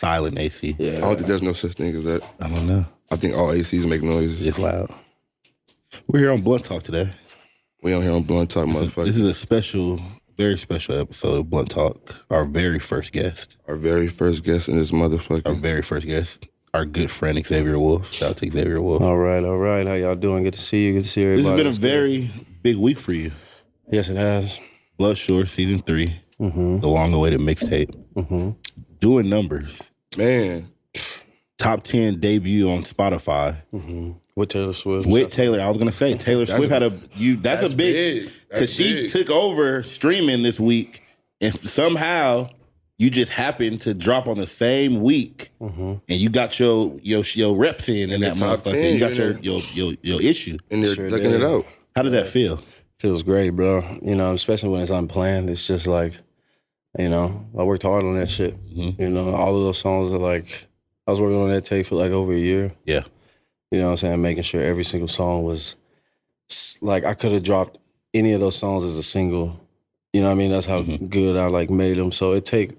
silent AC. Yeah. I don't think there's no such thing as that. I don't know. I think all ACs make noises. It's loud. We're here on Blunt Talk today. We on here on Blunt Talk, motherfucker. This is a special, very special episode of Blunt Talk. Our very first guest. Our very first guest in this motherfucker. Our very first guest. Our good friend, Xavier Wulf. Shout out to Xavier Wulf. All right. How y'all doing? Good to see you. Good to see everybody. This has been a very big week for you. Yes, it has. Blood Shore Season 3. The long-awaited mixtape. Doing numbers. Man. Top 10 debut on Spotify. With Taylor Swift. With Taylor. I was going to say, Taylor Swift had that's a big, because she took over streaming this week, and somehow you just happened to drop on the same week, and you got your reps in that motherfucker. 10, you got your issue. And they're ducking it out. How does that feel? Feels great, bro. You know, especially when it's unplanned. It's just like, you know, I worked hard on that shit. You know, all of those songs are like, I was working on that tape for like over a year. Yeah. You know what I'm saying? Making sure every single song was, like, I could have dropped any of those songs as a single. You know what I mean? That's how good I, like, made them. So it take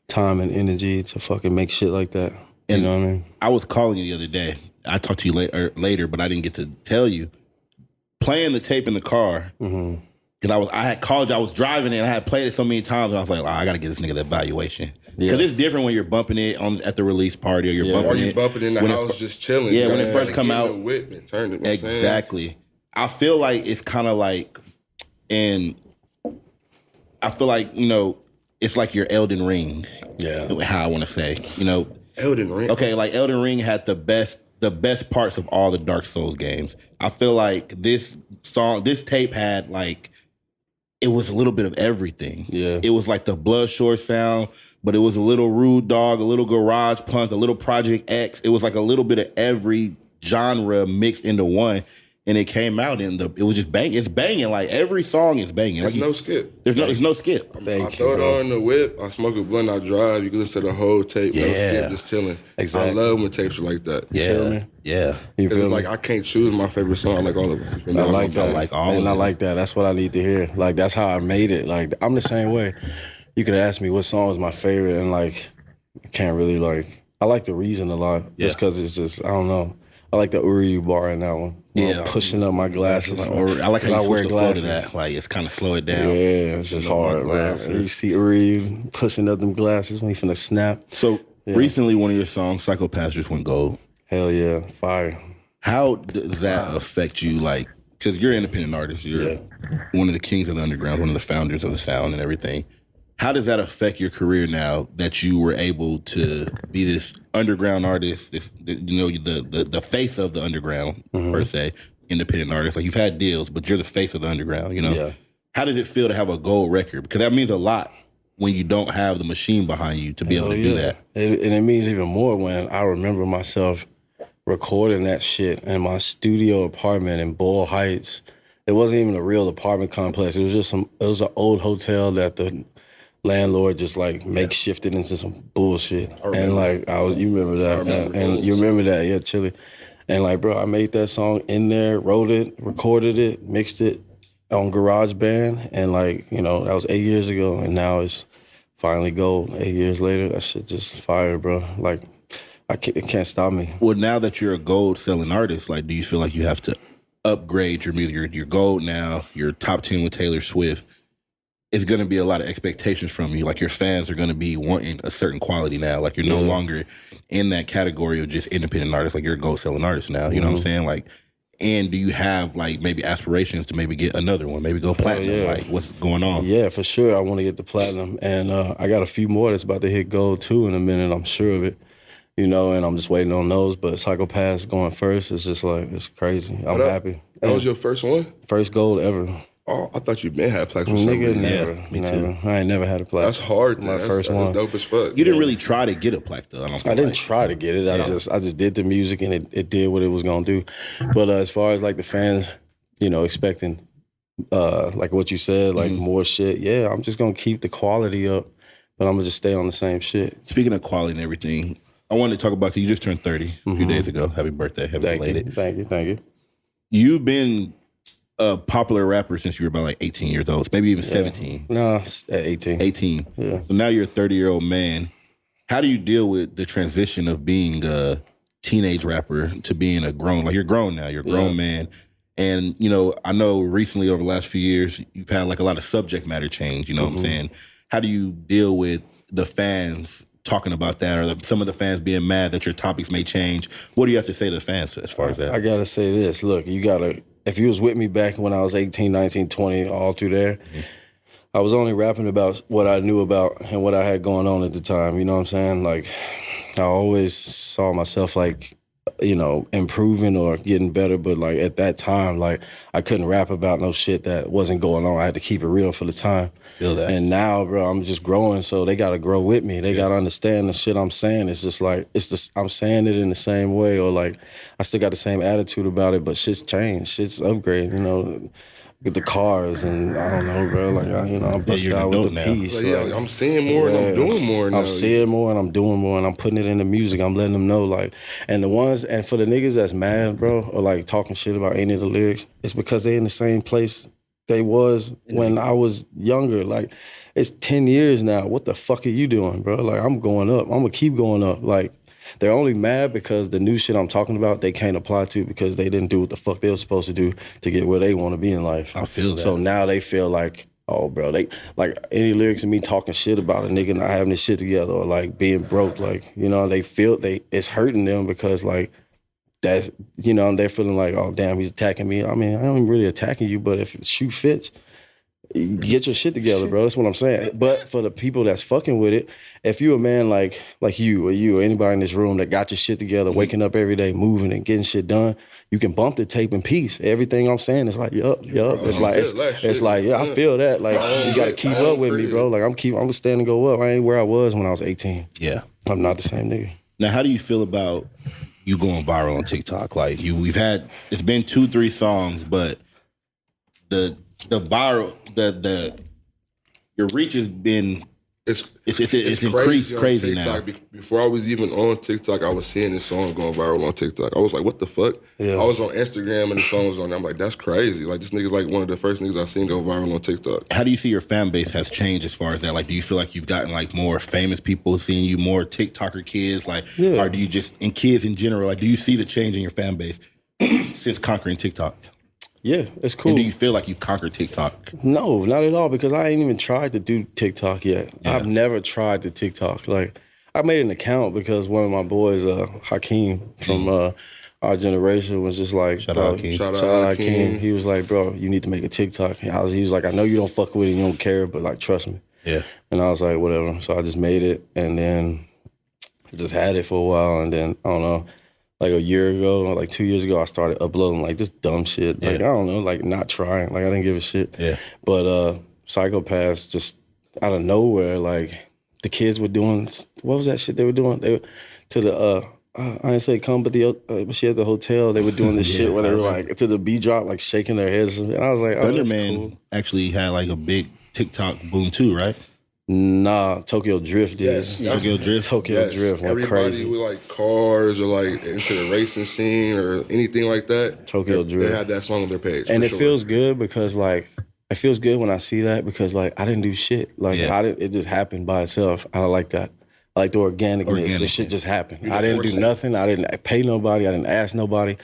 time and energy to fucking make shit like that. You know what I mean? I was calling you the other day. I talked to you later, but I didn't get to tell you. Playing the tape in the car, because I had called you, I was driving it, and I had played it so many times, and I was like, I got to get this nigga the evaluation. Because it's different when you're bumping it at the release party, or you're bumping it. Or you bumping in the house just chilling. Yeah, when it first come out. Whip and turn it, exactly. I feel like it's kind of like, and I feel like, you know, it's like your Elden Ring. Yeah. How I want to say, you know. Elden Ring. Okay, like Elden Ring had the best parts of all the Dark Souls games. I feel like this tape had like, it was a little bit of everything. Yeah. It was like the Blood Shore sound, but it was a little Rude Dog, a little Garage Punk, a little Project X. It was like a little bit of every genre mixed into one. And it came out and it was just banging. It's banging. Like every song is banging. There's no skip. There's no skip. I throw it on the whip. I smoke a blunt. I drive. You can listen to the whole tape. No skip, just chilling. Exactly. I love when tapes are like that. Yeah. You feel me? Yeah. You feel it's me? like I can't choose my favorite song. I like all of them. I like that. I like all of them. I like that. That's what I need to hear. Like, that's how I made it. Like, I'm the same way. You could ask me what song is my favorite, and like, I can't really like. I like The Reason a lot. Just because it's just, I don't know. I like the Uri bar in that one. Yeah, I'm pushing up my glasses. I like how you switch the flow to that. Like, it's kind of slow it down. Yeah, it's just hard, man. You see Uri pushing up them glasses when he finna snap. So recently, one of your songs, Psychopass, just went gold. Hell yeah, fire. How does that affect you? Like, because you're an independent artist, you're one of the kings of the underground, one of the founders of the sound and everything. How does that affect your career now that you were able to be this underground artist, the face of the underground, per se, independent artist? Like, you've had deals, but you're the face of the underground, you know? Yeah. How does it feel to have a gold record? Because that means a lot when you don't have the machine behind you to be able to do that. And it means even more when I remember myself recording that shit in my studio apartment in Boyle Heights. It wasn't even a real apartment complex. It was just it was an old hotel that the landlord just like makeshifted into some bullshit. And like, you remember that. And you remember that, yeah, Chili. And like, bro, I made that song in there, wrote it, recorded it, mixed it on GarageBand. And like, you know, that was 8 years ago. And now it's finally gold. 8 years later, that shit just fire, bro. Like, it can't stop me. Well, now that you're a gold selling artist, like, do you feel like you have to upgrade your music? You're gold now, you're top 10 with Taylor Swift. It's going to be a lot of expectations from you. Like, your fans are going to be wanting a certain quality now. Like, you're no longer in that category of just independent artists. Like, you're a gold-selling artist now. You know what I'm saying? Like, and do you have, like, maybe aspirations to maybe get another one? Maybe go platinum? Like, what's going on? Yeah, for sure. I want to get the platinum. And I got a few more that's about to hit gold, too, in a minute. I'm sure of it. You know, and I'm just waiting on those. But Psychopass going first, it's just like, it's crazy. I'm happy. That was your first one? First gold ever. Oh, I thought you been had plaques for Nigga, something. never. Me too. I ain't never had a plaque. That's hard. My first one. That's dope as fuck. You didn't really try to get a plaque, though. I didn't try to get it. I just did the music, and it did what it was gonna do. But as far as like the fans, you know, expecting like what you said, like more shit. Yeah, I'm just gonna keep the quality up, but I'm gonna just stay on the same shit. Speaking of quality and everything, I wanted to talk about, because you just turned 30 a few days ago. Happy birthday. Happy belated. Thank you. You've been a popular rapper since you were about like 18 years old, maybe even 17. No, at 18. 18. Yeah. So now you're a 30-year-old man. How do you deal with the transition of being a teenage rapper to being a grown, like you're grown now, you're a grown man. And, you know, I know recently over the last few years, you've had like a lot of subject matter change, you know what I'm saying? How do you deal with the fans talking about that, or some of the fans being mad that your topics may change? What do you have to say to the fans as far as that? I gotta say this. Look, you gotta, if you was with me back when I was 18, 19, 20, all through there, I was only rapping about what I knew about and what I had going on at the time. You know what I'm saying? Like, I always saw myself like, you know, improving or getting better. But like at that time, like I couldn't rap about no shit that wasn't going on. I had to keep it real for the time. Feel that. And now, bro, I'm just growing. So they got to grow with me. They got to understand the shit I'm saying. It's just like, I'm saying it in the same way, or like I still got the same attitude about it, but shit's changed. Shit's upgraded, you know. With the cars and I don't know, bro. Like I'm busted out with the piece. Like, I'm seeing more and I'm doing more now. I'm seeing more and I'm doing more and I'm putting it in the music. I'm letting them know, like, and for the niggas that's mad, bro, or like talking shit about any of the lyrics, it's because they in the same place they was when I was younger. Like, it's 10 years now. What the fuck are you doing, bro? Like, I'm going up. I'm gonna keep going up. Like, they're only mad because the new shit I'm talking about, they can't apply to because they didn't do what the fuck they were supposed to do to get where they want to be in life. I feel that. So now they feel like, oh, bro, they like any lyrics of me talking shit about a nigga not having his shit together or like being broke, like, you know, they feel it's hurting them because like that's, you know, they're feeling like, oh, damn, he's attacking me. I mean, I ain't really attacking you, but if the shoe fits, get your shit together, bro. That's what I'm saying. But for the people that's fucking with it, if you a man like you or anybody in this room that got your shit together, waking up every day, moving and getting shit done, you can bump the tape in peace. Everything I'm saying is like, yup. It's like, yeah, I feel that. Like, you gotta keep up with me, bro. Like, I'm gonna stand and go up. I ain't where I was when I was 18. Yeah. I'm not the same nigga. Now, how do you feel about you going viral on TikTok? Like, it's been 2-3 songs, but the viral, your reach has been it's increased crazy now. Before I was even on TikTok, I was seeing this song going viral on TikTok. I was like, what the fuck? Yeah. I was on Instagram and the song was on there. I'm like, that's crazy. Like, this nigga's like one of the first niggas I've seen go viral on TikTok. How do you see your fan base has changed as far as that? Like, do you feel like you've gotten like more famous people seeing you, more TikToker kids? Like, or do you just, in kids in general, like, do you see the change in your fan base since conquering TikTok? Yeah, it's cool. And do you feel like you've conquered TikTok? No, not at all, because I ain't even tried to do TikTok yet. Yeah. I've never tried to TikTok. Like, I made an account because one of my boys, Hakeem, from our generation, was just like, Shout out Hakeem. He was like, bro, you need to make a TikTok. He was like, I know you don't fuck with it, you don't care, but like, trust me. Yeah. And I was like, whatever. So I just made it, and then I just had it for a while, and then, I don't know, like a year ago, or like 2 years ago, I started uploading like just dumb shit. Like, I don't know, like not trying. Like, I didn't give a shit. Yeah. But Psychopass, just out of nowhere, like the kids were doing, what was that shit they were doing? They were to the, I didn't say come, but she at the hotel, they were doing this shit where they were like, to the beat drop, like shaking their heads. And I was like, oh, Thunderman cool. actually had like a big TikTok boom too, right? Nah, Tokyo Drift did. Yes, Tokyo Drift went everybody crazy. Who like cars or like into the racing scene or anything like that. Tokyo Drift. They had that song on their page. And it feels good because like, it feels good when I see that because like I didn't do shit. Like it just happened by itself. I don't like that. I like the organicness. This shit just happened. I didn't do nothing. I didn't pay nobody. I didn't ask nobody.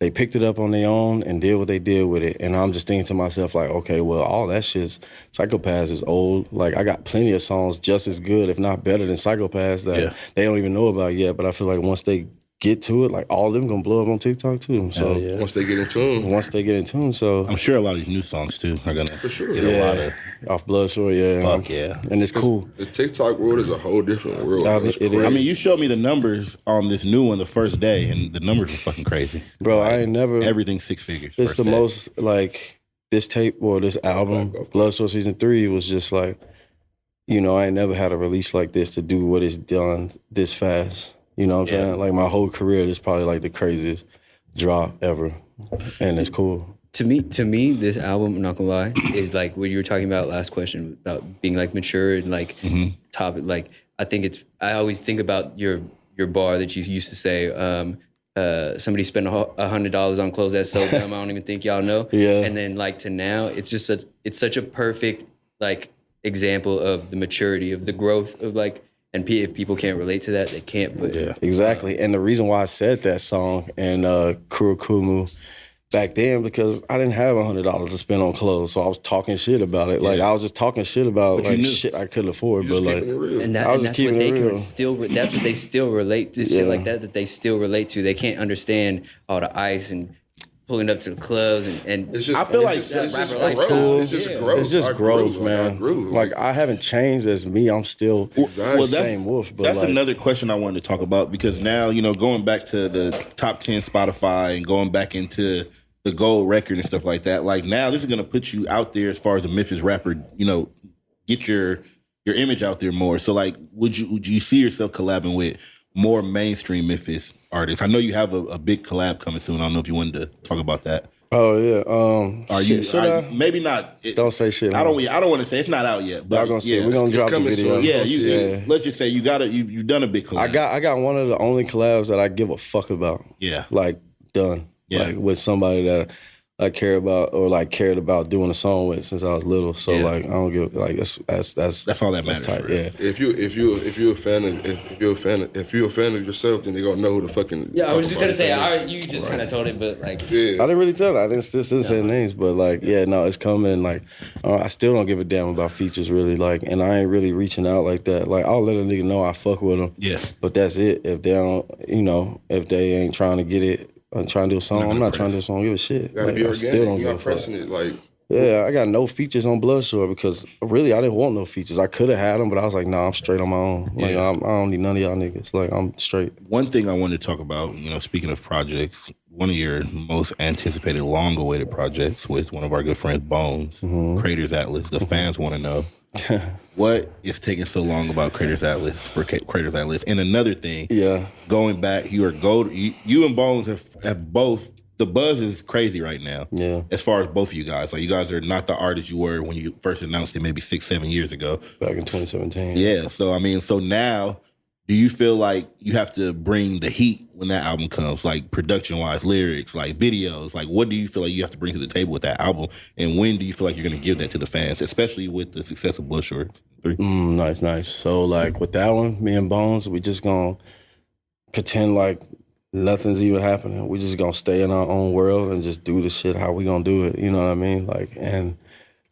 They picked it up on their own and did what they did with it. And I'm just thinking to myself, like, okay, well, all that shit's, Psychopass is old. Like, I got plenty of songs just as good, if not better than Psychopass that they don't even know about yet. But I feel like once they get to it, like, all of them gonna blow up on TikTok too. So once they get in tune. So I'm sure a lot of these new songs too are gonna get a lot of off Bloodshore, fuck yeah. And it's cool. The TikTok world is a whole different world. I mean, you showed me the numbers on this new one the first day, and the numbers are fucking crazy. Bro, like, I ain't never everything's 6 figures. It's the most like this tape or this album, Bloodshore Season 3 was just like, you know, I ain't never had a release like this to do what it's done this fast. You know what I'm saying? Like, my whole career, this is probably like the craziest drop ever. And it's cool. To me, this album, I'm not gonna lie, is like what you were talking about last question about being like mature and like topic. Like, I always think about your bar that you used to say, somebody spent $100 on clothes that's so dumb I don't even think y'all know. Yeah. And then like to now, it's just it's such a perfect like example of the maturity of the growth of like. And if people can't relate to that, they can't. But exactly. And the reason why I said that song and Kurokumu back then, because I didn't have $100 to spend on clothes, so I was talking shit about it. Like I was just talking shit about like shit I couldn't afford. But like, and that's what they can still. That's what they still relate to. Shit like that they still relate to. They can't understand all the ice and pulling up to the clubs and it's just, I feel like it's just cool. It's just growth. It's just growth, man. Like I haven't changed as me. I'm still the same Wulf. But that's another question I wanted to talk about, because now, you know, going back to the top 10 Spotify and going back into the gold record and stuff like that, like now this is going to put you out there as far as a Memphis rapper, you know, get your image out there more. So like, would you see yourself collabing with more mainstream Memphis artists? I know you have a big collab coming soon. I don't know if you wanted to talk about that. Oh yeah. Maybe not. Don't say shit. I don't want to say it's not out yet. But we're gonna drop the video. Let's just say you've done a big collab. I got one of the only collabs that I give a fuck about. Yeah. Like done. Yeah. Like with somebody that I care about or like cared about doing a song with since I was little. So like I don't give like that's all that matters. Tight, yeah. If you're a fan of yourself, then they're gonna know who the fucking. Yeah, I was just gonna say you just kind of told it, but like I didn't really tell it. I didn't still say names, but like it's coming. And like I still don't give a damn about features really. Like, and I ain't really reaching out like that. Like I'll let a nigga know I fuck with them. Yeah. But that's it. If they don't, if they ain't trying to get it. I'm trying to do a song. I'm not trying to do a song. Give a shit. Gotta be organic. Still don't give a fuck. It, like. Yeah, I got no features on Bloodshore because really I didn't want no features. I could have had them, but I was like, nah, I'm straight on my own. Like I don't need none of y'all niggas. Like I'm straight. One thing I wanted to talk about, speaking of projects, one of your most anticipated, long-awaited projects with one of our good friends, Bones, Crater's Atlas. The fans want to know. What is taking so long about Crater's Atlas for Crater's Atlas? And another thing, going back, you and Bones have both. The buzz is crazy right now. Yeah, as far as both of you guys, like you guys are not the artists you were when you first announced it, maybe 6-7 years ago, back in 2017. Yeah, so so now, do you feel like you have to bring the heat when that album comes, like production-wise, lyrics, like videos? Like, what do you feel like you have to bring to the table with that album? And when do you feel like you're going to give that to the fans, especially with the success of Bloodshore 3? Nice. So, like, with that one, me and Bones, we just going to pretend like nothing's even happening. We just going to stay in our own world and just do the shit how we going to do it. You know what I mean? Like, and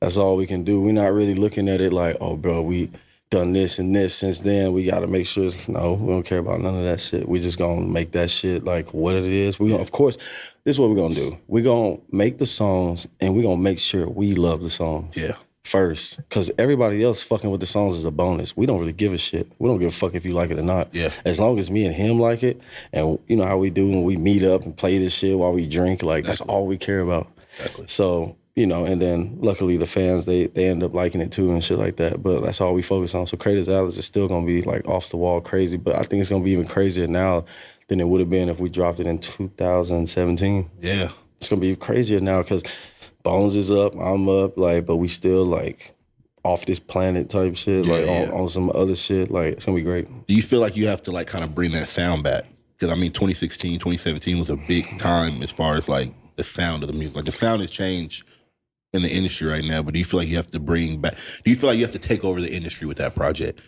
that's all we can do. We're not really looking at it like, oh, bro, we done this and this since then. We got to make sure. No, we don't care about none of that shit. We just gonna make that shit like what it is. We gonna, of course, this is what we're gonna do. We're gonna make the songs and we're gonna make sure we love the songs. Yeah. First, because everybody else fucking with the songs is a bonus. We don't really give a shit. We don't give a fuck if you like it or not. Yeah. As long as me and him like it, and you know how we do when we meet up and play this shit while we drink. Like that's all we care about. Exactly. So. And then luckily the fans, they end up liking it too and shit like that. But that's all we focus on. So Crater's Atlas is still going to be like off the wall crazy. But I think it's going to be even crazier now than it would have been if we dropped it in 2017. Yeah. It's going to be crazier now because Bones is up, I'm up, like, but we still like off this planet type shit, on some other shit. Like, it's going to be great. Do you feel like you have to like kind of bring that sound back? Because I mean, 2016, 2017 was a big time as far as like the sound of the music. Like the sound has changed in the industry right now, but do you feel like you have to bring back? Do you feel like you have to take over the industry with that project?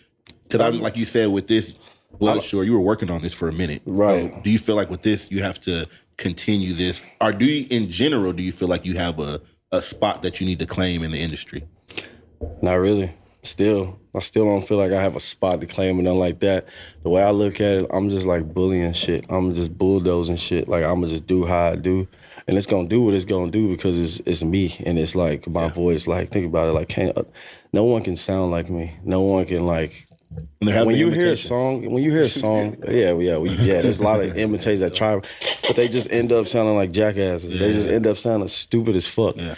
Because I'm like you said with this Bloodshore, you were working on this for a minute, right? So do you feel like with this you have to continue this, or do you, in general, do you feel like you have a spot that you need to claim in the industry? Not really. I still don't feel like I have a spot to claim or nothing like that. The way I look at it, I'm just like bullying shit. I'm just bulldozing shit. Like I'm gonna just do how I do. And it's gonna do what it's gonna do because it's me and it's like my voice. Like think about it. Like no one can sound like me. No one can like. When you hear a song, there's a lot of imitators that try, but they just end up sounding like jackasses. Yeah. They just end up sounding stupid as fuck. Yeah.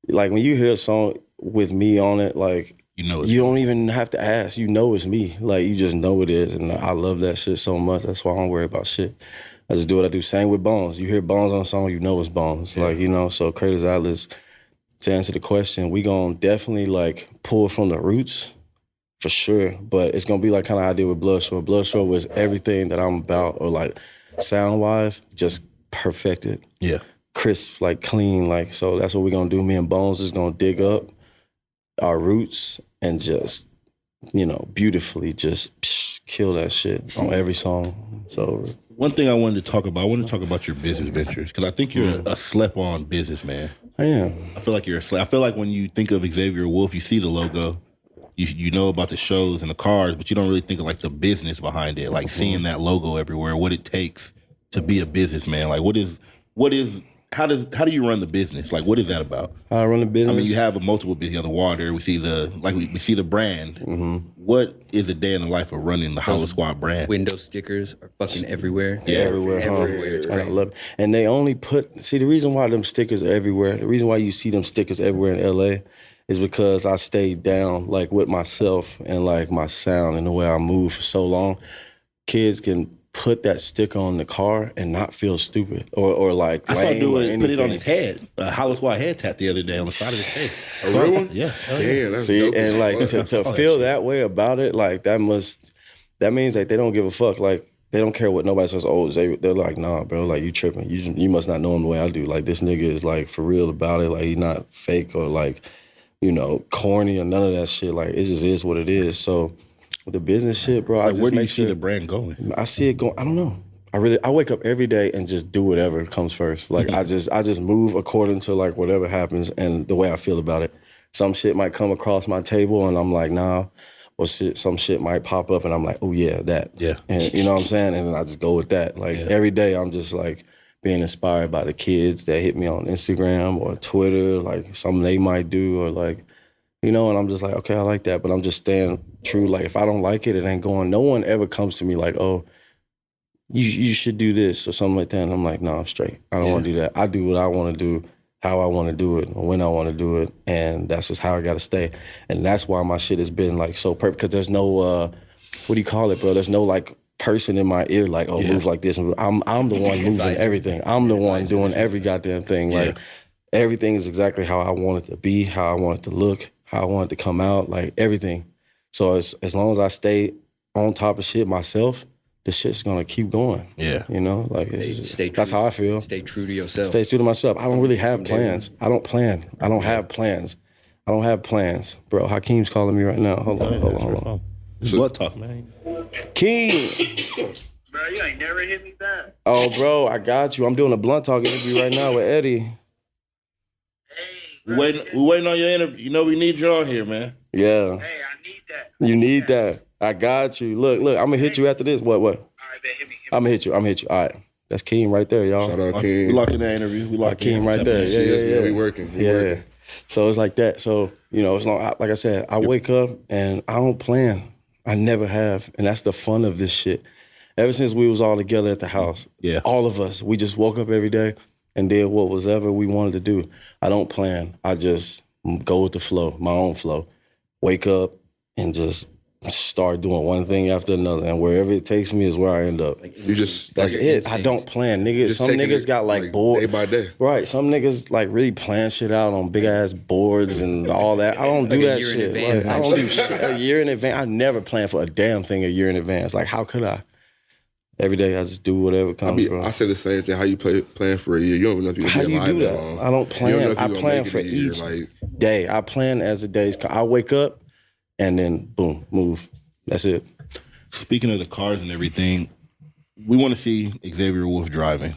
Like when you hear a song with me on it, like you don't even have to ask. You know it's me. Like you just know it is, and I love that shit so much. That's why I don't worry about shit. I just do what I do. Same with Bones. You hear Bones on a song, you know it's Bones. Yeah. Like, so Crater's Atlas, to answer the question, we gonna definitely like pull from the roots for sure. But it's gonna be like kind of how I did with Bloodshore. Bloodshore was everything that I'm about, or like sound-wise, just perfected. Yeah. Crisp, like clean, like, so that's what we're gonna do. Me and Bones is gonna dig up our roots and just, beautifully just kill that shit on every song. So one thing I wanted to talk about your business ventures, because I think you're a slept-on businessman. I am. I feel like I feel like when you think of Xavier Wulf, you see the logo, you know about the shows and the cars, but you don't really think of like the business behind it, like seeing that logo everywhere, what it takes to be a businessman. Like how do you run the business? Like, what is that about? How I run the business? I mean, you have a multiple business. You have the water. We see we see the brand. What is a day in the life of running the Hollowsquad brand? Window stickers are fucking everywhere. Yeah, everywhere. It's I great. love it. And they only the reason why them stickers are everywhere, the reason why you see them stickers everywhere in LA is because I stayed down like with myself and like my sound and the way I move for so long. Kids can put that sticker on the car and not feel stupid or like I saw lame do or it, anything. put it on his head, a Hollowsquad head tat the other day on the side of his face. A real one? Yeah. Damn, that's See, dope. and like to feel that way about it, like that means like they don't give a fuck. Like they don't care what nobody says. Oh, they're like, nah, bro, like you tripping. You must not know him the way I do. Like this nigga is like for real about it. Like he's not fake or like, corny or none of that shit. Like it just is what it is. So with the business shit, bro, Like, where do you see the brand going? I see it going. I don't know. I wake up every day and just do whatever comes first. Like I just move according to like whatever happens and the way I feel about it. Some shit might come across my table and I'm like, nah. Or some shit might pop up and I'm like, oh yeah, that. Yeah. And you know what I'm saying? And then I just go with that. Like every day I'm just like being inspired by the kids that hit me on Instagram or Twitter, like something they might do or like, and I'm just like, okay, I like that. But I'm just staying true. Like if I don't like it, it ain't going. No one ever comes to me like, oh, you should do this or something like that. And I'm like, no, I'm straight. I don't want to do that. I do what I want to do, how I want to do it, or when I want to do it. And that's just how I got to stay. And that's why my shit has been like so perfect. Because there's no, what do you call it, bro? There's no like person in my ear like, oh, move like this. I'm the one moving everything. I'm the one doing every goddamn thing. Like everything is exactly how I want it to be, how I want it to look, how I want it to come out, like everything. So as long as I stay on top of shit myself, the shit's gonna keep going. Yeah. Like Stay true. that's how I feel. Stay true to yourself. Stay true to myself. I don't really have plans. I don't plan. I don't have plans. I don't have plans. Bro, Hakeem's calling me right now. Hold on. Blood talk, man. Keem! Bro, you ain't never hit me back. Oh, bro, I got you. I'm doing a blunt talk interview right now with Eddy. Hey, We bro, waiting on your interview. We need you on here, man. Yeah. hey, I need that. You need that. I got you. Look, I'm gonna hit you after this. What? All right, bet, hit me. I'm gonna hit you. All right. That's Keem right there, y'all. Shout out We King. locked in that interview. We locked in Hakeem right there. Yeah. We working. Yeah. So it's like that. So, it's not, like I said, I wake up and I don't plan. I never have. And that's the fun of this shit. Ever since we was all together at the house, all of us, we just woke up every day and did what was ever we wanted to do. I don't plan. I just go with the flow, my own flow. Wake up and just start doing one thing after another. And wherever it takes me is where I end up. You just That's like, it. instinct. I don't plan. Niggas, just some taking niggas it, got like bored. day by day. Right. Some niggas like really plan shit out on big ass boards and all that. I don't do Like a that year in shit. advance. Like, I don't do shit a year in advance. I never plan for a damn thing a year in advance. Like, how could I? Every day I just do whatever comes, bro. I say the same thing. How you plan for a year? You don't even know if you're How gonna do be you alive do that that? long. I don't You plan. know if I you gonna plan make it for a year, each like, day. I plan as the days come. I wake up and then boom, move. That's it. Speaking of the cars and everything, we want to see Xavier Wulf driving.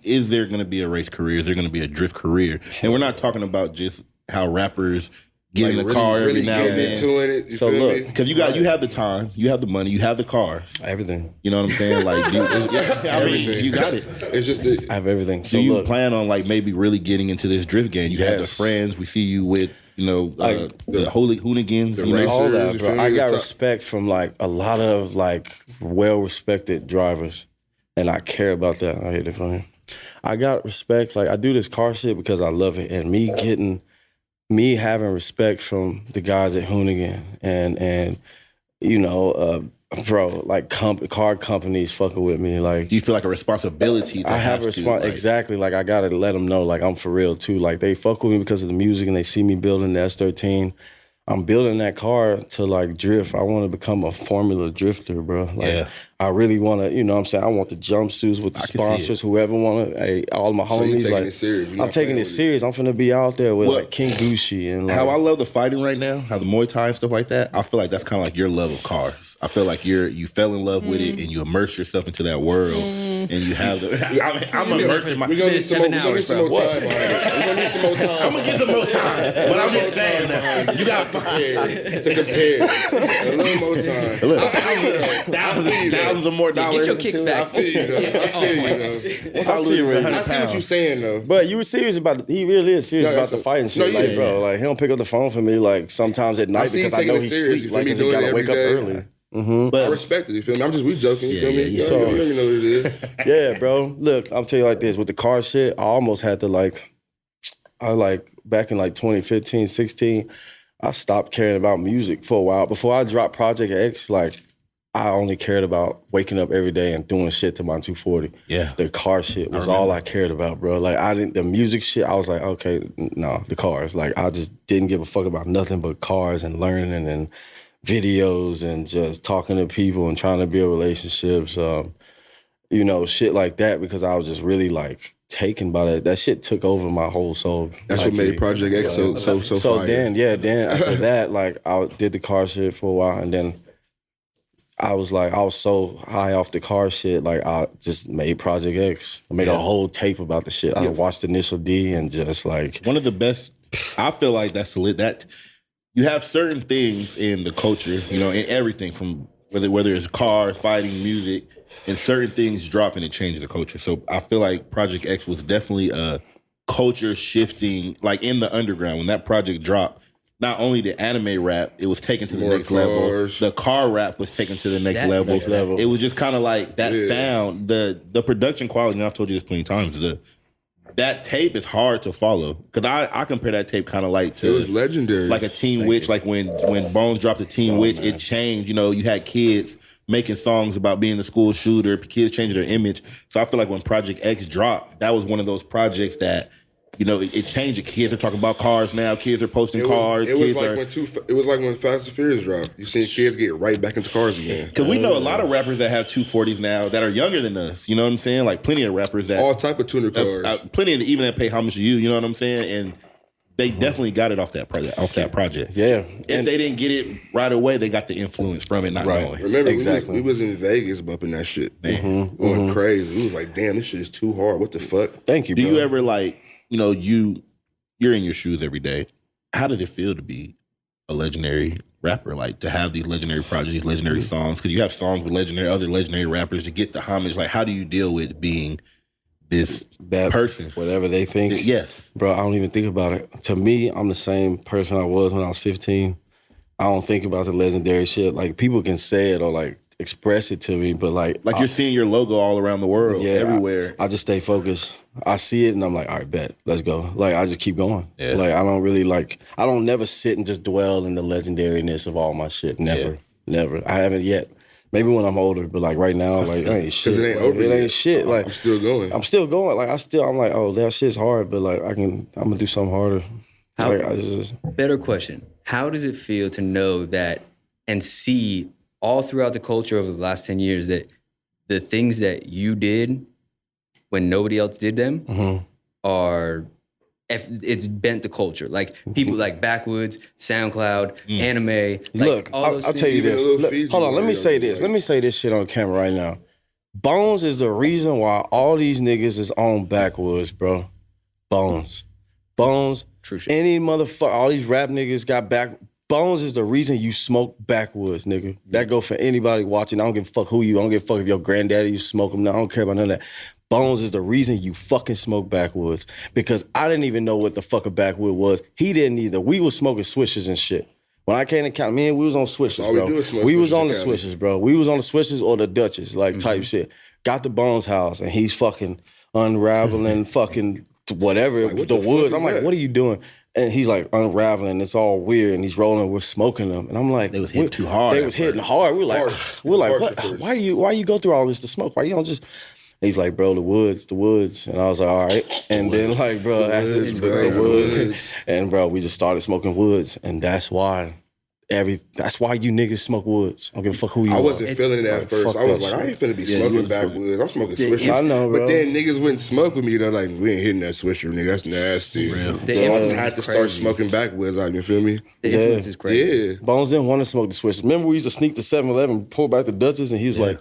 Is there going to be a race career? Is there going to be a drift career? And we're not talking about just how rappers get in the really, car every really now and get then. into it. You So feel look, me? Because you have the time, you have the money, you have the cars. Everything. You know what I'm saying? Like, you got it. It's just the, I have everything. So Do you look, plan on like maybe really getting into this drift game? You have the Yes. friends. We see you with the holy hooligans. the You know? race- all that, you bro. feel me? I The got top- respect from like a lot of like well-respected drivers, and I care about that. I hate it from him. I got respect. Like I do this car shit because I love it, and me having respect from the guys at Hoonigan and bro, like car companies fucking with me, like. Do you feel like a responsibility to I have a response exactly. Like I gotta let them know, like I'm for real too. Like they fuck with me because of the music, and they see me building the S13. I'm building that car to like drift. I want to become a Formula drifter, bro. Like, Yeah. I really want to, you know what I'm saying? I want the jumpsuits with the sponsors, whoever want to, hey, all my homies. So like, it serious. I'm taking it serious. I'm finna be out there with like King Gucci and like, how I love the fighting right now, how the Muay Thai and stuff like that. I feel like that's kind of like your love of cars. I feel like you fell in love with it and you immerse yourself into that world and you have the. I'm immersing my. We're gonna need some more time. We're gonna need some more time. I'm gonna get some more time, but I'm just saying that you got to compare. A little more time. Thousands of more dollars. Get your kicks back. I feel you though. Once I lose 100 I see what you're pounds. saying though. But you were serious about he really is serious No, about the that's fighting shit. no, like, yeah. bro, like he don't pick up the phone for me like sometimes at night see because him I know taking it he's serious. sleep You like feel me? because he Doing gotta it wake up every early. I respect it. You feel me? We joking. You feel me? yeah. So you know what it is. Yeah, bro. Look, I'll tell you like this. With the car shit, I almost had to back in like 2015, 16, I stopped caring about music for a while. Before I dropped Project X, like I only cared about waking up every day and doing shit to my 240. Yeah. The car shit was all I cared about, bro. Like the music shit, I was like, okay, no, the cars. Like I just didn't give a fuck about nothing but cars and learning and videos and just talking to people and trying to build relationships, you know, shit like that because I was just really like taken by that. That shit took over my whole soul. That's what made Project X so fire. Then after that, like I did the car shit for a while and then I was so high off the car shit, like I just made Project X. I made a whole tape about the shit. I watched Initial D and just like One of the best, I feel like that's lit. That you have certain things in the culture, you know, in everything from whether it's cars, fighting, music, and certain things drop and it changes the culture. So I feel like Project X was definitely a culture shifting, like in the underground. When that project dropped, not only the anime rap, it was taken to the More next level. cars. The car rap was taken to the next level. It was just kind of like that sound, the production quality, and I've told you this plenty of times, that tape is hard to follow. Because I compare that tape kind of like to... It was legendary. Like a Teen Witch, like when Bones dropped a Teen Witch, it changed. You know, you had kids making songs about being the school shooter, kids changing their image. So I feel like when Project X dropped, that was one of those projects that, you know, it changed. The kids are talking about cars now. Kids are posting cars. It was like when Fast and Furious dropped. You seen kids get right back into cars again. Because we know a lot of rappers that have 240s now that are younger than us. You know what I'm saying? Like plenty of rappers that... All type of tuner cars. Plenty of even that pay homage to you. You know what I'm saying? And they definitely got it off that project. Yeah. If they didn't get it right away, they got the influence from it not knowing. Remember, Exactly. we was in Vegas bumping that shit. Man. Going crazy. We was like, damn, this shit is too hard. What the fuck? Thank you, Do bro. you ever like, you know, you're in your shoes every day. How does it feel to be a legendary rapper? Like to have these legendary projects, these legendary songs? Because you have songs with other legendary rappers to get the homage. Like, how do you deal with being this person? Whatever they think. Yes. Bro, I don't even think about it. To me, I'm the same person I was when I was 15. I don't think about the legendary shit. Like, people can say it or, like, express it to me, but, like... you're seeing your logo all around the world, everywhere. I just stay focused. I see it, and I'm like, all right, bet. Let's go. Like, I just keep going. Yeah. Like, I don't really, like... I don't never sit and just dwell in the legendariness of all my shit. Never. Yeah. Never. I haven't yet. Maybe when I'm older, but, like, right now, like, it ain't shit. Because it ain't Like, over it yet. ain't shit. Like, I'm still going. I'm still going. Like, I'm like, oh, that shit's hard, but, like, I'm going to do something harder. Better question. How does it feel to know that and see all throughout the culture over the last 10 years that the things that you did when nobody else did them are, it's bent the culture. Like people like Backwoods, SoundCloud, anime. Like Look, I'll tell you this. Look, hold on, let me say this. Let me say this shit on camera right now. Bones is the reason why all these niggas is on Backwoods, bro. Bones. True shit. Any motherfucker, all these rap niggas got back. Bones is the reason you smoke Backwoods, nigga. That go for anybody watching. I don't give a fuck who you. I don't give a fuck if your granddaddy you smoke them. No, I don't care about none of that. Bones is the reason you fucking smoke Backwoods. Because I didn't even know what the fuck a Backwood was. He didn't either. We was smoking Swishers and shit. When I came to Cali, man, we was on Swishers, all bro. we do is smoke We was Swishers on in the Cali. Swishers, bro. We was on the Swishers or the Dutchess, like type shit. Got to Bones' house and he's fucking unraveling fucking whatever, Like, what the the fuck woods. is I'm like, that? what are you doing? And he's like unraveling. It's all weird. And he's rolling. We're smoking them. And I'm like, They was hitting too hard They at was hitting first. hard. We're like, Harsh what? at first. Why you go through all this to smoke? Why you don't just? He's like, bro, the woods. And I was like, all right. And then like, bro, after woods, the bro, woods, woods. and bro, we just started smoking woods, and that's why That's why you niggas smoke woods. I don't give a fuck who you are. I wasn't feeling it at first. I was like, shit. I ain't finna be smoking backwoods. I'm smoking Swisher. I know, bro. But then niggas wouldn't smoke with me. They're like, we ain't hitting that Swisher, nigga. That's nasty. So I just had to start smoking backwoods. Like, you feel me? The influence is crazy. Yeah. Bones didn't want to smoke the Swisher. Remember we used to sneak to 7-Eleven, pull back the Dutchess, and he was like,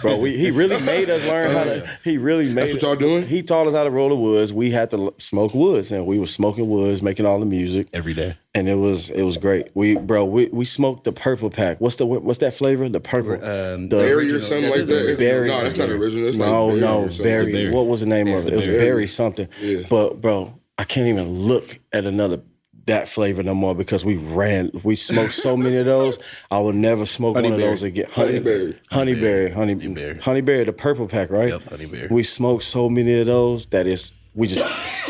Bro, he really made us learn how to. He really made. That's what y'all doing? He taught us how to roll the woods. We had to smoke woods, and we were smoking woods, making all the music every day, and it was great. We smoked the purple pack. What's that flavor? The purple, the berry or something like that. Berry. No, that's not original. It's berry. What was the name of it? It was berry something. Yeah. But bro, I can't even look at that flavor no more because we smoked so many of those. I will never smoke one of those again. Honeyberry, the purple pack, right? Yep, honeyberry. We smoked so many of those that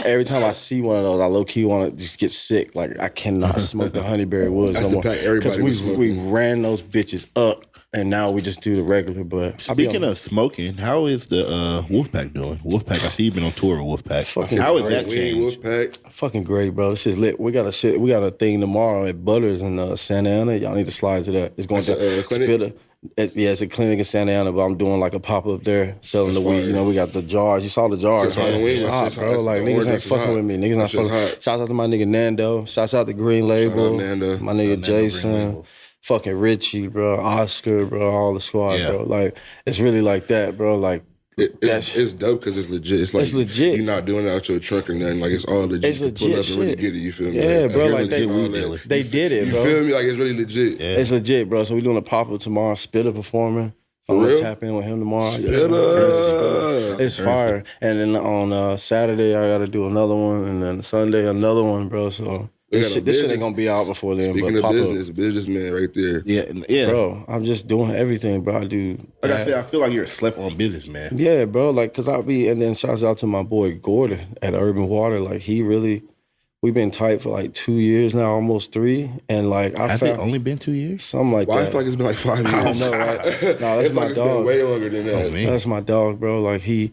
every time I see one of those, I low key want to just get sick. Like I cannot smoke the honeyberry woods no more because we ran those bitches up. And now we just do the regular, but... Speaking of smoking, how is the Wulfpack doing? Wulfpack, I see you've been on tour with Wulfpack. How is that changed? Fucking great, bro. This is lit. We got a thing tomorrow at Butters in Santa Ana. Y'all need to slide to that. It's going to clinic? It's a clinic in Santa Ana, but I'm doing like a pop-up there, selling the weed. You know, we got the jars. You saw the jars. It's hot, bro. Like, niggas ain't fucking with me. Niggas not fucking. Shouts out to my nigga Nando. Shouts out to Green Label. My nigga Jason. Fucking Richie, bro, Oscar, bro, all the squad, bro. Like, it's really like that, bro. Like, it's dope because it's legit. It's like it's legit. You're not doing it out your trunk or nothing. Like, it's all legit. It's legit pull shit. up and really get it, you feel me? Yeah, like, bro, like they did it, bro. You feel me? Like, it's really legit. Yeah. It's legit, bro. So we doing a pop-up tomorrow. Spitter performing. I'm gonna tap in with him tomorrow. Spitter. It's fire. And then on Saturday, I gotta do another one. And then Sunday, another one, bro. So... This shit ain't gonna be out before then. Speaking but of businessman right there. Yeah. Bro, I'm just doing everything, bro. I do. Like I said, I feel like you're a slept-on businessman. Yeah, bro. Like, cause and then shouts out to my boy Gordon at Urban Water. Like, we've been tight for like 2 years now, almost 3. And like, Has it only been 2 years? Something like that. I feel like it's been like 5 years. I know, right? No, that's my dog. Way longer than that. Oh, That's my dog, bro. Like, he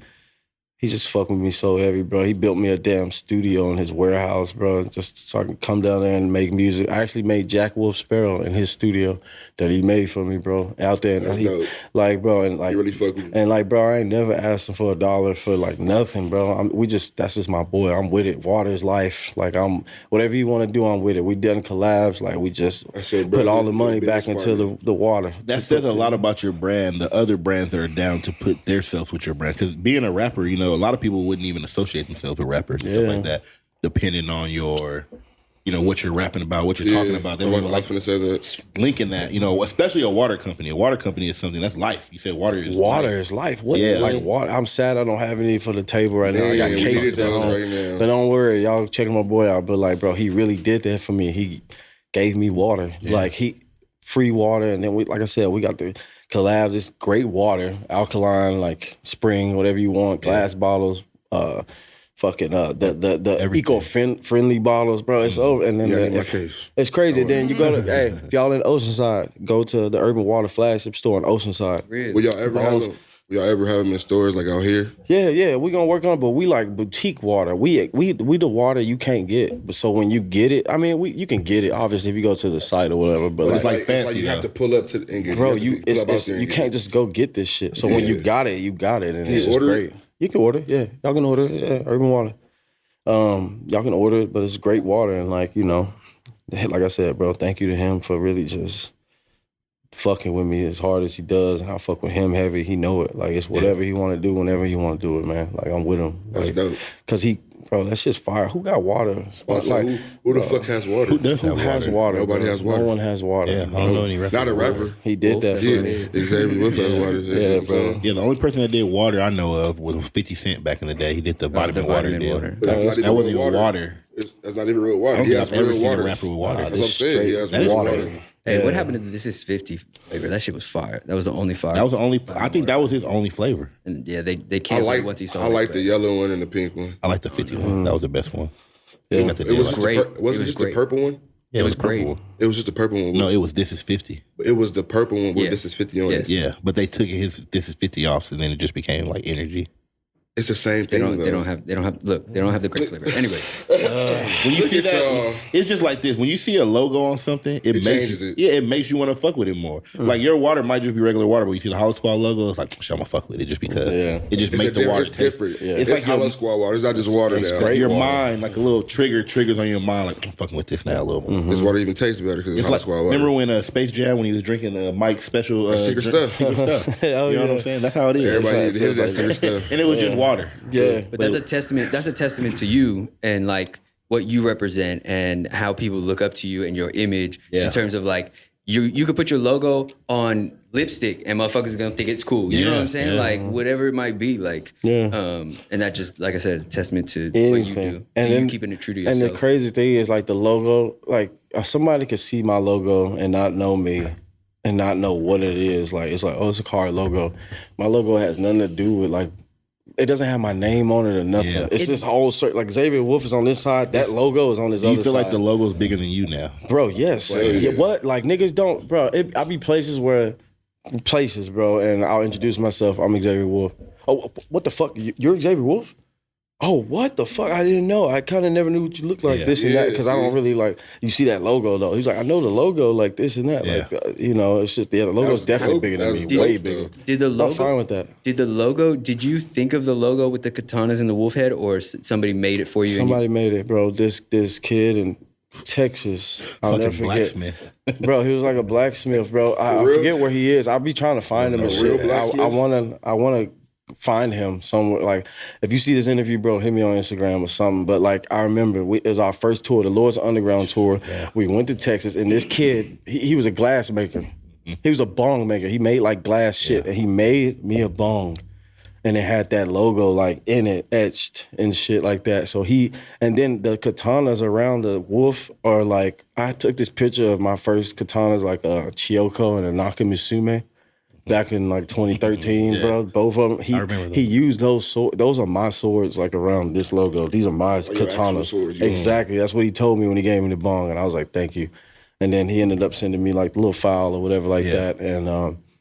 just fucking with me so heavy, bro. He built me a damn studio in his warehouse, bro, just so I can come down there and make music. I actually made Jack Wolf Sparrow in his studio that he made for me, bro, out there. That's and dope. Like, bro, and like, you really fuck with me. And like, bro, I ain't never asked him for $1 for like nothing, bro. That's just my boy. I'm with it. Water is life. Like, whatever you want to do, I'm with it. We done collabs. Like, we just put all the money back into the water. That says a lot about your brand. The other brands that are down to put themselves with your brand. Because being a rapper, you know, a lot of people wouldn't even associate themselves with rappers and stuff like that, depending on your, you know, what you're rapping about, what you're talking about. They won't even like to say that. Linking that, you know, especially a water company. A water company is something that's life. You said water is life. What? Yeah. Like water. I'm sad I don't have any for the table right now. I got cases at home. Right, but don't worry, y'all checking my boy out. But like, bro, he really did that for me. He gave me water. Like, free water. And then like I said, we got the collabs. It's great water, alkaline, like spring, whatever you want, glass bottles, the eco-friendly bottles, bro. It's over. And then it's crazy. Then you go to, if y'all in Oceanside, go to the Urban Water flagship store in Oceanside. Really? Will y'all ever have them in stores like out here? Yeah, we gonna work on it, but we like boutique water. We the water you can't get. But so when you get it, I mean, you can get it obviously if you go to the site or whatever. But it's like fancy. It's like you have to pull up to and get it. Bro, you can't just go get this shit. So when you got it, and it's just great. You can order, y'all can order, Urban Water. Y'all can order it, but it's great water, and like, you know, like I said, bro, thank you to him for really just fucking with me as hard as he does, and I fuck with him heavy. He know it. Like, it's whatever he want to do, whenever he want to do it, man. Like, I'm with him. That's dope. Cause bro, that shit's fire. Who got water? Like, who the fuck has water? Who has water? Nobody has water. No one has water. Yeah, I don't know any rapper. Not a rapper. He did that for me. Xavier Wulf has water. Yeah, bro. Yeah, the only person that did water I know of was 50 Cent back in the day. He did the vitamin water deal. That wasn't even water. That's not even real water. I don't think I've ever seen water. a rapper with water. That's what I'm saying. He has water. Hey, what happened to the This Is 50 flavor? That shit was fire. That was the only fire. That was the only. I think that was his only flavor. And yeah, they canceled once he sold it. I like the yellow one and the pink one. I like the 50 one. That was the best one. Yeah. It was great. Was it just the purple one? Yeah, it was great. It was just the purple one. No, it was This Is 50. It was the purple one with This Is 50 on it. Yeah, but they took his This Is 50 off, and then it just became like energy. It's the same They thing. don't have the great flavor. Anyway, when you see that, it's just like this. When you see a logo on something, it makes changes you, it. yeah, it makes you want to fuck with it more. Like your water might just be regular water, but you see the Hollowsquad logo, it's like, shit, I'm gonna fuck with it just because it just makes the water It's taste different. Yeah. It's like Hollowsquad water. It's not just water It's now. like your water. mind, like a little triggers on your mind, like I'm fucking with this now a little more. This water even tastes better because it's It's like, Hollowsquad water. remember when Space Jam, when he was drinking Mike's special Secret stuff. Secret stuff. You know what I'm saying? That's how it is. Everybody needed to hear that like secret stuff. And it was just water. Yeah. but that's a testament. That's a testament to you and like what you represent and how people look up to you and your image in terms of like you could put your logo on lipstick and motherfuckers are gonna think it's cool. You know what I'm saying? Like whatever it might be. Like and that just like I said, is a testament to what you do. And you then keeping it true to yourself. And the crazy thing is like the logo, like somebody could see my logo and not know me and not know what it is. Like it's like, oh, it's a car logo. My logo has nothing to do with like, it doesn't have my name on it or nothing. Yeah. It's this whole like Xavier Wulf is on this side. That logo is on this other side. You feel like the logo's bigger than you now. Bro, yes. Yeah, what? Like niggas don't, bro. I be places, bro, and I'll introduce myself. I'm Xavier Wulf. Oh, what the fuck? You're Xavier Wulf? Oh, what the fuck? I didn't know. I kind of never knew what you looked like, this and that, because I don't really like, you see that logo though. He's like, I know the logo, like this and that. Yeah. Like, you know, it's just, the logo's definitely bigger than me, way bigger. Did the logo? I'm fine with that. Did you think of the logo with the katanas and the wolf head, or somebody made it for you? Somebody made it, bro. This kid in Texas, I'll never Fucking forget. blacksmith. Bro, he was like a blacksmith, bro. I forget where he is. I'll be trying to find him and real shit. blacksmith? I wanna find him somewhere. Like, if you see this interview, bro, hit me on Instagram or something. But like, I remember it was our first tour, the Lord's Underground tour. Yeah. We went to Texas, and this kid, he was a glass maker. He was a bong maker. He made like glass shit, and he made me a bong. And it had that logo like in it, etched and shit like that. So and then the katanas around the wolf are like, I took this picture of my first katanas, like a Chiyoko and a Nakamisume. Back in like 2013, bro, both of them. I remember those. He used those swords. Those are my swords, like around this logo. These are my katanas. Swords, exactly. That's what he told me when he gave me the bong, and I was like, thank you. And then he ended up sending me like a little file or whatever like that. And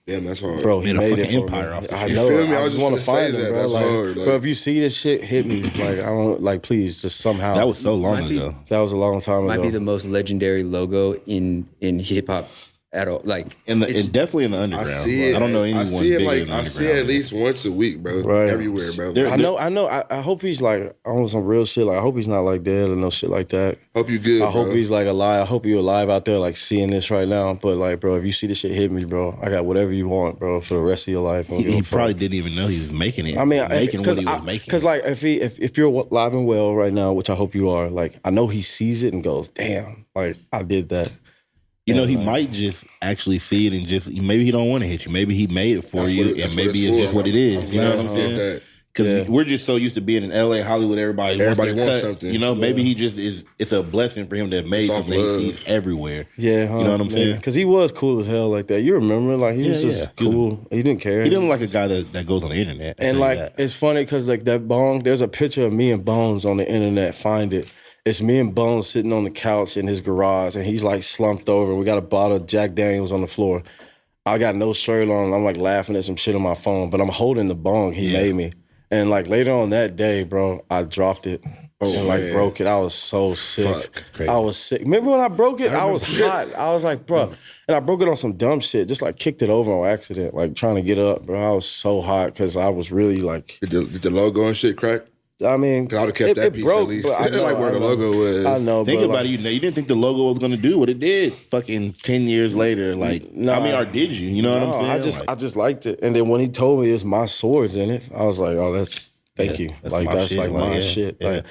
damn, that's hard. bro, he made a it fucking for empire me. off this I shit. know. You feel me? I just want to find him, bro. That's Like, hard, bro, if you see this shit, hit me. Like, I don't like. Please, just somehow. That was so long ago. That was a long time ago. Might be the most legendary logo in hip hop at all. Like, And definitely in the underground. I see it. I don't know anyone I see it bigger like than the I see it at underground. least once a week, bro. Right. Everywhere, bro. I know. I hope he's like on some real shit. Like, I hope he's not like dead or no shit like that. Hope you good. I hope bro. he's like alive. I hope you're alive out there, like seeing this right now. But like, bro, if you see this shit hit me, bro, I got whatever you want, bro, for the rest of your life. He probably didn't even know he was making it. I mean, making what he was making. Because like, if you're alive and well right now, which I hope you are, like, I know he sees it and goes, damn, like I did that. You know, he might just actually see it and just, maybe he don't want to hit you. Maybe he made it for you, and maybe it's just what it is. You know what I'm saying? Because we're just so used to being in LA, Hollywood, everybody wants something. You know, maybe he just is, it's a blessing for him to have made something he sees everywhere. Yeah. You know what I'm saying? Because he was cool as hell like that. You remember? Like, he was just cool. He didn't care. He didn't look like a guy that goes on the internet. And like, it's funny because like that Bong, there's a picture of me and Bones on the internet. Find it. It's me and Bones sitting on the couch in his garage, and he's like slumped over. We got a bottle of Jack Daniels on the floor. I got no shirt on. I'm like laughing at some shit on my phone, but I'm holding the bong he made me. And like later on that day, bro, I dropped it and like broke it. I was so sick. I was sick. Remember when I broke it? I was hot. I was like, bro, and I broke it on some dumb shit. Just like kicked it over on accident, like trying to get up, bro. I was so hot because I was really like. Did the logo and shit crack? I mean, I would have kept that piece broke, at least. I know, like where the logo was. I know. Think but about it. You didn't think the logo was going to do what it did. Fucking 10 years later, like, I mean, or did you? You know what I'm saying? I just liked it. And then when he told me it's my swords in it, I was like, oh, thank you. That's like my that's shit. like my shit. Yeah. Like,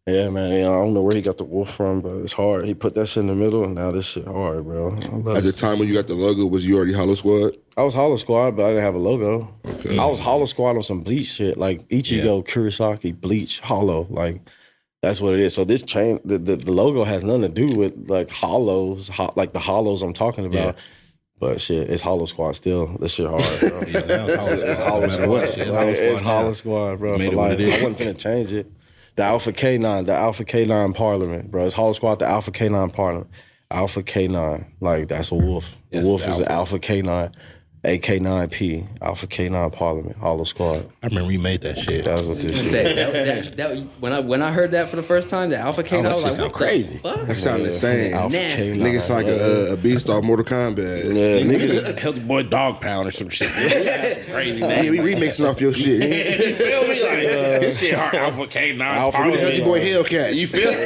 yeah, man. You know, I don't know where he got the wolf from, but it's hard. He put that shit in the middle, and now this shit hard, bro. At the time when you got the logo, was you already Hollowsquad? I was Hollowsquad, but I didn't have a logo. Okay. I was Hollowsquad on some bleach shit, like Ichigo, Kurosaki, bleach, hollow. Like, that's what it is. So this chain, the logo has nothing to do with like hollows, like the hollows I'm talking about. But shit, it's Hollowsquad still. This shit hard, bro. It's Hollowsquad. It's Hollowsquad, bro. Made For it what life. it is. I wasn't finna change it. The Alpha K9 Parliament, bro. It's Hollowsquad, the Alpha K9 Parliament. Alpha K9. Like, that's a wolf. The wolf is an Alpha K9. AK9P, Alpha K9 Parliament, Hollowsquad. I remember you made that shit. That's what this shit. Say, when I heard that for the first time, the Alpha K, I was like, sound what crazy. the fuck? That sounded insane. Alpha Nasty. K9. Niggas like a beast off Mortal Kombat. Yeah, niggas. Healthy Boy Dog Pound or some shit. Crazy, Yeah, man. we remixing off your shit. You feel me? Like, this shit hard. Alpha K9. Alpha We the K9. Healthy Boy Hellcat. You feel me?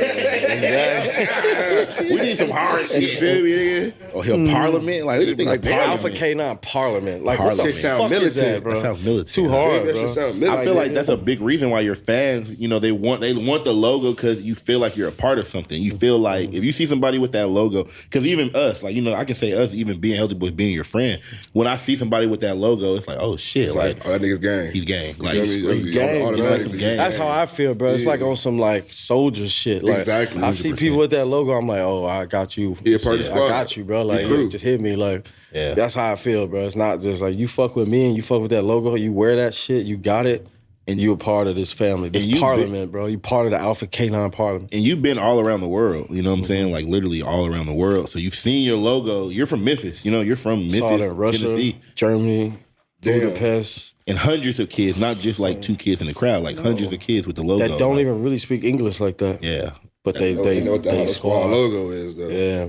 We need some hard shit. You feel me, nigga? Or Parliament. Like, what do you think Like of Alpha Parliament? K9 Parliament. Like, Parliament. what the Shit sound fuck is militant. that, bro? That sounds militant. Too hard, That bro. shit sound I militant. feel like that's a big reason why your fans, you know, they want the logo because you feel like you're a part of something. You feel like if you see somebody with that logo, because even us, like, you know, I can say us even being Healthy Boys, being your friend. When I see somebody with that logo, it's like, oh shit, like oh, that nigga's gang. he's gang. Like You feel me? He's gang, bro. Automatically. Gang. That's how I feel, bro. It's like on some like soldier shit. Like, Exactly, I see 100%. people with that logo, I'm like, oh, I got you. He a part of the I squad. got you, bro. Like, He crew. just hit me. Like, Yeah. that's how I feel, bro. It's not just like you fuck with me and you fuck with that logo. You wear that shit. You got it. And you a part of this family, this And you parliament, bro. You part of the Alpha K9 Parliament. and you've been all around the world, you know what I'm saying? Like literally all around the world. So you've seen your logo. You're from Memphis, you know, you're from Memphis, Saw that in Russia, Tennessee. Germany, Damn. Budapest. And hundreds of kids, not just like 2 kids in the crowd, like hundreds of kids with the logo. That don't like, even really speak English like that. Yeah. But they You know what the they Hollowsquad squad. logo is, though. Yeah.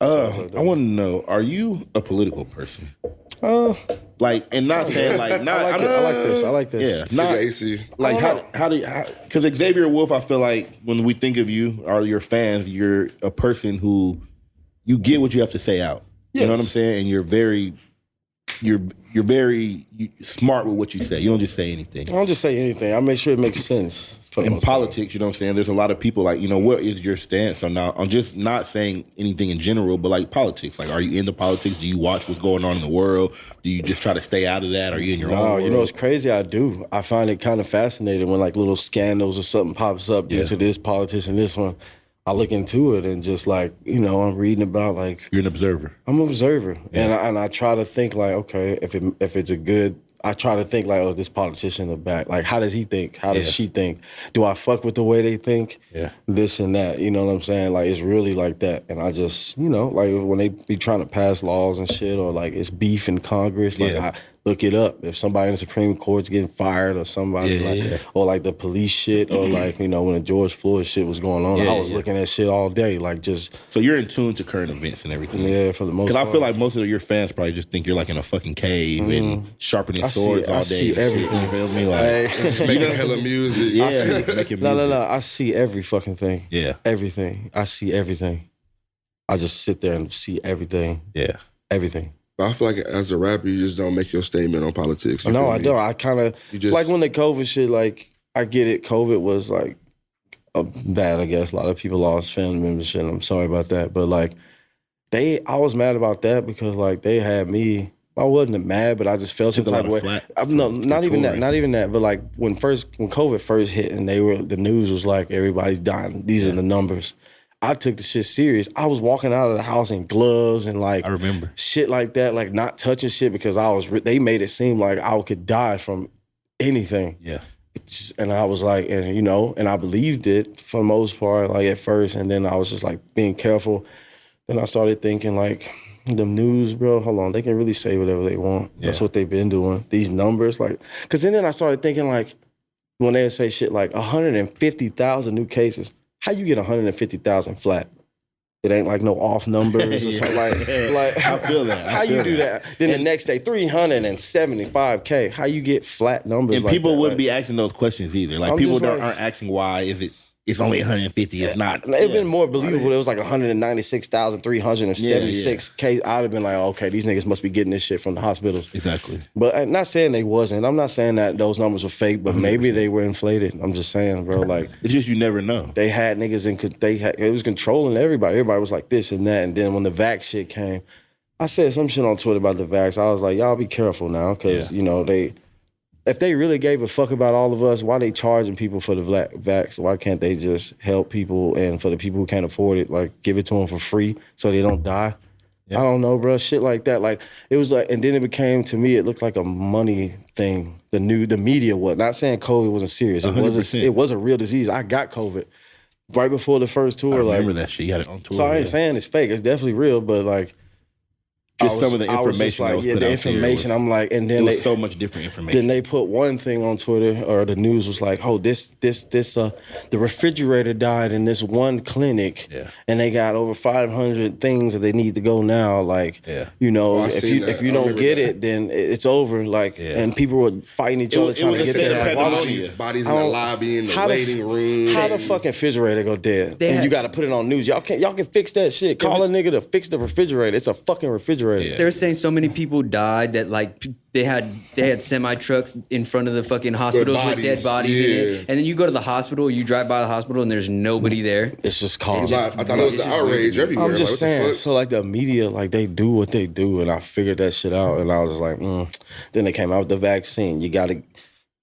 I want to know, are you a political person? Like, and not saying like, not, I like this. I like this. Yeah, Look not at AC. like because Xavier Wulf, I feel like when we think of you or your fans, you're a person who you get what you have to say out. You know what I'm saying? And you're very smart with what you say. You don't just say anything. I don't just say anything. I make sure it makes sense. For the In most part. politics, you know what I'm saying? There's a lot of people like, you know, what is your stance on now? I'm just not saying anything in general, but like politics. Like, are you into politics? Do you watch what's going on in the world? Do you just try to stay out of that? Are you in your own No, world? you know, it's crazy. I do. I find it kind of fascinating when like little scandals or something pops up due to this politician, this one. I look into it and just like, you know, I'm reading about like You're an observer. I'm an observer, and I try to think like, okay, if it's a good, I try to think like, oh, this politician in the back, like, how does he think? How does she think? Do I fuck with the way they think? Yeah. This and that, you know what I'm saying? Like, it's really like that, and I just, you know, like when they be trying to pass laws and shit, or like it's beef in Congress, like I look it up. If somebody in the Supreme Court's getting fired, or somebody or like the police shit, or like, you know, when the George Floyd shit was going on, I was looking at shit all day, like just So you're in tune to current events and everything. for the most Because part. I feel like most of your fans probably just think you're like in a fucking cave and sharpening swords all day. I see and shit, everything. you feel me? Like, Making hella music. making No. music. I see every fucking thing. Yeah. Everything. I see everything. I just sit there and see everything. Yeah. Everything. But I feel like as a rapper, you just don't make your statement on politics. You No, feel I me? don't. I kind of, You just- like when the COVID shit, like, I get it. COVID was like bad, I guess. A lot of people lost family members and shit. I'm sorry about that. But like, I was mad about that because like they had me. I wasn't mad, but I just felt some Took a type lot of of way. flack No, from not even that. touring. Not even that. But like when COVID first hit and the news was like everybody's dying. These are the numbers. I took the shit serious. I was walking out of the house in gloves and like I remember. shit like that, like not touching shit because they made it seem like I could die from anything. Yeah. And I was like, and you know, and I believed it for the most part, like at first, and then I was just like being careful. Then I started thinking like, the news, bro, hold on, they can really say whatever they want. That's what they've been doing. These numbers, like, because then I started thinking like, when they say shit like 150,000 new cases, how you get 150,000 flat? It ain't like no off numbers or something like I feel that. how you do that? Then the next day, 375K. How you get flat numbers? And like people that? wouldn't Like, be asking those questions either. Like I'm people just like- aren't asking why it's only 150. It's not. It'd been more believable. It was like 196,376K. I'd have been like, okay, these niggas must be getting this shit from the hospitals. Exactly. But I'm not saying they wasn't. I'm not saying that those numbers were fake, but maybe they were inflated. I'm just saying, bro, like It's just you never know. they had niggas it was controlling everybody. Everybody was like this and that. And then when the vax shit came, I said some shit on Twitter about the vax. I was like, y'all be careful now, because you know if they really gave a fuck about all of us, why they charging people for the vax? Why can't they just help people, and for the people who can't afford it, like give it to them for free so they don't die? I don't know, bro. Shit like that. Like it was like, and then it became, to me, it looked like a money thing. The media was not saying COVID wasn't serious. It 100%. was a real disease. I got COVID right before the first tour. I remember like, that shit. You had it on tour. so I ain't saying it's fake. It's definitely real, but like, Just some of the information that was put the out information. there was, I'm like, and then it was so much different information. Then they put one thing on Twitter, or the news was like, oh, the refrigerator died in this one clinic, and they got over 500 things that they need to go now. Like, you know, if you don't get it, then it's over. Like, and people were fighting each other trying to get there. Like, bodies in the lobby, in the waiting room. How the fucking refrigerator go dead? And you got to put it on news. Y'all can fix that shit. Call a nigga to fix the refrigerator. It's a fucking refrigerator. They're saying so many people died that like they had semi trucks in front of the fucking hospitals with dead bodies in it, and then you go to the hospital, you drive by the hospital, and there's nobody there. It's just calm. I thought it was the outrage everywhere. I'm just saying. So like the media, like they do what they do, and I figured that shit out, and I was like, Then they came out with the vaccine. You got to.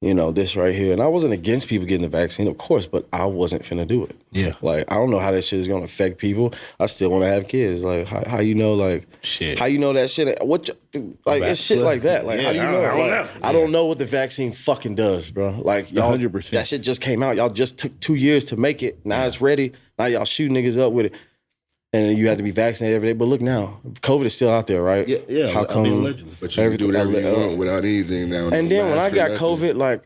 You know, this right here. And I wasn't against people getting the vaccine, of course, but I wasn't finna do it. Yeah. Like, I don't know how that shit is gonna affect people. I still wanna have kids. Like, how you know, like, shit. How you know that shit? It's shit like that. Like, how do you know? I don't know. I don't know what the vaccine fucking does, bro. Like, y'all, 100%. That shit just came out. Y'all just took 2 years to make it. Now it's ready. Now y'all shoot niggas up with it. And you have to be vaccinated every day. But look now, COVID is still out there, right? Yeah. How come? Allegedly. But you can do whatever you want without anything now. And then when I got COVID, like,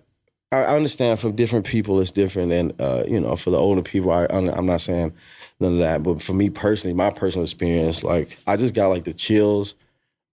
I understand for different people it's different. And, you know, for the older people, I'm not saying none of that. But for me personally, my personal experience, like, I just got, like, the chills.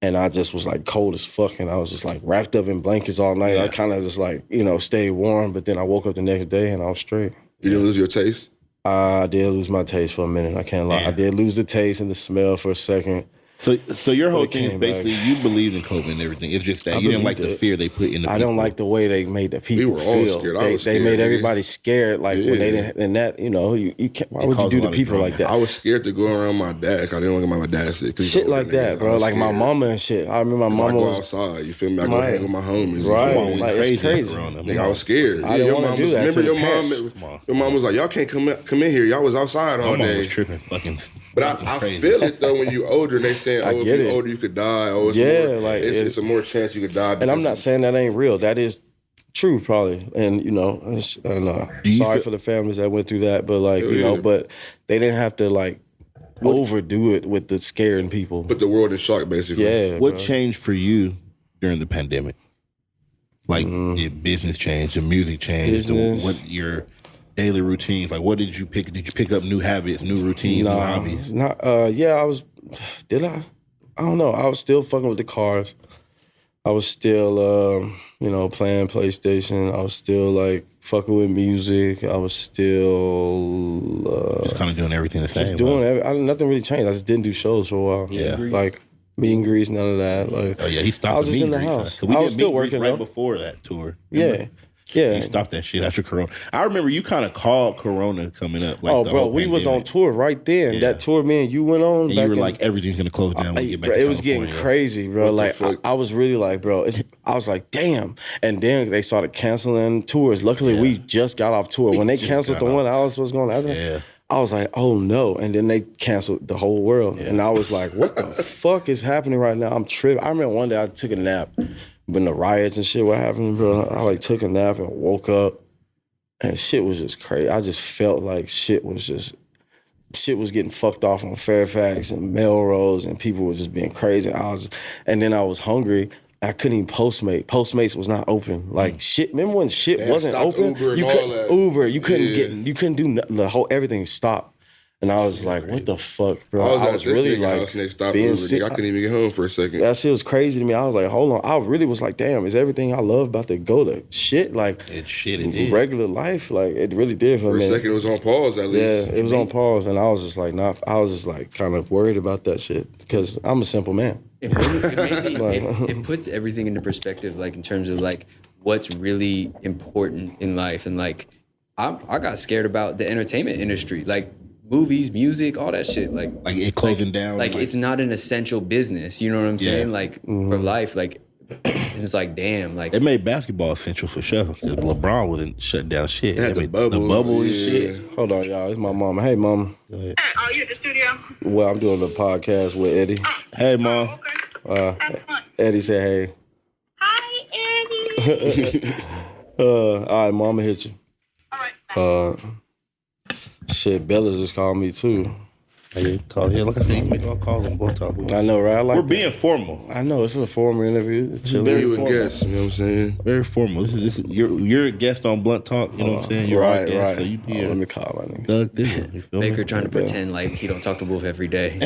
And I just was, like, cold as fuck. And I was just, like, wrapped up in blankets all night. I kind of just, like, you know, stayed warm. But then I woke up the next day and I was straight. You didn't lose your taste? I did lose my taste for a minute. I can't lie. I did lose the taste and the smell for a second. So your whole thing is basically you believed in COVID and everything. It's just that you didn't like the fear they put in the people. I don't like the way they made the people feel. We were all scared. They made everybody scared. Like when they didn't, and that, you know, you can't. Why would you do to people like that? I was scared to go around my dad because I didn't want to get my dad sick. Shit like that, bro. Like my mama and shit. I remember my mama was was outside. You feel me? I go hang with my homies. Right, like it's crazy. Nigga, I was scared. I didn't want to do that. Remember your mom was like, y'all can't come in here. Y'all was outside all day. My mom was tripping, fucking. But I feel it though when you older and they saying, oh, if you older you could die. Oh, it's a more chance you could die. And I'm not saying that ain't real. That is true, probably. And you know, sorry for the families that went through that, but like you know, but they didn't have to like overdo it with the scaring people. Put the world in shock, basically. Yeah. What changed for you during the pandemic? Like did business change, the music changed, what your daily routines? Like, what did you pick? Did you pick up new habits, new routines, new hobbies? I was. Did I? I don't know. I was still fucking with the cars. I was still, you know, playing PlayStation. I was still like fucking with music. I was still just kind of doing everything the same. Just doing nothing really changed. I just didn't do shows for a while. Yeah, like meet and greets, none of that. Like, he stopped. I was just in the house. I was still working right before that tour. Remember? Yeah. You stopped that shit after Corona. I remember you kind of called Corona coming up. Like, bro, we was on tour right then. Yeah. That tour me and you went on. And you were like, everything's going to close down when we get back to California. It was getting crazy, bro. Like, I was really like, bro, I was like, damn. And then they started canceling tours. Luckily, we just got off tour. When they canceled the one I was going after, I was like, oh no. And then they canceled the whole world. And I was like, what the fuck is happening right now? I'm tripping. I remember one day I took a nap. When the riots and shit, what happened, bro? I like took a nap and woke up, and shit was just crazy. I just felt like shit was getting fucked off on Fairfax and Melrose, and people were just being crazy. And then I was hungry. I couldn't even Postmate. Postmates was not open. Like shit. Remember when shit wasn't open? Uber. You couldn't do nothing. Everything stopped. And I was like, what the fuck, bro? I was really like being sick. I couldn't even get home for a second. That shit was crazy to me. I was like, hold on. I really was like, damn, is everything I love about to go to shit? Like, it did. Regular life. Like, it really did for me. For a second, it was on pause at least. Yeah, it was on pause. And I was just like, I was just like kind of worried about that shit because I'm a simple man. It puts everything into perspective, like in terms of like what's really important in life. And like, I got scared about the entertainment industry. Like, movies, music, all that shit, like it closing down. Like it's not an essential business. You know what I'm saying? Like for life, like it's like damn, like it made basketball essential for sure. Because LeBron wasn't shutting down shit. It had the bubble and shit. Hold on, y'all. It's my mama. Hey, mama. Hey, are you at the studio? Well, I'm doing the podcast with Eddy. Hey, mom. Okay. Eddy said, hey. Hi, Eddy. All right, mama hit you. All right. Shit, Bella just called me too. Like I said, you make all calls on Blunt Talk. I know, right? I like We're that. being formal. I know, it's a formal interview. It's very You a formal. guest, you know what I'm saying? Very formal. This is you're a guest on Blunt Talk. You know what I'm saying? You're our guest, so you Let me call my name. Doug Dillon. You feel Baker me? trying to pretend like he don't talk to Wolf every day.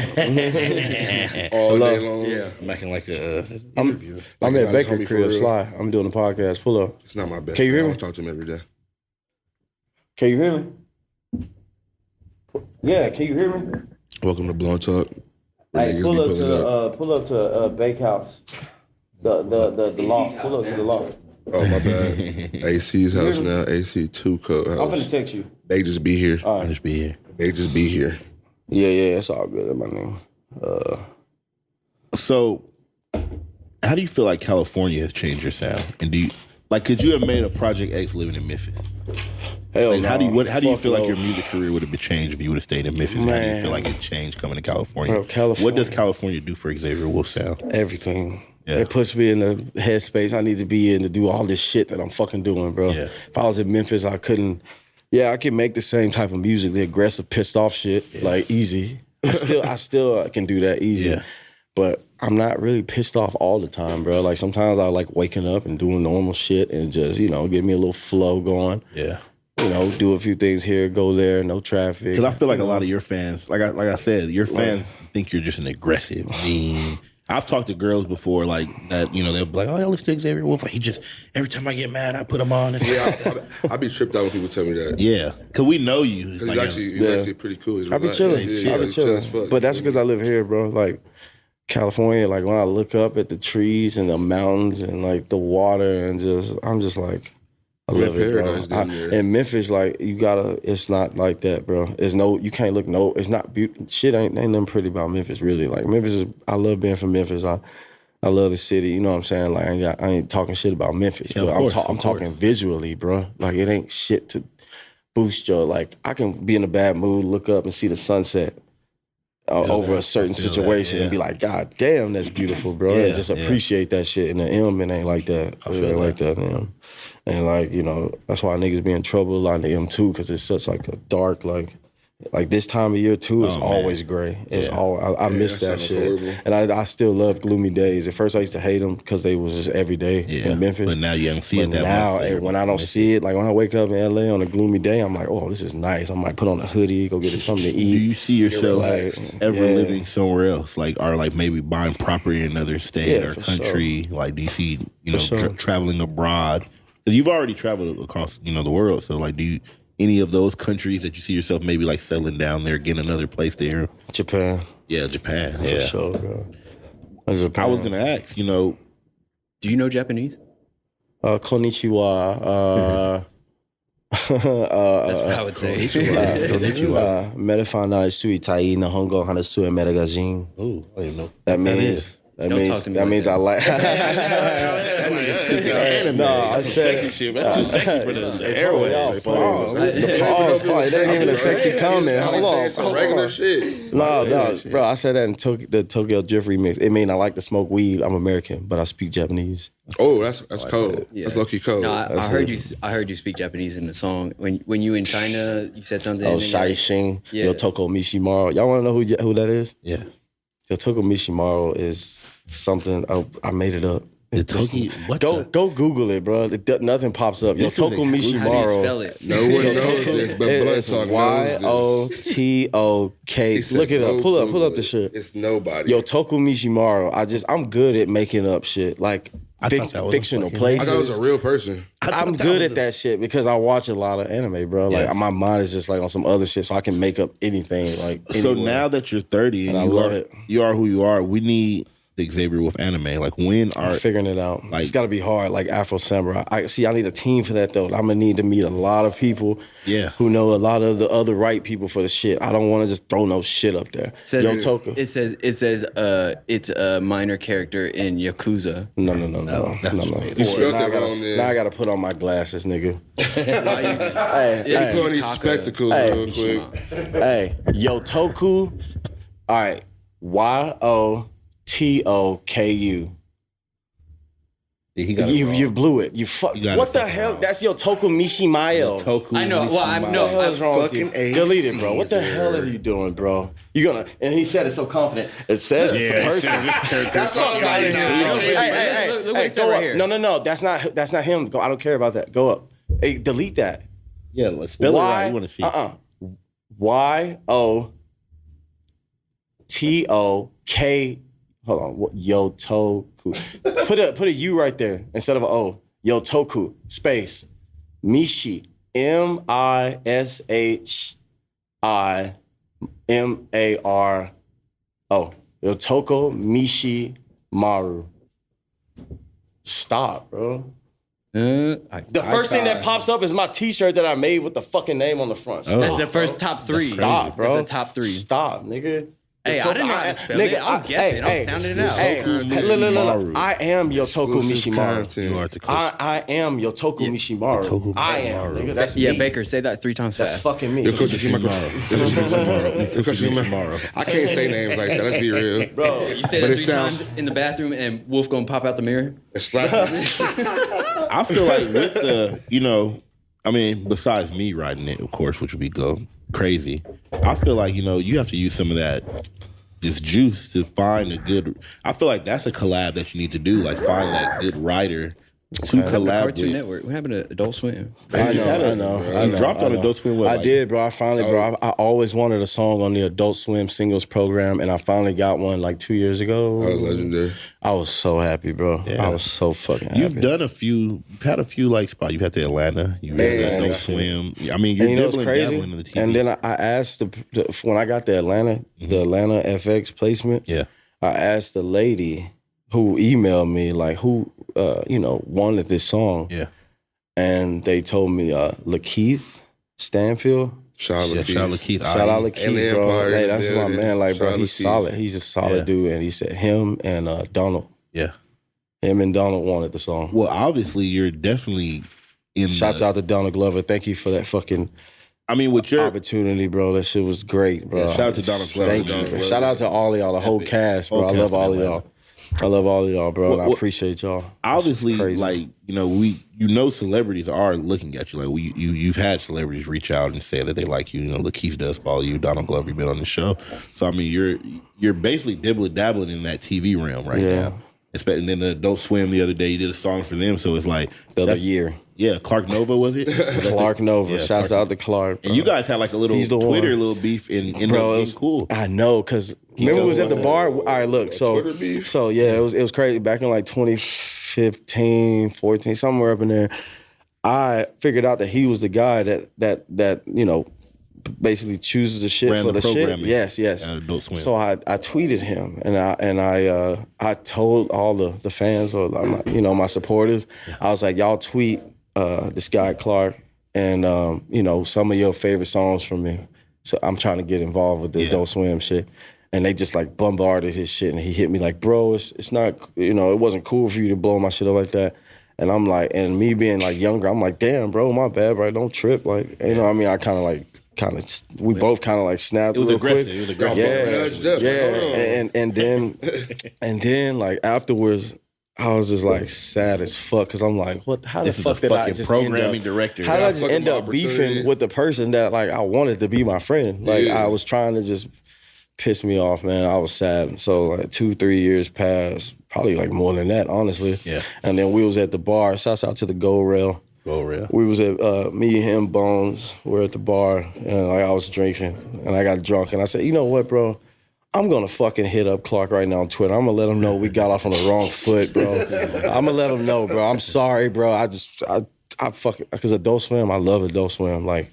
All day long. Yeah. I'm acting like a I'm Like, at not Baker homie for crib, real. Sly. I'm doing a podcast. Pull up. It's not my best. Can you hear I me? don't talk to him every day. Can you hear me? Yeah, can you hear me? Welcome to Blunt Talk. Where Hey, niggas pull be up pulling to Bakehouse. The loft. Pull up to the loft. Oh, my bad. AC's house now. AC 2 coat I'm house. finna text you. They just be here. I just be here. They just be here. Yeah, it's all good at my name. So, how do you feel like California has changed your sound? And do you could you have made a Project X living in Memphis? Hell Like, no. how do you feel like no. your music career would have been changed if you would have stayed in Memphis? How do you Man. feel like it changed coming to California? Bro, California. What does California do for Xavier Wulf sound? Everything. Yeah. It puts me in the headspace I need to be in to do all this shit that I'm fucking doing, bro. Yeah. If I was in Memphis, I couldn't. Yeah, I could make the same type of music, the aggressive, pissed off shit, like easy. I still can do that easy. Yeah. But I'm not really pissed off all the time, bro. Like sometimes I like waking up and doing normal shit and just, get me a little flow going. Yeah. Do a few things here, go there, no traffic. Because I feel like a lot of your fans, like I said, your fans think you're just an aggressive, mean. I've talked to girls before like that, they'll be like, oh, I listen to Xavier Wulf. Like, he just, every time I get mad, I put him on. Yeah, I be tripped out when people tell me that. Yeah, because we know you. Because Like, he's actually pretty cool. He's I be relaxed. chilling. Yeah, I be he's chill as chilling. fuck. But that's because I live here, bro. Like California, like when I look up at the trees and the mountains and like the water and I'm just like, I love it, bro. paradise down there. In Memphis, like it's not like that, bro. You can't look it's not beautiful. Shit ain't nothing pretty about Memphis, really. Like Memphis I love being from Memphis. I love the city, you know what I'm saying? Like I ain't talking shit about Memphis. Yeah, but of course, I'm talking visually, bro. Like it ain't shit to boost your, like I can be in a bad mood, look up and see the sunset over a certain feel that, situation yeah. and be like, God damn, that's beautiful, bro. Yeah, And just appreciate that shit. And the M, it ain't like that. I It feel ain't like that, man. And like, that's why niggas be in trouble a lot in the M too, because it's such like a dark, like this time of year too, it's always gray. It's I miss that sounds shit. horrible. And I still love gloomy days. At first I used to hate them because they was just every day in Memphis. But now you don't see it But that now, much. when I don't see it, like when I wake up in LA on a gloomy day, I'm like, oh, this is nice. I might put on a hoodie, go get something to Do eat. you see yourself relaxed. ever Yeah. living somewhere else, or maybe buying property in another state Yeah, or for country? Like, do you see, sure. traveling abroad? Because you've already traveled across, the world. So, like, do you any of those countries that you see yourself maybe like settling down there, getting another place there? Japan. Yeah, Japan. For Yeah, sure, bro. Japan. I was gonna ask. Do you know Japanese? Konnichiwa. That's what I would say. Merefana suitai nihongo hanasu magazine. Ooh, I didn't know. That What means Don't talk to me that like means that. I like. No, I said Sexy shit. That's too sexy for the airways. pause. It ain't even a sexy comment. Hold on. It's some regular shit. No, bro. I said that in the Tokyo Drift remix. It mean I like to smoke weed. I'm American, but I speak Japanese. Oh, that's cold. Yeah. That's low-key cold. No, I heard you. I heard you speak Japanese in the song. When you in China, you said something. Oh, and then you're Shai like- Xing, Yeah. Yotoku Mishimaru. Y'all want to know who that is? Yeah. Yotoku Mishimaru is something. I made it up. What? Go Google it, bro. Nothing pops up. This is Yotoku exclusive. How do you Mishimaru. spell it? No one knows this, but Blood It's Talk knows this. YOTOK. He said Look it up. go Pull up Google the it. shit. It's nobody. Yotoku Mishimaru. I'm good at making up shit like I thought that was a fictional fucking- I places. thought it was a real person. I'm good at that shit because I watch a lot of anime, bro. Like Yes. my mind is just like on some other shit, so I can make up anything. Like So anywhere. now that you're 30 and And I you love are it. you are who you are, we need the Xavier Wulf anime. Like when are I'm figuring it out. Like- It's got to be hard, like Afro Samurai. I need a team for that though. I'm gonna need to meet a lot of people, Yeah. who know a lot of the other right people for the shit. I don't want to just throw no shit up there. Yotoku. It says it's a minor character in Yakuza. No. that's just made up. You spelled Now it wrong there. I gotta put on my glasses, nigga. You Hey, put on these Taka. spectacles Hey. real quick. Hey, Yotoku. All right, YOTOKU. Yeah, he got You blew it. You fuck. got What it the fucking hell? wrong. That's Yotoku Mishimaru. Yotoku I know. Well, I'm Mishimaru. no. What the hell is wrong with you? Fucking Delete it, bro. What the Caesar. hell are you doing, bro? You gonna? And he said it so confident. It says it's a person. That's fuck out of here. Hey, Look what he said go right up. here. No. That's not him. Go. I don't care about that. Go up. Hey, delete that. Yeah, let's spell it right. You want to see? Yotok. Hold on. What? Yotoku. Put a U right there instead of an O. Yotoku space Mishi Mishimaru. Yotoku Mishimaru. Stop, bro. The first thing that pops up is my T-shirt that I made with the fucking name on the front. Stop, That's the first top 3. Stop, bro. That's the top 3. Stop, nigga. Hey, I didn't know how to spell it. I was guessing. I was sounding it out. Look. I am Yotoku Mishimaru. You are the coach. I am Yotoku Mishimaru. Yotoku I am, nigga. That's Yeah, me. Baker, say that 3 times That's fast. fucking me. I can't say names like that. Let's be real. Bro, You say But that it 3 sounds- times in the bathroom, and Wolf gonna pop out the mirror. It's slap. I feel like with the, I mean, besides me writing it, of course, which would be crazy. I feel like, you have to use some of this juice to find a good. I feel like that's a collab that you need to do. Like find that good writer to collab Cartoon with. Network. What happened to Adult Swim? I know. He dropped on Adult Swim. I did, bro. I finally, bro. I always wanted a song on the Adult Swim singles program, and I finally got one like 2 years ago. That was legendary. I was so happy, bro. Yeah. I was so fucking happy. You've done you've had a few like spots. You've had the Atlanta. You've had the Adult Swim. I mean, you're And what's dabbling in the TV. And then I asked when I got the Atlanta FX placement. Yeah. I asked the lady who emailed me like who wanted this song. Yeah. And they told me Lakeith Stanfield. Shout out Shout out Keith. Shout out And Lakeith, the bro. Empire, Hey, that's yeah, my yeah. man. Like, Shout bro, out he's Lakeith. solid. He's a solid Yeah. dude. And he said him and Donald. Yeah. Him and Donald wanted the song. Well, obviously, you're definitely in. Shouts out to Donald Glover. Thank you for that fucking I mean, with your opportunity, bro. That shit was great, bro. Yeah, shout out to Donald Glover. Thank Donald you. Glover. Shout out to all of y'all, the whole cast, bro. I Whole love cast in all of y'all. I love all of y'all, bro, and I Well, appreciate y'all. obviously, It's crazy. like celebrities are looking at you. Like you've had celebrities reach out and say that they like you. Lakeith does follow you. Donald Glover, you've been on the show. So I mean, you're basically dabbling in that TV realm right now. And then the Adult Swim the other day, you did a song for them. So it's like the other year. Yeah, Clark Nova was it? Clark Nova. Yeah, Shouts Clark. out to Clark. Bro. And you guys had like a little He's the Twitter one. little beef and ended Bro, up it being was cool. I know, because remember we was at the bar. All right, look, Twitter beef? so yeah, it was crazy. Back in like 2015, 14, somewhere up in there, I figured out that he was the guy that basically chooses the shit Ran for the the shit. programming Yes. at Adult Swim. So I tweeted him and I told all the fans or my supporters, I was like, y'all tweet this guy Clark and some of your favorite songs from me. So I'm trying to get involved with the Adult Swim shit. And they just like bombarded his shit and he hit me like, bro, it's not, it wasn't cool for you to blow my shit up like that. And I'm like, and me being like younger, I'm like, damn, bro, my bad, bro, don't trip. Like, I mean, I we both kind of like snapped. It was real aggressive. quick. It was aggressive. Yeah. And then like afterwards, I was just like sad as fuck because I'm like, what? How This the is fuck a did I fucking just programming end up, director. How did I just Fucking end up opportunity. beefing with the person that like I wanted to be my friend? Like I was trying to just piss me off, man. I was sad. So like 2-3 years passed, probably like more than that, honestly. Yeah. And then we was at the bar. Shouts out to the Gold Rail. Go real. We was at me, him, Bones. We're at the bar, and like I was drinking, and I got drunk, and I said, "You know what, bro? I'm gonna fucking hit up Clark right now on Twitter. I'm gonna let him know we got off on the wrong foot, bro. I'm gonna let him know, bro. I'm sorry, bro. I fucking because Adult Swim. I love Adult Swim. Like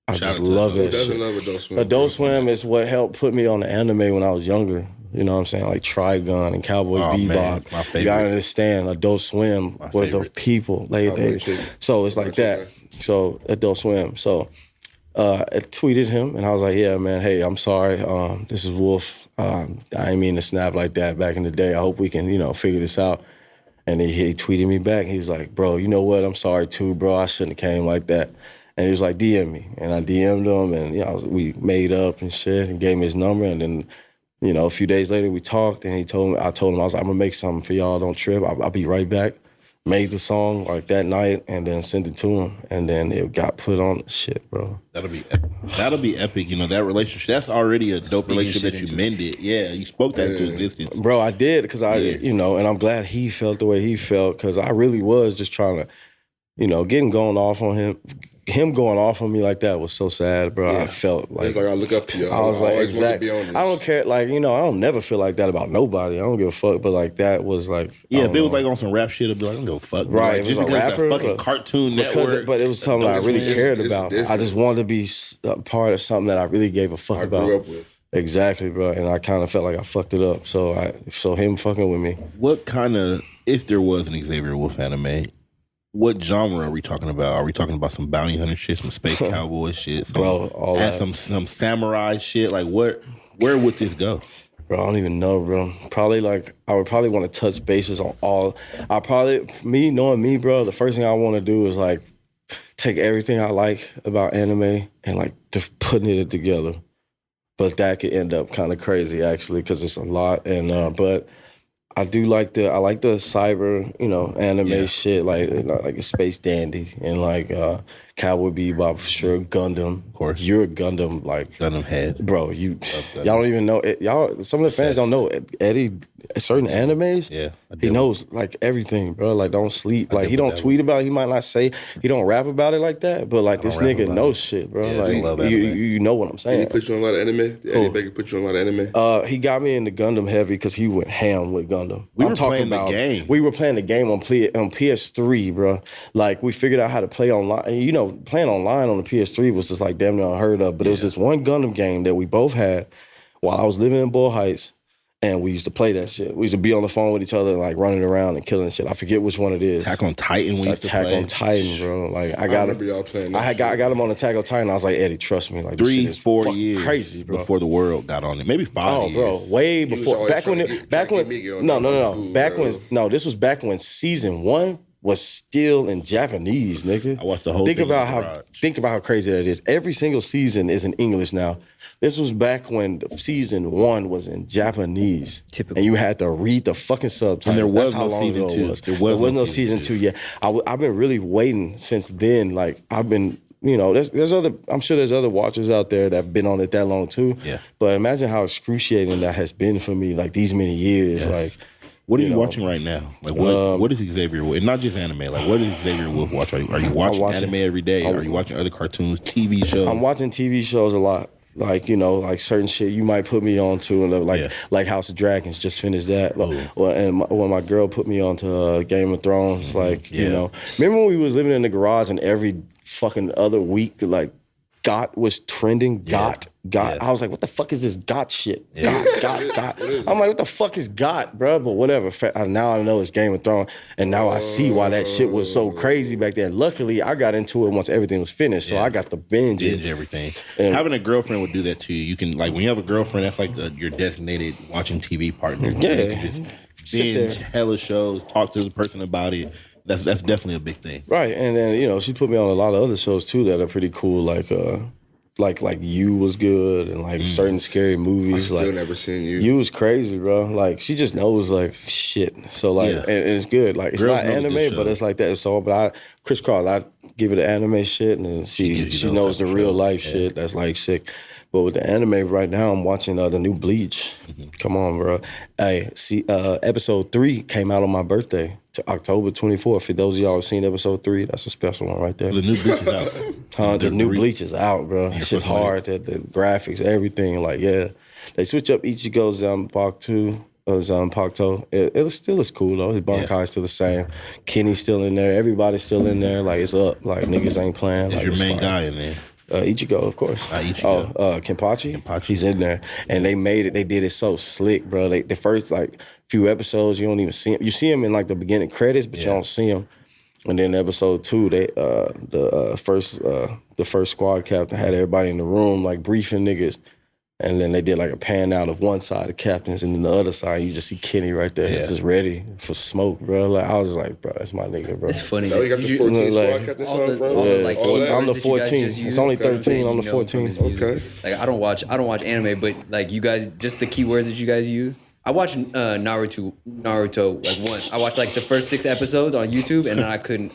I Shout just out to love Who it. doesn't love Adult Swim? Adult Swim is what helped put me on the anime when I was younger. You know what I'm saying? Like Trigun and Cowboy Oh, Bebop. man, my favorite. You gotta understand, Adult Swim were the favorite. people. So it's like that. So Adult Swim. So I tweeted him and I was like, yeah, man, hey, I'm sorry. This is Wulf. I didn't mean to snap like that back in the day. I hope we can, figure this out. And he tweeted me back. He was like, bro, you know what? I'm sorry too, bro. I shouldn't have came like that. And he was like, DM me. And I DM'd him and we made up and shit and gave me his number. And then, a few days later we talked and I told him, I was like, I'm gonna make something for y'all. Don't trip. I'll be right back. made the song like that night and then sent it to him, and then it got put on the shit, bro. That'll be epic. You know, that relationship, that's already a dope relationship that you mended. Yeah, you spoke that into existence. Bro, I did, because you know, and I'm glad he felt the way he felt, because I really was just trying to, you know, going off on him. Him going off on me like that was so sad, bro. Yeah. I felt like... It's like, I look up to you. I was like, exactly. I don't care. Like, you know, I don't never feel like that about nobody. I don't give a fuck. But like, that was like... Yeah, if it was like on some rap shit, I'd be like, I don't give a fuck. Right, like, it just was because a rapper, that fucking Cartoon Network. But it was something I really cared about. Different. I just wanted to be a part of something that I really gave a fuck about. I grew up with. Exactly, bro. And I kind of felt like I fucked it up. So him fucking with me. What kind of, if there was an Xavier Wulf anime, what genre are we talking about? Are we talking about some bounty hunter shit, some space cowboy shit, some samurai shit? Like, where would this go? Bro, I don't even know, bro. Probably like, I would probably want to touch bases on all. Knowing me, bro, the first thing I want to do is like take everything I like about anime and like just putting it together. But that could end up kind of crazy, actually, because it's a lot. And but I like the cyber, you know, anime shit, like a Space Dandy and like Cowboy Bebop for sure, Gundam. Of course, you're a Gundam Gundam head, bro. Y'all don't even know it. Y'all, some of the fans don't know Eddy. Certain animes, he knows like everything, bro. Like, don't sleep. Like, he don't tweet about it. He might not say, he don't rap about it like that. But like, this nigga knows shit, bro. Yeah, like, you know what I'm saying. Did he put you on a lot of anime? Did Eddy Baker put you on a lot of anime? He got me into Gundam heavy because he went ham with Gundam. We were playing the game. We were playing the game on PS3, bro. Like, we figured out how to play online. And, you know, playing online on the PS3 was just like damn near unheard of. But it was this one Gundam game that we both had while I was living in Bull Heights. And we used to play that shit. We used to be on the phone with each other and like running around and killing shit. I forget which one it is. Attack on Titan. Attack on Titan, bro. Like, I remember y'all playing. I got him on Attack on Titan. I was like, Eddy, trust me. Like, 3-4 years crazy, bro. Before the world got on it. Maybe 5 years. Oh, bro, way before. Back when this was back when season 1 was still in Japanese, nigga. I watched the whole thing. Think about how crazy that is. Every single season is in English now. This was back when season 1 was in Japanese. Typical. And you had to read the fucking subtitles. And there was no season 2. There was no season 2 yet. I've been really waiting since then. Like, I've been, you know, there's other, I'm sure there's other watchers out there that have been on it that long too. Yeah. But imagine how excruciating that has been for me, like, these many years. Yes. Like, what are you watching right now? Like, what is Xavier Wulf? And not just anime. Like, what does Xavier Wulf watch? Are you watching anime every day? Are you watching other cartoons, TV shows? I'm watching TV shows a lot. Like, you know, like certain shit you might put me on to, and like House of Dragons, just finished that. When my girl put me on to Game of Thrones, like, you know. Remember when we was living in the garage and every fucking other week, like, GOT was trending? GOT. I was like, what the fuck is this GOT shit? GOT. I'm like, what the fuck is GOT, bro? But whatever. Now I know it's Game of Thrones, and now I see why that shit was so crazy back then. Luckily, I got into it once everything was finished, so I got the binge everything. And having a girlfriend would do that to you. You can, like, when you have a girlfriend, that's like your designated watching TV partner. Yeah. You can just binge hella shows, talk to the person about it. That's definitely a big thing. Right. And then, you know, she put me on a lot of other shows too that are pretty cool, like You was good, and like certain scary movies. I still never seen You. You was crazy, bro. Like, she just knows like shit. So like, and it's good. Like, it's not anime, but it's like that. So, but I give her the anime shit, and then she knows the real life shit. That's like sick. But with the anime right now, I'm watching the new Bleach. Come on, bro. Hey, see, episode 3 came out on my birthday. October 24th. For those of y'all who've seen episode 3, that's a special one right there. The new Bleach is out. The new Bleach is out, bro. It's just hard. The graphics, everything. Like, yeah. They switch up Ichigo Zanpakuto. It still is cool, though. His Bankai's still the same. Kenny's still in there. Everybody's still in there. Like, it's up. Like, niggas ain't playing. Is your main guy in there? Ichigo, of course. Ichigo. Kenpachi. He's in there. And they made it. They did it so slick, bro. The first, like, few episodes, you don't even see him. You see him in, like, the beginning credits, but you don't see him. And then episode 2, the first squad captain had everybody in the room, like, briefing niggas. And then they did like a pan out of one side of captains, and then the other side, you just see Kenny right there, just ready for smoke, bro. Like, I was like, bro, that's my nigga, bro. It's funny. So you got the 14 squad captain song from? I'm the 14. It's only 13. I'm the 14. Okay. Like, I don't watch anime, but like, you guys, just the keywords that you guys use, I watched Naruto like once. I watched like the first 6 episodes on YouTube, and then I couldn't.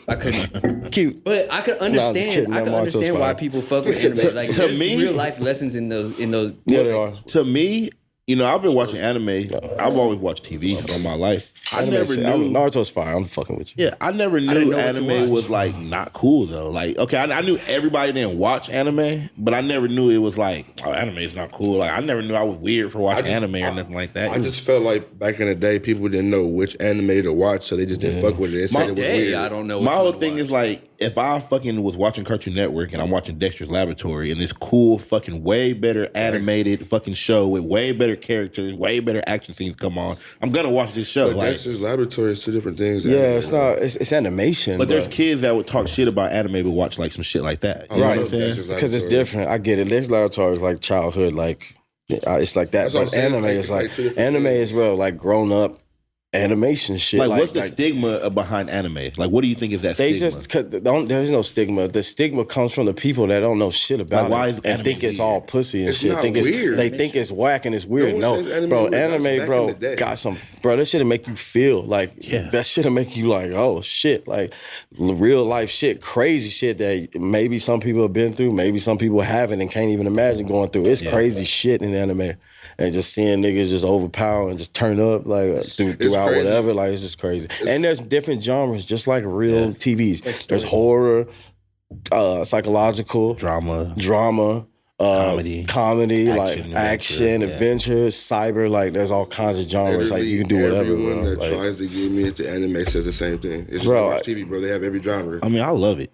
Cute. But I could I'm just understand. kidding. I could Naruto's understand why fine. people fuck with anime. Like, to there's me- real life lessons in those. Yeah, they are. To me, you know, I've been watching anime. I've always watched TV all my life. I never knew. Naruto's fire. I'm fucking with you. Yeah, I never didn't knew know what to anime watch. was like not cool though. Like, okay, I knew everybody didn't watch anime, but I never knew it was like, oh, anime is not cool. Like, I never knew I was weird for watching anime or nothing like that. I just felt like back in the day, people didn't know which anime to watch, so they just didn't fuck with it. They said it was weird. I don't know. My whole thing is like, if I fucking was watching Cartoon Network and I'm watching Dexter's Laboratory and this cool fucking way better animated fucking show with way better characters, way better action scenes come on, I'm gonna watch this show. But Like, Dexter's Laboratory is 2 different things. Yeah, it's not. It's animation. but there's kids that would talk shit about anime but watch like some shit like that. You know what I'm saying? because it's different. I get it. Dexter's Laboratory is like childhood, like it's like that. That's what I'm But saying. anime It's is like like two different anime things. is well, like grown up animation shit. Like, what's the stigma behind anime? Like, what do you think is that They stigma? just there's no stigma. The stigma comes from the people that don't know shit about Like, why it is and anime think it's weird? all pussy and It's shit. not Think weird. They think it's whack and it's weird. one No, says anime bro, weird. That's anime, back bro, in the day. got some, bro. That shit'll make you feel like that shit'll make you like, oh shit, like real life shit, crazy shit that maybe some people have been through, maybe some people haven't and can't even imagine going through. It's crazy shit in anime. And just seeing niggas just overpower and just turn up like throughout crazy. whatever, like it's just crazy. And there's different genres, just like real TVs. There's horror, psychological, Drama, comedy, Action, like action, adventure, cyber. Like there's all kinds of genres. Like you can do whatever. Everyone Bro. that Like, tries to get me into anime says the same thing. It's just Bro, like watch TV, bro. They have every genre. I mean, I love it.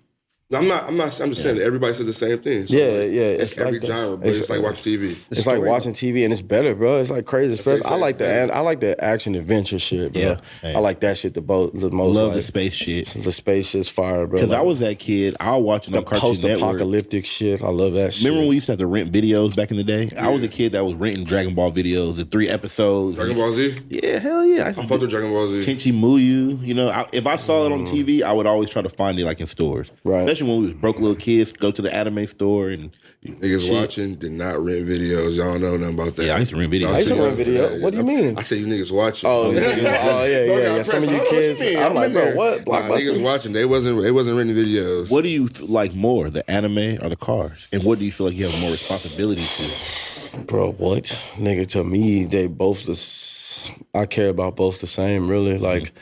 No, I'm just saying that everybody says the same thing. So Yeah, like, yeah, It's it's every like that. genre, but It's- it's like watching TV. it's like watching TV and it's better, bro. It's like crazy. Especially, I like exactly. I like the action adventure shit, bro. Yeah, same. I like that shit the most. Love like, the space shit. The space shit's fire, bro. Because I Like, was that kid. I was watching on the Cartoon Network. post-apocalyptic shit. I love that shit. Remember when we used to have to rent videos back in the day? I was a kid that was renting Dragon Ball videos in 3 episodes. Dragon Ball Z? Yeah, hell yeah. I fucked with Dragon Ball Z. Tenchi Muyu. You know, if I saw it on TV, I would always try to find it like in stores. Right. Especially when we was broke little kids, go to the anime store and Niggas shit. watching did not rent videos. Y'all don't know nothing about that. Yeah, I used to rent videos. I'm I used to too rent young for video? that. What do you mean? I said you niggas watching. Oh, yeah. Some of you kids. I'm like, bro, what? Nah, niggas Blockbuster? watching. They wasn't renting videos. What do you like more, the anime or the cars? And what do you feel like you have more responsibility to? Bro, what? Nigga, to me, they both I care about both the same, really. Like,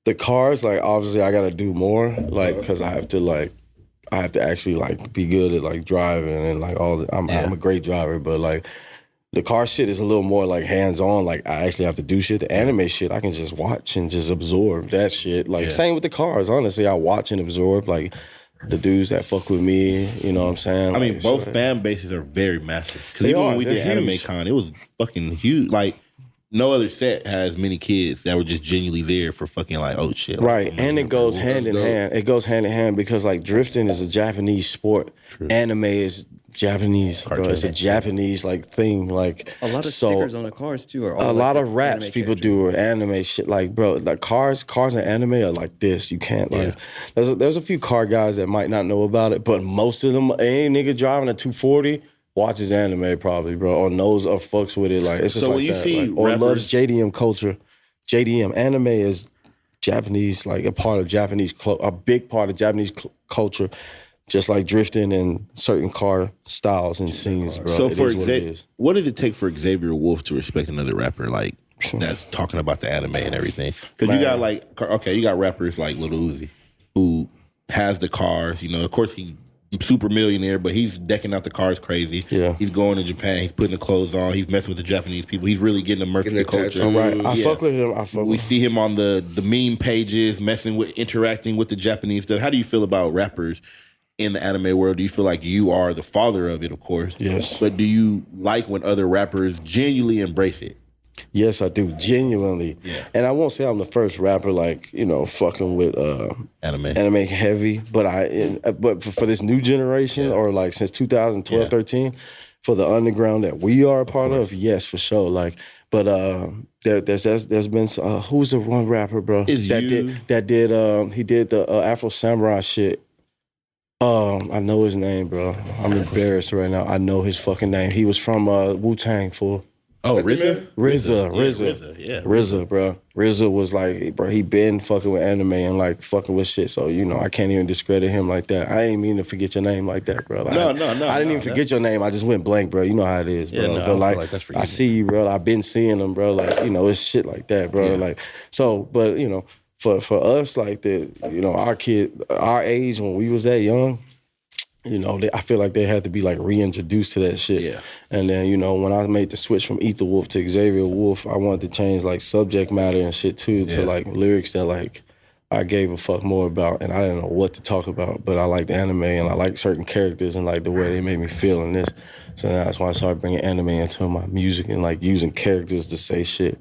the cars, like, obviously I gotta do more, like, because I have to actually, like, be good at, like, driving and, like, I'm a great driver, but, like, the car shit is a little more, like, hands-on. Like, I actually have to do shit. The anime shit, I can just watch and just absorb that shit. Like, same with the cars, honestly. I watch and absorb, like, the dudes that fuck with me, you know what I'm saying? I mean, Like, both so- fan bases are very massive. Because They even are. when we They're did Anime huge. Con, it was fucking huge. Like, no other set has many kids that were just genuinely there for fucking like, oh shit. Right, and it goes hand in dope. hand. It goes hand in hand because like drifting is a Japanese sport. Anime is Japanese, bro. It's a Japanese like thing. Like A lot of stickers on the cars too. Are all a like lot the of raps anime people characters. do or anime shit. Like bro, like cars and anime are like this. You can't like. There's a few car guys that might not know about it, but most of them, any nigga driving a 240. Watches anime probably, bro, or knows or fucks with it. Like it's just So like when you that. see Like, or rappers- loves JDM culture. JDM anime is Japanese, like a part of Japanese, a big part of Japanese culture, just like drifting and certain car styles and scenes, bro. So It for is what it Xavier, is. what does it take for Xavier Wulf to respect another rapper like that's talking about the anime and everything? Because you got like, okay, you got rappers like Lil Uzi who has the cars. You know, of course he's super millionaire, but he's decking out the cars crazy. Yeah. He's going to Japan. He's putting the clothes on. He's messing with the Japanese people. He's really getting immersed in the Getting the culture. tattoos. Right, I Yeah. fuck with him. I fuck We with him. see him on the meme pages, interacting with the Japanese stuff. How do you feel about rappers in the anime world? Do you feel like you are the father of it, of course? Yes. But do you like when other rappers genuinely embrace it? Yes, I do, genuinely. Yeah. And I won't say I'm the first rapper, like, you know, fucking with anime heavy, but for this new generation or like since 2012, 13, for the underground that we are a part of, yes, for sure. Like, but there's been who's the one rapper, bro? Is that you- he did the Afro Samurai shit. I know his name, bro. I'm embarrassed right now. I know his fucking name. He was from Wu-Tang, fool. Oh, Rvidxr? Rvidxr, yeah. Rvidxr, bro. Rvidxr was like, bro, he been fucking with anime and like fucking with shit. So, you know, I can't even discredit him like that. I ain't mean to forget your name like that, bro. Like, No. I didn't even forget your name. I just went blank, bro. You know how it is, bro. Yeah, no, but I feel like, like that's forgiven. I see you, bro. I've been seeing them, bro. Like, you know, it's shit like that, bro. Yeah. Like, so, but you know, for us, like our age when we was that young, you know, I feel like they had to be like reintroduced to that shit. Yeah. And then, you know, when I made the switch from Rvidxr Wulf to Xavier Wulf, I wanted to change like subject matter and shit too to like lyrics that like I gave a fuck more about, and I didn't know what to talk about, but I liked anime and I liked certain characters and like the way they made me feel in this. So that's why I started bringing anime into my music and like using characters to say shit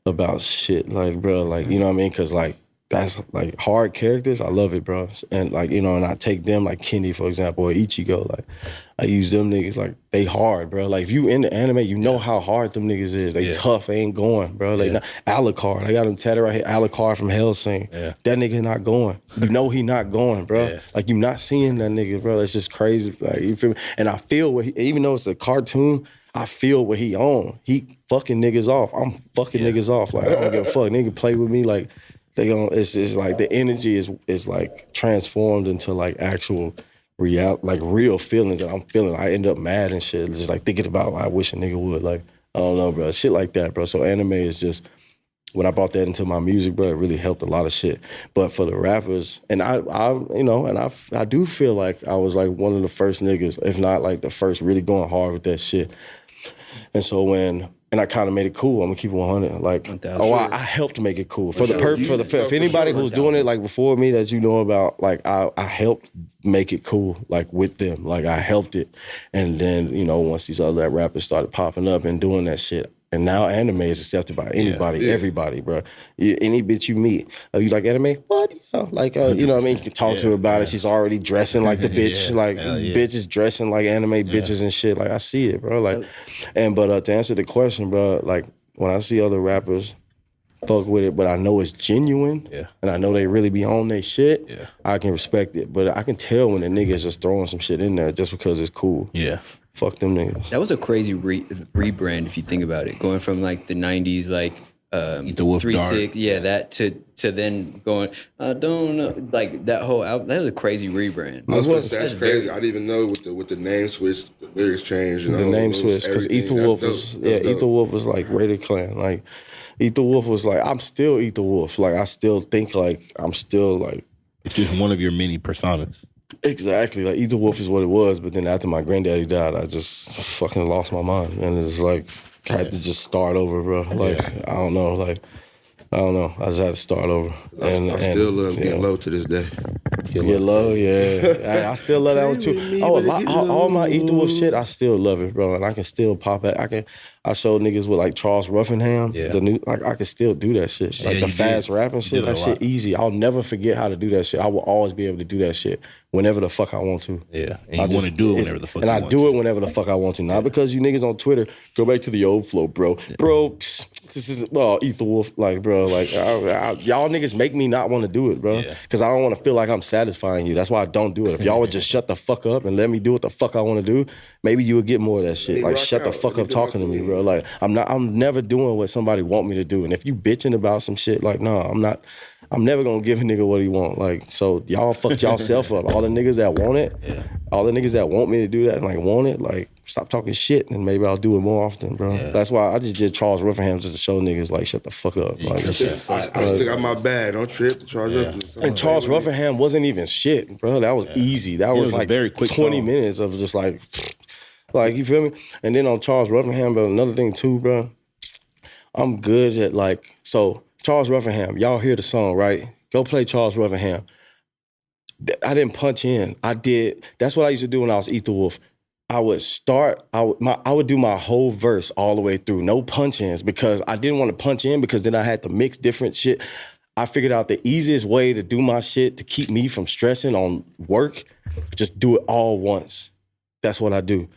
about shit. Like, bro, like, you know what I mean? Cause like, that's like hard characters. I love it, bro. And like, you know, and I take them like Kenny, for example, or Ichigo. Like, I use them niggas like they hard, bro. Like if you in the anime, you know how hard them niggas is. They tough, they ain't going, bro. Like Alucard, I got him tatted right here. Alucard from Hellsing. Yeah. That nigga not going. You know he not going, bro. Yeah. Like you not seeing that nigga, bro. It's just crazy. Like you feel me? And I feel what even though it's a cartoon, I feel what he on. He fucking niggas off. I'm fucking niggas off. Like I don't give a fuck. Nigga play with me like. It's just like the energy is like transformed into like actual real feelings that I'm feeling. I end up mad and shit, just like thinking about I wish a nigga would. Like, I don't know, bro. Shit like that, bro. So anime is just, when I brought that into my music, bro, it really helped a lot of shit. But for the rappers, and I do feel like I was like one of the first niggas, if not like the first, really going hard with that shit. And so and I kind of made it cool. I'm gonna keep it 100. Like, 1,000. I helped make it cool if anybody who's doing it like before me that you know about, like I helped make it cool like with them. Like I helped it, and then you know once these other rappers started popping up and doing that shit. And now anime is accepted by anybody, everybody, bro. Any bitch you meet, you like anime? What? Yeah. Like, you know what I mean? You can talk to her about it. She's already dressing like the bitch. Like, bitches dressing like anime bitches and shit. Like, I see it, bro. Like, but to answer the question, bro, like, when I see other rappers fuck with it, but I know it's genuine, and I know they really be on their shit, I can respect it. But I can tell when the niggas just throwing some shit in there just because it's cool. Yeah. Fuck them niggas. That was a crazy rebrand if you think about it. Going from like the 90s, like the Wolf 3-6, that to then going, I don't know, like that whole album. That was a crazy rebrand. That's crazy. I didn't even know with the name switch, the lyrics changed. You know, the name switch, because Rvidxr Wulf was Rvidxr Wulf was like Rvidxr Klvn. Like Rvidxr Wulf was like, I'm still Rvidxr Wulf. Like I still think like I'm still like, it's just one of your many personas. Exactly. Like Rvidxr Wulf is what it was, but then after my granddaddy died, I just fucking lost my mind. And it's like I had to just start over, bro. Like I don't know. I just had to start over. I still love Get Low to this day. Get Low, yeah. I still love that one too. All my Rvidxr Wulf shit, I still love it, bro. And I can still pop it. I showed niggas with like Charles Ruffingham, the new, like I can still do that shit. Like the fast rapping shit, that shit easy. I'll never forget how to do that shit. I will always be able to do that shit whenever the fuck I want to. Yeah, and you want to do it whenever the fuck you want to. And I do it whenever the fuck I want to. Not because you niggas on Twitter, go back to the old flow, bro. Bro, this is, Rvidxr Wulf, like, bro, like, y'all niggas make me not want to do it, bro. Because I don't want to feel like I'm satisfying you. That's why I don't do it. If y'all would just shut the fuck up and let me do what the fuck I want to do, maybe you would get more of that shit. Like, shut the fuck up talking to me, bro. Like, I'm never doing what somebody want me to do. And if you bitching about some shit, like, no, I'm never gonna give a nigga what he want. Like, so y'all fucked y'allself up. All the niggas that want it, all the niggas that want me to do that and like want it, like, stop talking shit and maybe I'll do it more often, bro. That's why I just did Charles Ruffingham just to show niggas like shut the fuck up. Like, I still got my bad. Don't trip. Charles Ruffinham. And Charles Ruffinham wasn't even shit, bro. That was easy. That was like very quick 20 song. minutes of just like you feel me? And then on Charles Ruffinham, but another thing too, bro, I'm good at like, so Charles Ruffinham, y'all hear the song, right? Go play Charles Ruffinham. I didn't punch in. I did. That's what I used to do when I was Rvidxr Wulf. I would start, I would do my whole verse all the way through, no punch-ins, because I didn't want to punch in because then I had to mix different shit. I figured out the easiest way to do my shit to keep me from stressing on work, just do it all once. That's what I do.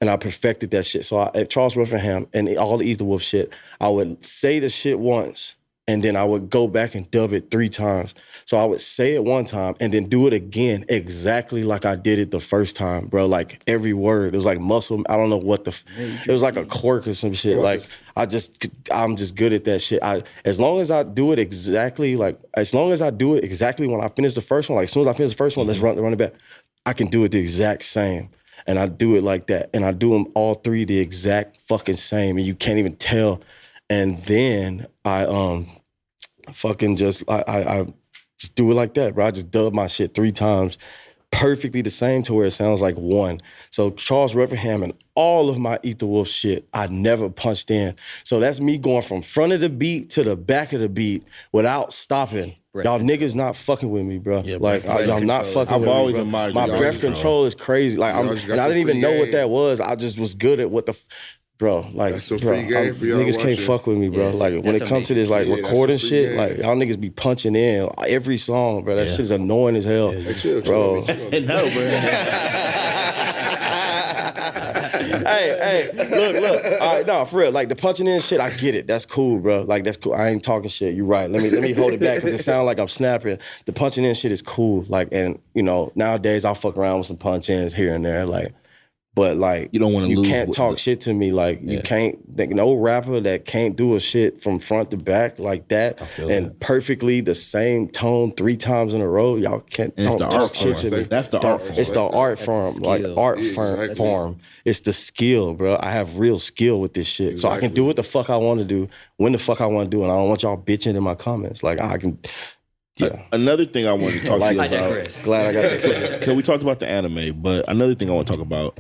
And I perfected that shit. So at Charles Ruffinham and all the Rvidxr Wulf shit, I would say the shit once and then I would go back and dub it 3 times. So I would say it one time and then do it again exactly like I did it the first time, bro. Like every word. It was like muscle. I don't know what it was like a quirk or some shit. Like I'm just good at that shit. As long as I do it exactly when I finish the first one, like as soon as I finish the first one, let's run it back. I can do it the exact same. And I do it like that. And I do them all 3 the exact fucking same. And you can't even tell. And then I just do it like that, bro. I just dub my shit 3 times, perfectly the same to where it sounds like one. So Charles Rutherham and all of my Ether Wolf shit, I never punched in. So that's me going from front of the beat to the back of the beat without stopping. Right. Y'all niggas not fucking with me, bro. Yeah, like y'all not fucking with me. I've always admired my breath control is crazy. Like and I didn't even know what that was. I just was good at what the. Bro, like, that's some free game for y'all niggas watching. Can't fuck with me, bro. Like, when it comes to this, like, recording shit, like, y'all niggas be punching in every song, bro. That shit is annoying as hell, bro. No, bro. Hey, look. All right, no, for real. Like, the punching in shit, I get it. That's cool, bro. Like, that's cool. I ain't talking shit. You're right. Let me hold it back because it sounds like I'm snapping. The punching in shit is cool. Like, and, you know, nowadays I'll fuck around with some punch ins here and there, like. But like you don't want to lose. You can't talk shit to me. Like you can't. Like, no rapper that can't do a shit from front to back like that and perfectly the same tone 3 times in a row. Y'all can't talk shit to me. That's the art form. It's the art form. Like art form. It's the skill, bro. I have real skill with this shit, so I can do what the fuck I want to do when the fuck I want to do, and I don't want y'all bitching in my comments. Like I can. Yeah. Another thing I wanted to talk to you about. Glad I got that. Because we talked about the anime, but another thing I want to talk about.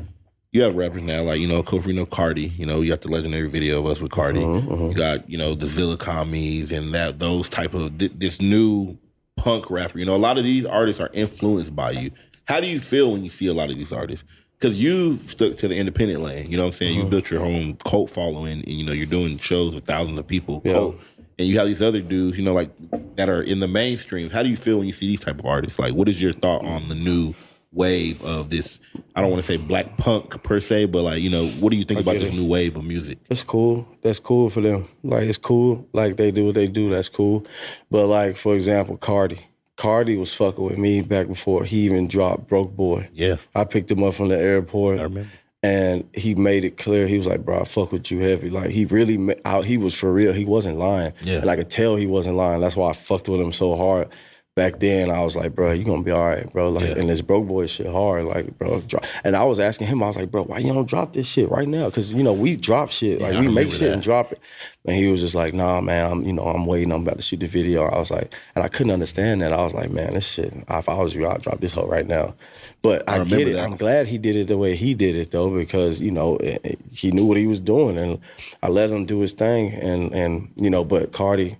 You have rappers now, like, you know, Cardi, you know, you got the legendary video of us with Cardi. You got, you know, the Zilla Commies and those type of, this new punk rapper. You know, a lot of these artists are influenced by you. How do you feel when you see a lot of these artists? Because you stuck to the independent lane, you know what I'm saying? You built your own cult following and, you know, you're doing shows with thousands of people. Yeah. And you have these other dudes, you know, like, that are in the mainstream. How do you feel when you see these type of artists? Like, what is your thought on the new wave of this, I don't want to say black punk per se, but like, you know, what do you think about this new wave of music? It's cool. That's cool for them. Like, it's cool. Like, they do what they do. That's cool. But like, for example, Cardi was fucking with me back before he even dropped Broke Boy. Yeah. I picked him up from the airport. I remember. And he made it clear. He was like, bro, I fuck with you heavy. Like, he really, he was for real. He wasn't lying. Yeah. And I could tell he wasn't lying. That's why I fucked with him so hard. Back then, I was like, bro, you gonna be all right, bro. Like, and this Broke Boy shit hard, like, bro. And I was asking him, I was like, bro, why you don't drop this shit right now? Because, you know, we drop shit. Like, we make shit and drop it. And he was just like, nah, man, I'm waiting. I'm about to shoot the video. I was like, and I couldn't understand that. I was like, man, this shit, if I was you, I'd drop this hoe right now. But I get it. That. I'm glad he did it the way he did it, though, because, you know, he knew what he was doing. And I let him do his thing. And you know, but Cardi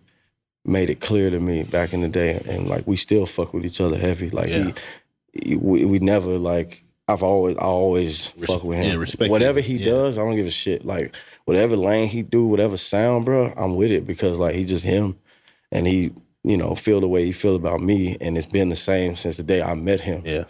made it clear to me back in the day, and like we still fuck with each other heavy. Like we never like. I always fuck with him. Yeah, whatever he does, I don't give a shit. Like whatever lane he do, whatever sound, bro, I'm with it because like he's just him, and he, you know, feel the way he feel about me, and it's been the same since the day I met him. Yeah.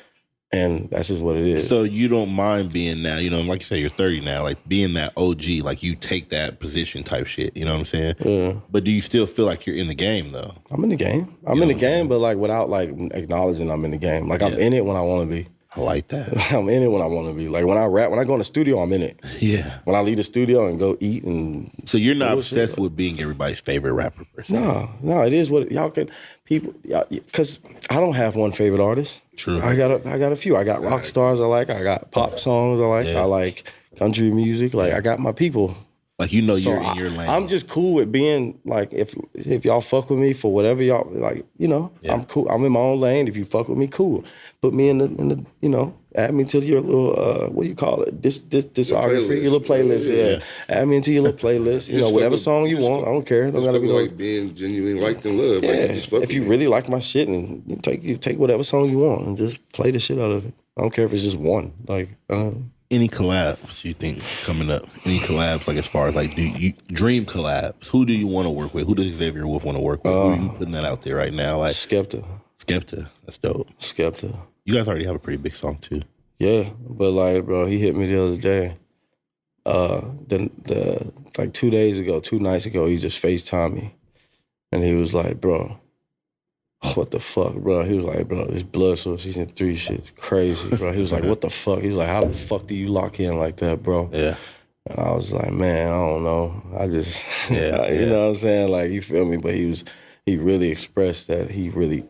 And that's just what it is. So you don't mind being now, you know, like you say, you're 30 now, like being that OG, like you take that position type shit, you know what I'm saying? Yeah. But do you still feel like you're in the game though? I'm in the game. I'm in the game, but like without like acknowledging I'm in the game. Like I'm in it when I want to be. I like that. I'm in it when I want to be. Like when I rap, when I go in the studio, I'm in it. Yeah. When I leave the studio and go eat and... So you're not obsessed with being everybody's favorite rapper per se? No, it is what y'all can... People... Because I don't have one favorite artist. True. I got a few. I got rock stars I like. I got pop songs I like. I like country music. Like I got my people. Like, you know, so you're in your lane. I'm just cool with being like, if y'all fuck with me for whatever y'all like, you know, I'm cool. I'm in my own lane. If you fuck with me, cool. Put me in the you know, add me to your little what do you call it? This discography, your little playlist. Yeah. Add me into your little playlist. You know, whatever song you want. I don't care. Don't gotta be like being genuinely liked and loved. Yeah. Like, just if you really like my shit, and you take whatever song you want and just play the shit out of it. I don't care if it's just one. Like. Any collabs you think coming up? Any collabs, like as far as like, do you dream collabs? Who do you want to work with? Who does Xavier Wulf want to work with? Who are you putting that out there right now? Like Skepta. That's dope. Skepta. You guys already have a pretty big song too. Yeah, but like, bro, he hit me the other day. The like 2 nights ago, he just FaceTimed me, And he was like, bro, what the fuck, bro? He was like, bro, this blood source season 3 shit's crazy, bro. He was like, what the fuck? He was like, how the fuck do you lock in like that, bro? Yeah. And I was like, man, I don't know. I just, Yeah, you know what I'm saying? Like, you feel me? But he really expressed that he really,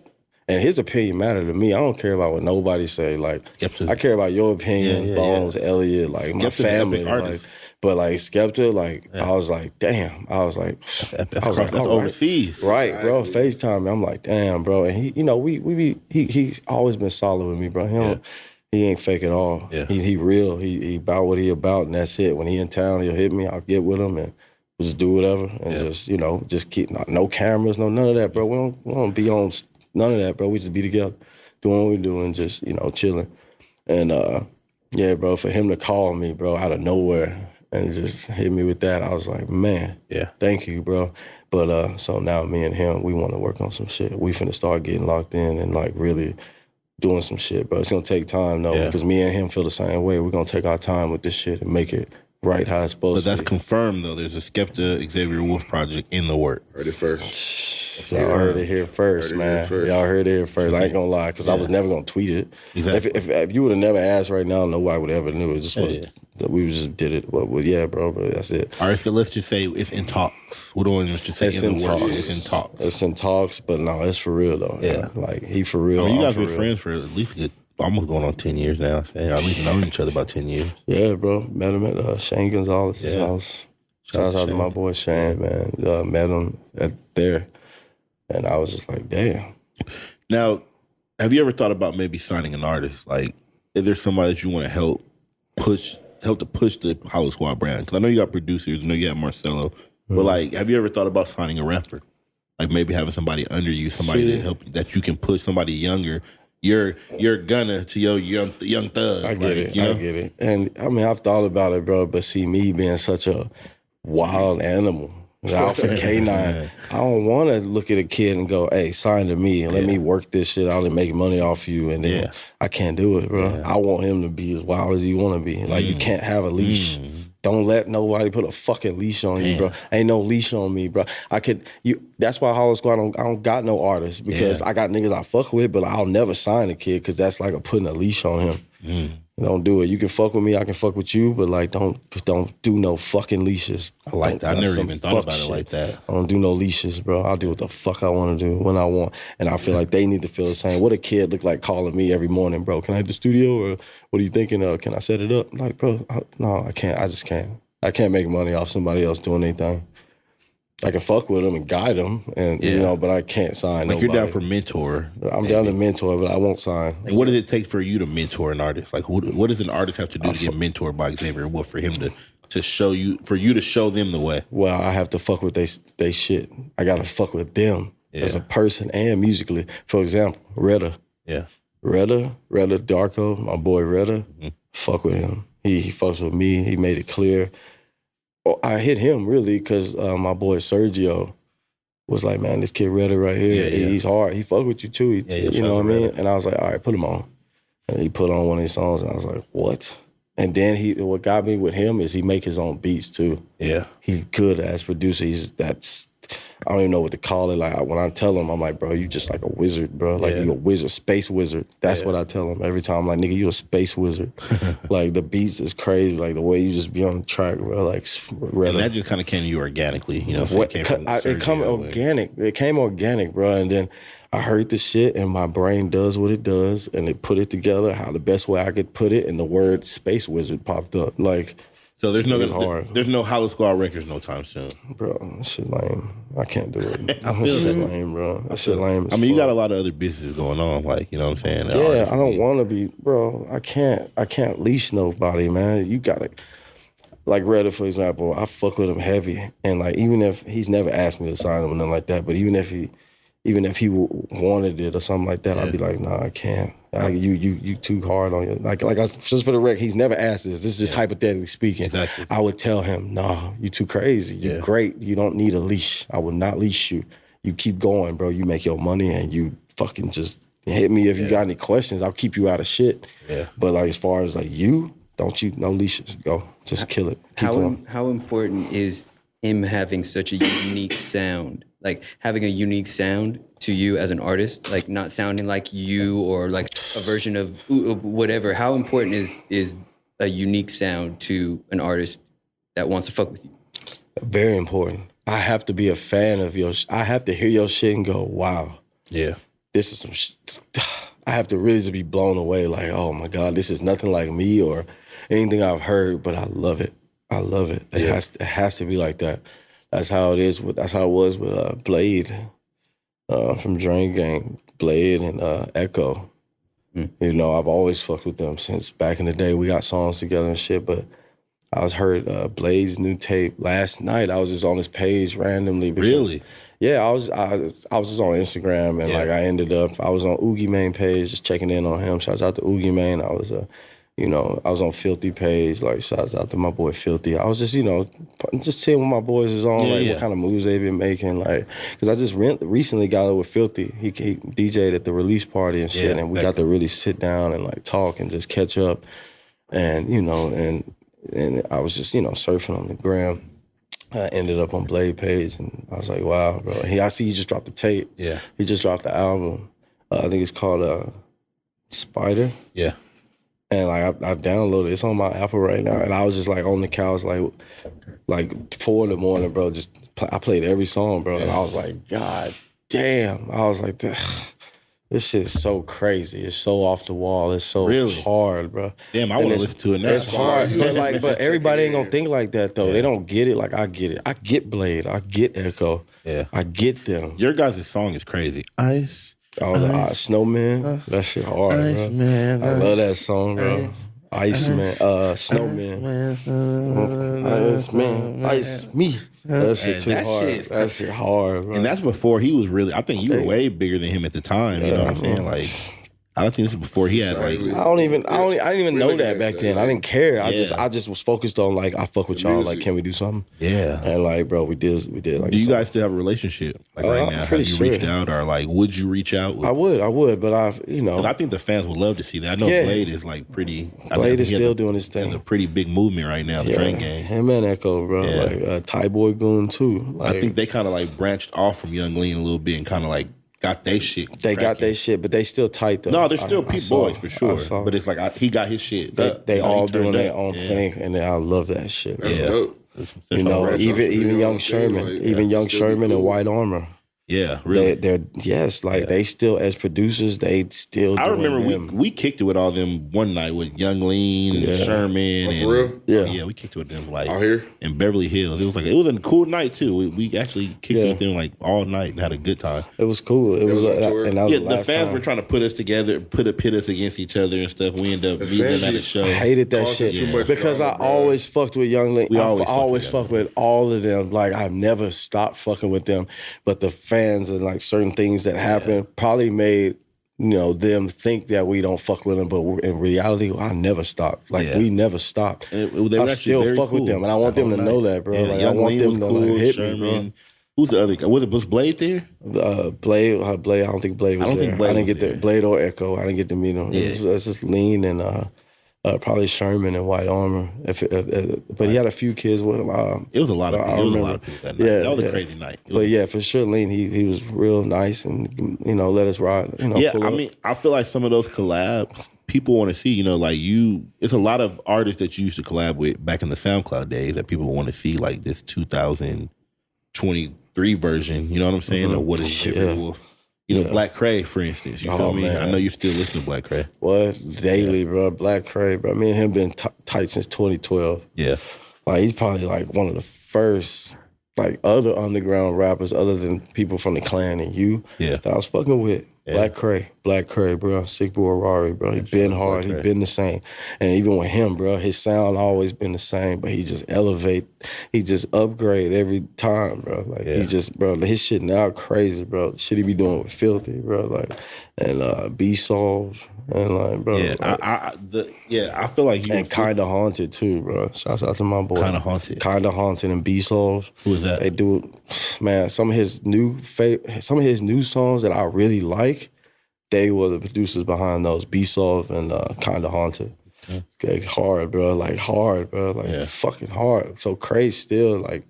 and his opinion mattered to me. I don't care about what nobody say. Like, Skepta's, I care about your opinion, Yeah, Bones, Elliot, like Skepta's my family. epic artist. Like, but like Skepta, like I was like, damn. I was like, That's epic. I was like, That's all right. overseas. Right, bro. FaceTime me. I'm like, damn, bro. And he, you know, he's always been solid with me, bro. He ain't fake at all. Yeah. He real. He about what he about, and that's it. When he in town, he'll hit me. I'll get with him and just do whatever, and just, you know, just keep no cameras, none of that, bro. We don't be on none of that, bro. We just be together, doing what we do, and just, you know, chilling. And yeah, bro, for him to call me, bro, out of nowhere and just hit me with that, I was like, man, Yeah. thank you, bro. But so now me and him, we want to work on some shit. We finna start getting locked in and like really doing some shit, bro. It's gonna take time though, because me and him feel the same way. We're gonna take our time with this shit and make it right how it's supposed But to that's be. confirmed though. There's a Skepta Xavier Wulf project in the work. Heard it first. Y'all heard it here first, man. Y'all heard it here first. I ain't gonna lie, because I was never gonna tweet it. Exactly. If you would have never asked right now, nobody would ever knew. It just was that we just did it. But yeah, bro, that's it. All right, so let's just say it's in talks. We don't want to just say It's in in the works. talks. It's in talks. It's in talks, but no, it's for real though. Yeah. Like he for real. I mean, you I'm guys for been real. friends for at least almost going on 10 years now. Or at least known each other about 10 years. Yeah, bro. Met him at Shane Gonzalez's house. Shout out to my boy Shane, man. Met him there. And I was just like, damn. Now, have you ever thought about maybe signing an artist? Like, is there somebody that you want to help to push the Hollowsquad brand? Because I know you got producers, I know you got Marcelo, but like, have you ever thought about signing a rapper? Like maybe having somebody under you, somebody to help you, that you can push somebody younger. You're Gunna to your young thug. I get it. You know? I get it. And I mean, I've thought about it, bro. But see, me being such a wild animal, the alpha canine, I don't want to look at a kid and go, "Hey, sign to me and let me work this shit out and make money off you." And then I can't do it, bro. I want him to be as wild as he want to be. Like you can't have a leash. Don't let nobody put a fucking leash on you, bro. Ain't no leash on me, bro. That's why Hollowsquad, I don't got no artists, because I got niggas I fuck with, but I'll never sign a kid because that's like putting a leash on him. Don't do it. You can fuck with me, I can fuck with you, but like don't do no fucking leashes. I like that. I never even thought about it like that. I don't do no leashes, bro. I'll do what the fuck I want to do when I want. And I feel like they need to feel the same. What a kid look like calling me every morning, bro. Can I hit the studio, or what are you thinking of? Can I set it up? Like, bro, no, I can't. I just can't. I can't make money off somebody else doing anything. I can fuck with them and guide them, and you know, but I can't sign. Like nobody. you're down for mentor. I'm down to mentor, but I won't sign. Like, what does it take for you to mentor an artist? Like, what does an artist have to do to get mentored by Xavier Wulf for him to show you, for you to show them the way? Well, I have to fuck with they shit. I gotta fuck with them as a person and musically. For example, Rvidxr. Yeah. Rvidxr Darko, my boy Rvidxr. Fuck with him. He fucks with me. He made it clear. I hit him really because my boy Sergio was like, man, this kid Rvidxr right here, he's hard. He fuck with you too. You know what I mean? And I was like, all right, put him on. And he put on one of his songs, and I was like, what? And then what got me with him is he make his own beats too. Yeah. He good as producer. I don't even know what to call it. Like when I tell him, I'm like, bro, you just like a wizard, bro. Like you a wizard, space wizard. That's what I tell him every time. I'm like, nigga, you a space wizard. Like the beats is crazy. Like the way you just be on the track, bro. Like, and that just kind of came to you organically, you know. It came organic. It came organic, bro. And then I heard the shit, and my brain does what it does, and it put it together how the best way I could put it, and the word space wizard popped up. Like. So there's no Hollowsquad records no time soon. Bro, that shit lame. I can't do it. I feel that lame, bro. That shit lame. I mean, you got a lot of other businesses going on, like, you know what I'm saying? Yeah, I don't want to be, bro. I can't leash nobody, man. You gotta, like Rvidxr, for example. I fuck with him heavy, and like even if he's never asked me to sign him or nothing like that, but even if he wanted it or something like that, I'd be like, nah, I can't. You too hard on you. Like just for the record, he's never asked this. This is just hypothetically speaking. Exactly. I would tell him, nah, you too crazy. You're great. You don't need a leash. I would not leash you. You keep going, bro. You make your money, and you fucking just hit me if you got any questions. I'll keep you out of shit. Yeah. But like as far as like no leashes. Go. Just kill it. Keep going. How important is him having such a unique sound like having a unique sound to you as an artist, like not sounding like you or like a version of whatever. How important is a unique sound to an artist that wants to fuck with you? Very important. I have to be a fan of your. I have to hear your shit and go, wow. Yeah. This is some. I have to really just be blown away. Like, oh my God, this is nothing like me or anything I've heard, but I love it. I love it. It has to be like that. That's how it is. That's how it was with Blade from Drain Gang. Blade and Echo. You know, I've always fucked with them since back in the day. We got songs together and shit, but I heard Blade's new tape last night. I was just on his page randomly. Really? Yeah, I was just on Instagram and like I was on Oogie Mane page just checking in on him. Shouts out to Oogie Mane. I was I was on Filthy page, like shouts out to my boy Filthy. I was just, just seeing what my boys is on, what kind of moves they've been making, like, because I just recently got with Filthy. He DJ'd at the release party and shit, and we got to really sit down and like talk and just catch up, and and I was just surfing on the gram. I ended up on Blade page, and I was like, wow, bro. I see he just dropped the tape. Yeah, he just dropped the album. I think it's called Spider. Yeah. And like I downloaded it. It's on my Apple right now. And I was just like on the couch like 4 in the morning, bro. I played every song, bro. And I was like, God damn. I was like, this shit is so crazy. It's so off the wall. It's so hard, bro. Damn, I want to listen to it now. It's hard. But everybody ain't gonna think like that though. They don't get it like I get it. I get Blade. I get Echo. Yeah. I get them. Your guys' song is crazy. Ice. Oh, the Snowman, that shit hard, bro. Man, I love that song, bro. Iceman, Snowman, Iceman, Ice Me. That shit too hard. That shit hard, bro. And that's before he was really. I think you were way bigger than him at the time. You know what I'm saying? Like, I don't think this is before he had like. I didn't even know that back then. I didn't care. I just was focused on like I fuck with y'all. Like, can we do something? Yeah. And like, bro, we did. Like, do you guys still have a relationship like right now? Have you reached out or like would you reach out? I would, but I think the fans would love to see that. I know Blade is like pretty. Blade is still doing his thing. A pretty big movement right now. The Drain Gang. Him and Echo, bro. Yeah. Like Thai Boy Goon too. Like, I think they kind of like branched off from Young Lean a little bit and kind of like. Got they shit. They got their shit, but they still tight though. No, they're still peep boys for sure. But it's like he got his shit. They all doing their own thing, and I love that shit. Even Young Sherman, Young Sherman in White Armor. Yeah, really. They still as producers, they still. I remember we kicked it with all them one night with Young Lean and Sherman and for real? Yeah, we kicked it with them like out here in Beverly Hills. It was a cool night too. We actually kicked it with them like all night and had a good time. It was cool. It was and that was the fans were trying to put us together, pit us against each other and stuff. We ended up meeting them at the show. I hated that shit because I always fucked with Young Lean. I always fucked with all of them. Like I've never stopped fucking with them, but the fans and like certain things that happened probably made them think that we don't fuck with them, but in reality, I never stopped. Like we never stopped. I still fuck with them, and I want them to know that, bro. Like, I want them to hit me, bro. Who's the other guy? Was Blade there? Blade. I don't think Blade was there. I didn't get there. Blade or Echo. I didn't get to meet him. It's just Lean and probably Sherman in White Armor. But he had a few kids with him. It was a lot of people. That night. That was a crazy night. But for sure, Lean, he was real nice and let us ride. I feel like some of those collabs people want to see. It's a lot of artists that you used to collab with back in the SoundCloud days that people want to see, like this 2023 version. You know what I'm saying? Or what is Xavier Wulf? Black Kray, for instance. You feel me? Man. I know you still listen to Black Kray. What? Daily, bro. Black Kray, bro. Me and him been tight since 2012. Yeah. Like, he's probably, like, one of the first, like, other underground rappers other than people from the Clan and you that I was fucking with. Yeah. Black Kray, bro. Sick Boy Rari, bro. He been hard. He been the same. And even with him, bro, his sound always been the same, but he just elevate. He just upgrade every time, bro. Like, he just, bro, his shit now crazy, bro. The shit he be doing with Filthy, bro. Like, and B-Solve. And, like, bro. Yeah, I feel like and Kinda Haunted, too, bro. Shouts out to my boy. Kinda Haunted and B-Solve. Who is that? They do, man, some of his new songs that I really like, they were the producers behind those, B-Solve and Kinda Haunted. Okay, hard, bro. Like, hard, bro. Like, fucking hard. So Kray still, like,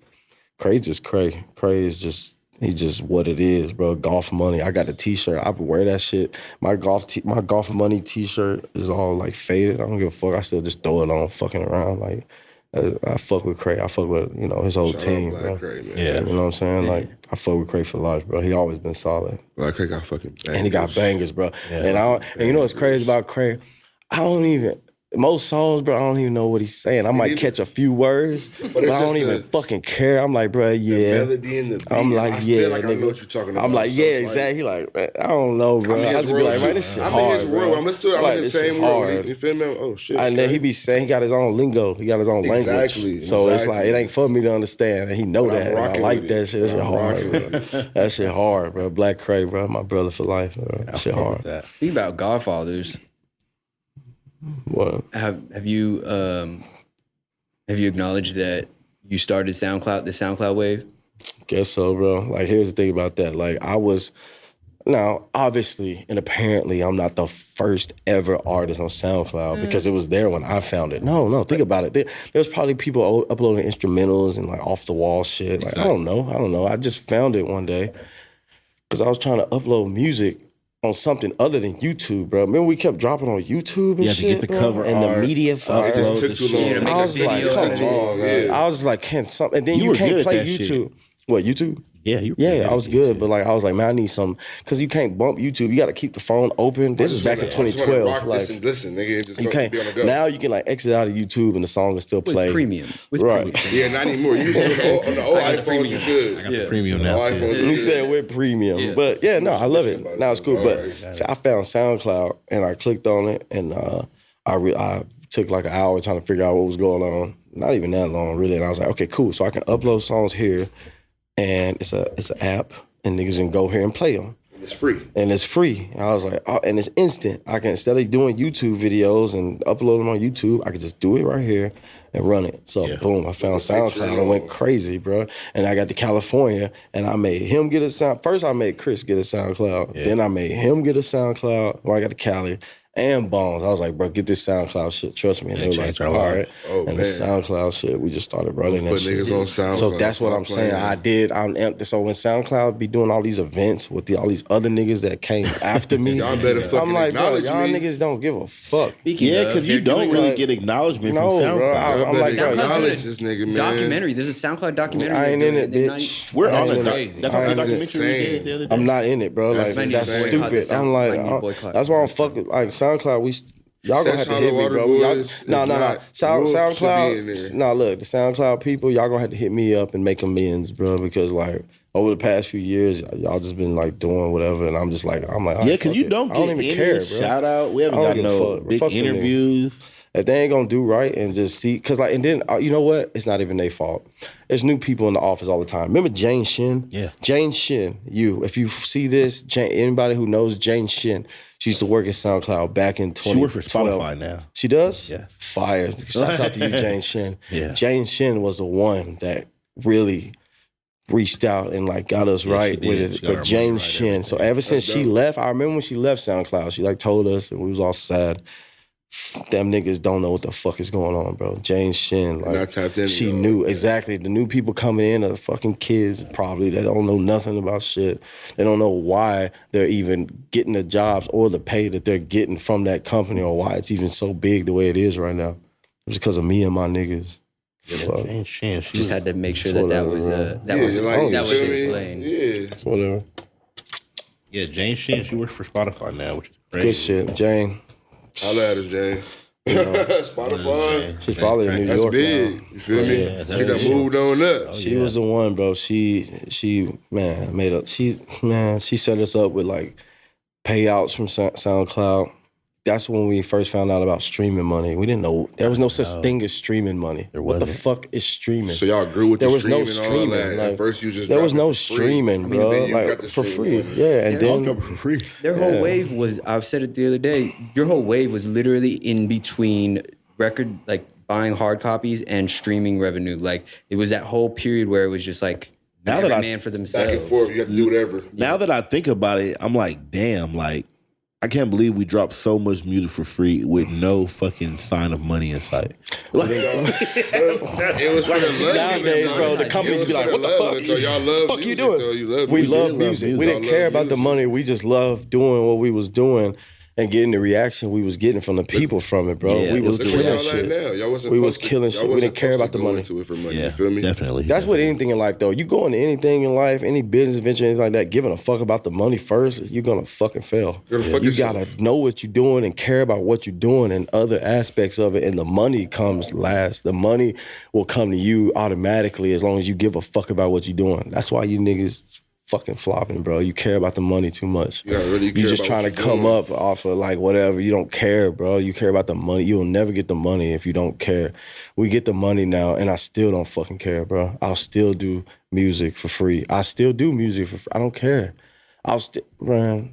Kray's just Kray. Kray is just, He just what it is, bro. Golf money. I got a T-shirt. I would wear that shit. My golf money T-shirt is all like faded. I don't give a fuck. I still just throw it on, fucking around. Like I fuck with Kray. I fuck with his whole team, bro. Kray, man. Yeah, you know what I'm saying? Like I fuck with Kray for life, bro. He always been solid. Black Kray got fucking bangers. And he got bangers, bro. Yeah, and you know what's crazy about Kray? Most songs, bro, I don't even know what he's saying. I might catch a few words, but I don't even fucking care. I'm like, bro, yeah. The melody and the beat. I'm like, I yeah, feel like nigga. I know what you're talking about. I'm like, yeah, exactly. He like, man, I don't know, bro. I just be like, man, this shit hard, I'm in his world. bro. I'm listening to it. I'm in the same world. You feel me? Oh, shit. And then he be saying, he got his own lingo. He got his own language. Exactly. So it's like, it ain't for me to understand. And he know that. And I like that shit. That shit hard, bro. That shit hard, bro. Black Kray, bro. My brother for life, bro. That shit hard. Speaking about Godfathers, What? have you acknowledged that you started the SoundCloud wave? Guess so, bro. Like, here's the thing about that. Like, now, obviously and apparently, I'm not the first ever artist on SoundCloud because it was there when I found it. No, think about it. There's probably people uploading instrumentals and like off the wall shit. Like, I don't know. I just found it one day because I was trying to upload music on something other than YouTube, bro. Remember we kept dropping on YouTube and shit, You had to get the cover and art, the media file. It just took too long. I was like, come on, man. I was like, can't something? And then you were can't good at play that YouTube. shit. What, YouTube? Yeah, I was good, but like I was like, man, I need some because you can't bump YouTube. You got to keep the phone open. This is back in 2012. Like, listen, nigga, just you can't. be on the go. Now you can like exit out of YouTube and the song is still playing. With Right. premium. Yeah, not anymore. You used to on the old iPhones, you good. I got the premium now too. He said with premium. Yeah. But yeah, no, I love it. Now it's cool. All But right. so I found SoundCloud and I clicked on it and I took like an hour trying to figure out what was going on. Not even that long, really. And I was like, okay, cool. So I can upload songs here and it's an app and niggas can go here and play them. It's free. And it's free. And I was like, oh, and it's instant. I can, instead of doing YouTube videos and upload them on YouTube, I could just do it right here and run it. So boom, I found SoundCloud and went crazy, bro. And I got to California and I made him get a sound. First I made Chris get a SoundCloud. Then I made him get a Soundcloud when I got to Cali. And Bones. I was like, bro, get this SoundCloud shit. Trust me. And they were like, all right. Oh, and the SoundCloud shit, we just started running that Put shit. niggas on SoundCloud. So that's what I'm saying. I did. So when SoundCloud be doing all these events with all these other niggas that came after me, Y'all better fucking I'm like, bro, acknowledge y'all me. niggas don't give a fuck. Yeah, because you don't really get acknowledgement from No, bro. SoundCloud. I'm like, bro, acknowledge this nigga, man. Documentary. There's a SoundCloud documentary. I ain't in it, They're bitch. We're I on ain't it. in crazy. That's I what the ain't in it. documentary we did the other day. I'm not in it, bro. Like That's that's insane. stupid. I'm like, that's why I'm fucking like SoundCloud. Y'all gonna have to hit me, bro. No. SoundCloud. No, look, the SoundCloud people, y'all gonna have to hit me up and make amends, bro. Because like over the past few years, y'all just been like doing whatever, and I'm like, Yeah, because you don't get any shout out. We haven't got no big interviews. If they ain't gonna do right and just see, cause like, and then you know what? It's not even their fault. There's new people in the office all the time. Remember Jane Shin? Yeah. Jane Shin. If you see this, anybody who knows Jane Shin, she used to work at SoundCloud back in 2012. She works for Spotify now. She does? Yes. Fire. Shouts out to you, Jane Shin. Yeah. Jane Shin was the one that really reached out and like got us right with it. But Jane Shin. So ever since she left, I remember when she left SoundCloud, she like told us and we was all sad. Them niggas don't know what the fuck is going on, bro. Jane Shin, like, not tapped in, she knew exactly. The new people coming in are fucking kids, probably. They don't know nothing about shit. They don't know why they're even getting the jobs or the pay that they're getting from that company or why it's even so big the way it is right now. It's because of me and my niggas. Jane Shin, she Just had to make sure whatever, that was bro. that was explained. Yeah. Whatever. Yeah, Jane Shin, she works for Spotify now, which is crazy. Good shit, Jane. Holla at us, Jay. Spotify. She's probably in New That's York big. now. You feel me? yeah, She done moved on up. She was the one, bro. She set us up with like payouts from SoundCloud. That's when we first found out about streaming money. We didn't know there was no such thing as streaming money. What the fuck is streaming? So y'all grew with there the was no streaming and all streaming. that. Like, At first you just there was dropped it no for free. streaming, bro. Then you got Like the for streaming free. money. Yeah, and I'll then drop it for free. Their whole wave was, I've said it the other day, your whole wave was literally in between record, like buying hard copies and streaming revenue. Like it was that whole period where it was just like every man for themselves. Back and forth, you have to do whatever. Now that I think about it, I'm like, damn, like I can't believe we dropped so much music for free with no fucking sign of money in sight. Like, It was for the love. Nowadays, bro, the companies be like, what the fuck? So y'all love fuck you music, doing? though. You love We music. love music. We didn't care about the money. We just loved doing what we was doing and getting the reaction we was getting from the people from it, bro. Yeah, we was Look killing where y'all shit. at now. Y'all wasn't We was supposed to- killing y'all shit. We wasn't didn't care about supposed the to go money. into it for money. yeah, You feel me? Definitely. That's what anything in life, though. You go into anything in life, any business venture, anything like that, giving a fuck about the money first, you're gonna fucking fail. You're gonna fuck You yourself. gotta know what you're doing and care about what you're doing and other aspects of it. And the money comes last. The money will come to you automatically as long as you give a fuck about what you're doing. That's why you niggas fucking flopping, bro. You care about the money too much. You gotta really You care just about trying to what you're come doing. up off of like whatever. You don't care, bro. You care about the money. You'll never get the money if you don't care. We get the money now, and I still don't fucking care, bro. I'll still do music for free. I still do music for free. I don't care. I'll still, bro.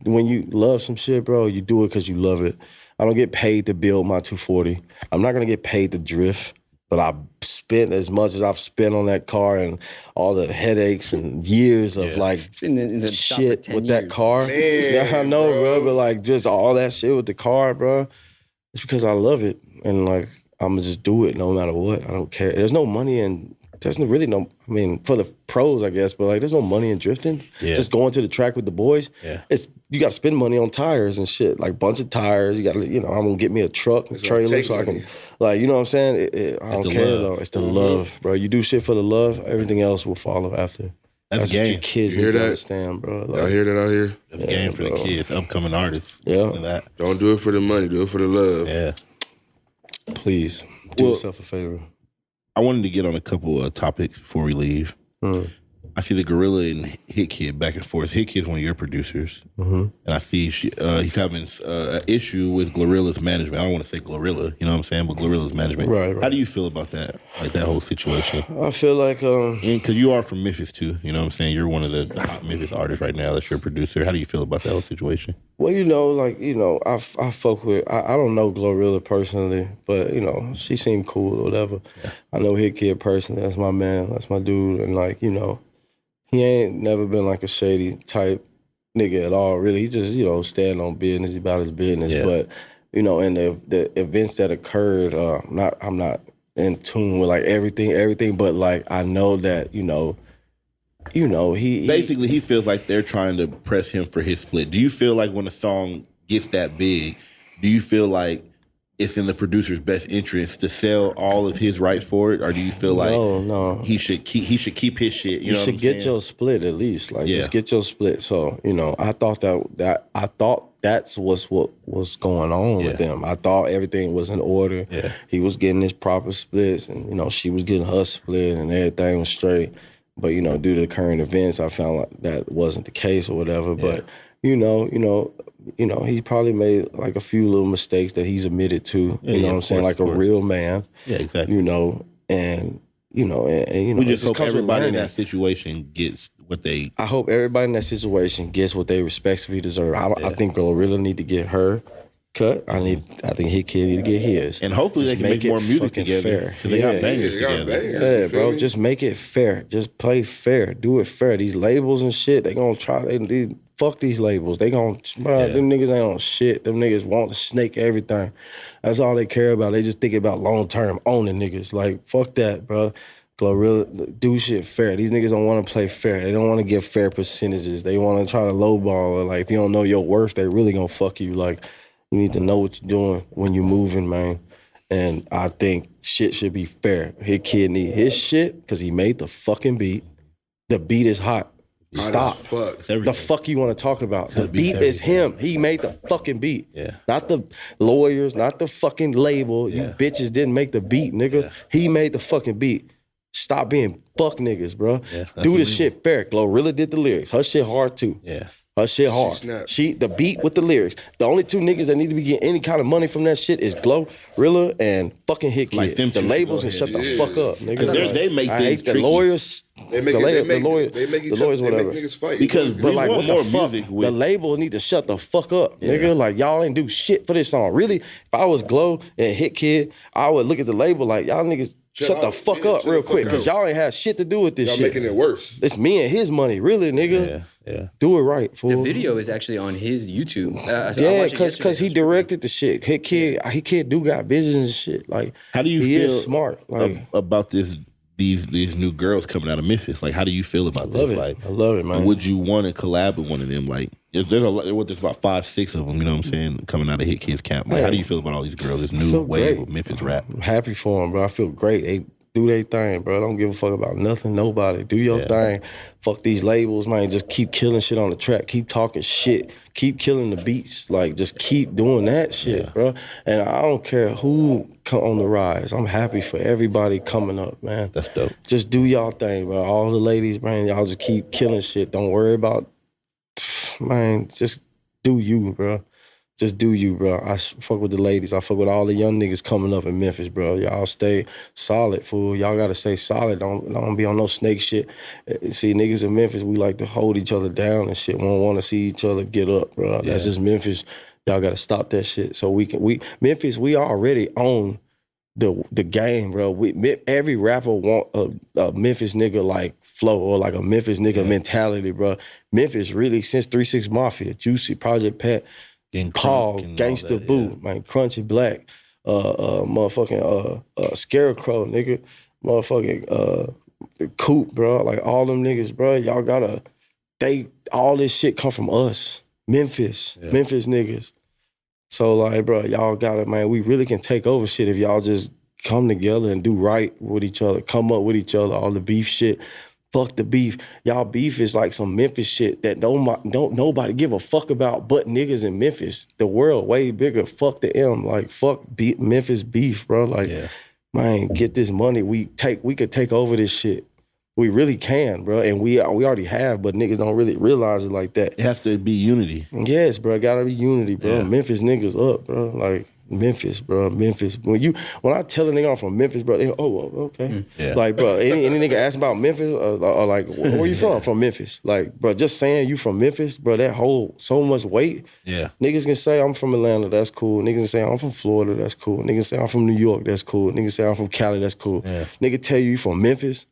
When you love some shit, bro, you do it because you love it. I don't get paid to build my 240. I'm not gonna get paid to drift. But I spent as much as I've spent on that car and all the headaches and years of like in the shop for shit 10 with that years. car. Yeah, I know, bro. But like just all that shit with the car, bro. It's because I love it. And like I'm gonna just do it no matter what. I don't care. There's no money in there's really no, I mean, for the pros, I guess, but like there's no money in drifting. Yeah. Just going to the track with the boys. Yeah. It's you gotta spend money on tires and shit. Like bunch of tires. You gotta, I'm gonna get me a truck, a trailer, take so I can money. like, you know what I'm saying? I It's don't the care love. though. It's the love, bro. You do shit for the love, everything else will follow after. That's what game. your kids You hear need to that? understand, bro. Like, Y'all hear that out here? That's a game for the bro. kids, upcoming artists. Yeah. Listen to that. Don't do it for the money. Do it for the love. Yeah. please do Well- yourself a favor. I wanted to get on a couple of topics before we leave. I see the Gorilla and Hit Kid back and forth. Hit Kid's one of your producers, and I see he's having an issue with Glorilla's management. I don't want to say Glorilla, you know what I'm saying, but Glorilla's management. Right. How do you feel about that? Like that whole situation? I feel like Because you are from Memphis too, you know what I'm saying. You're one of the hot Memphis artists right now. That's your producer. How do you feel about that whole situation? well, I fuck with. I don't know Glorilla personally, but she seemed cool or whatever. Yeah. I know Hit Kid personally. That's my man. That's my dude, and he ain't never been like a shady type nigga at all. Really, he just stand on business. He about his business. Yeah. But in the events that occurred, I'm not in tune with like everything. But like I know that he basically he feels like they're trying to press him for his split. Do you feel like when a song gets that big, do you feel like it's in the producer's best interest to sell all of his rights for it, or do you feel like no. he should keep his shit? You know should what I'm get saying? your split at least. Like just get your split. So I thought that's what was going on with them. I thought everything was in order. Yeah. He was getting his proper splits, and she was getting her split, and everything was straight. But due to the current events, I found like that wasn't the case or whatever. But he probably made like a few little mistakes that he's admitted to. Yeah, you know what I'm saying? Like a real man. Yeah, exactly. And we just hope comes with everybody in learning. that situation gets what they. I hope everybody in that situation gets what they respectfully deserve. I think Glorilla need to get her cut. I think Hit Kid need to get his. And hopefully Just they can make more music fucking together. fair. Because they got bangers They got together. bangers, Yeah, you feel bro. me? Just make it fair. Just play fair. Do it fair. These labels and shit, they gonna try. They fuck these labels. They gonna, bro, them niggas ain't on shit. Them niggas want to snake everything. That's all they care about. They just thinking about long term owning niggas. Like, fuck that, bro. Glorilla, do shit fair. These niggas don't want to play fair. They don't want to give fair percentages. They want to try to lowball. Like, if you don't know your worth, they really gonna fuck you. Like, you need to know what you're doing when you're moving, man. And I think shit should be fair. His kid need his shit because he made the fucking beat. The beat is hot. Stop. Fuck. The fuck you want to talk about? The beat is him. He made the fucking beat. Yeah. Not the lawyers, not the fucking label. You bitches didn't make the beat, nigga. Yeah. He made the fucking beat. Stop being fuck niggas, bro. Yeah, that's Do what this shit fair. Glorilla did the lyrics. Her shit hard too. Yeah. Her shit hard. snapped. The beat with the lyrics. The only two niggas that need to be getting any kind of money from that shit is Glorilla and fucking Hit Kid. Like them the two labels should and go shut the ahead. fuck up, nigga. Because they make I things hate the tricky. lawyers. They make the it. la- They the make lawyer- they make each the lawyers, other. They whatever. make niggas fight. Because But like, want what the more fuck? music with- The label need to shut the fuck up, nigga. Like, y'all ain't do shit for this song. Really, if I was Glow and Hit Kid, I would look at the label like, y'all niggas shut the fuck up shut real the quick, fuck because up. y'all ain't had shit to do with this Y'all shit. making it worse. It's me and his money, really, nigga. Yeah, Yeah. Do it right, fool. The video is actually on his YouTube. Yeah, because he directed the shit. His kid do got visions and shit. Like, How do you he feel is smart? Like, about these new girls coming out of Memphis? Like, how do you feel about love this? it. Like, I love it, man. would you want to collab with one of them? Like, there's about 5-6 of them. You know what I'm saying? Coming out of Hit Kids camp. Like, how do you feel about all these girls? This new wave of Memphis rap. I'm happy for them, bro. I feel great. They do their thing, bro. I don't give a fuck about nothing, nobody. Do your thing. Fuck these labels, man. Just keep killing shit on the track. Keep talking shit. Keep killing the beats. Like, just keep doing that shit, bro. And I don't care who come on the rise. I'm happy for everybody coming up, man. That's dope. Just do y'all thing, bro. All the ladies, man, y'all just keep killing shit. Don't worry about, man, just do you, bro. Just do you, bro. I fuck with the ladies. I fuck with all the young niggas coming up in Memphis, bro. Y'all stay solid, fool. Y'all gotta stay solid. Don't be on no snake shit. See, niggas in Memphis, we like to hold each other down and shit. We don't want to see each other get up, bro. Yeah. That's just Memphis. Y'all gotta stop that shit. So Memphis, we already own the game, bro. Every rapper want a Memphis nigga like flow or like a Memphis nigga mentality, bro. Memphis really since 3 6 Mafia, Juicy, Project Pat, Paul, Gangsta Boo, man, Crunchy Black, motherfucking Scarecrow, nigga, motherfucking Coop, bro. Like all them niggas, bro. Y'all gotta, all this shit come from us, Memphis niggas. So like, bro, y'all gotta, man. We really can take over shit if y'all just come together and do right with each other, come up with each other. All the beef shit. Fuck the beef. Y'all beef is like some Memphis shit that don't nobody give a fuck about but niggas in Memphis. The world way bigger. Fuck the M. Like, fuck Memphis beef, bro. Like, man, get this money. We could take over this shit. We really can, bro. And we already have, but niggas don't really realize it like that. It has to be unity. Yes, bro. Gotta be unity, bro. Yeah. Memphis niggas up, bro. Like, Memphis, bro. Memphis. When I tell a nigga I'm from Memphis, bro, they go, oh, okay. Yeah. Like, bro, any nigga ask about Memphis or like, where you from? From Memphis. Like, bro, just saying you from Memphis, bro, that hold so much weight. Yeah. Niggas can say I'm from Atlanta, that's cool. Niggas can say I'm from Florida, that's cool. Niggas say I'm from New York, that's cool. Niggas say I'm from Cali, that's cool. Yeah. Nigga tell you from Memphis,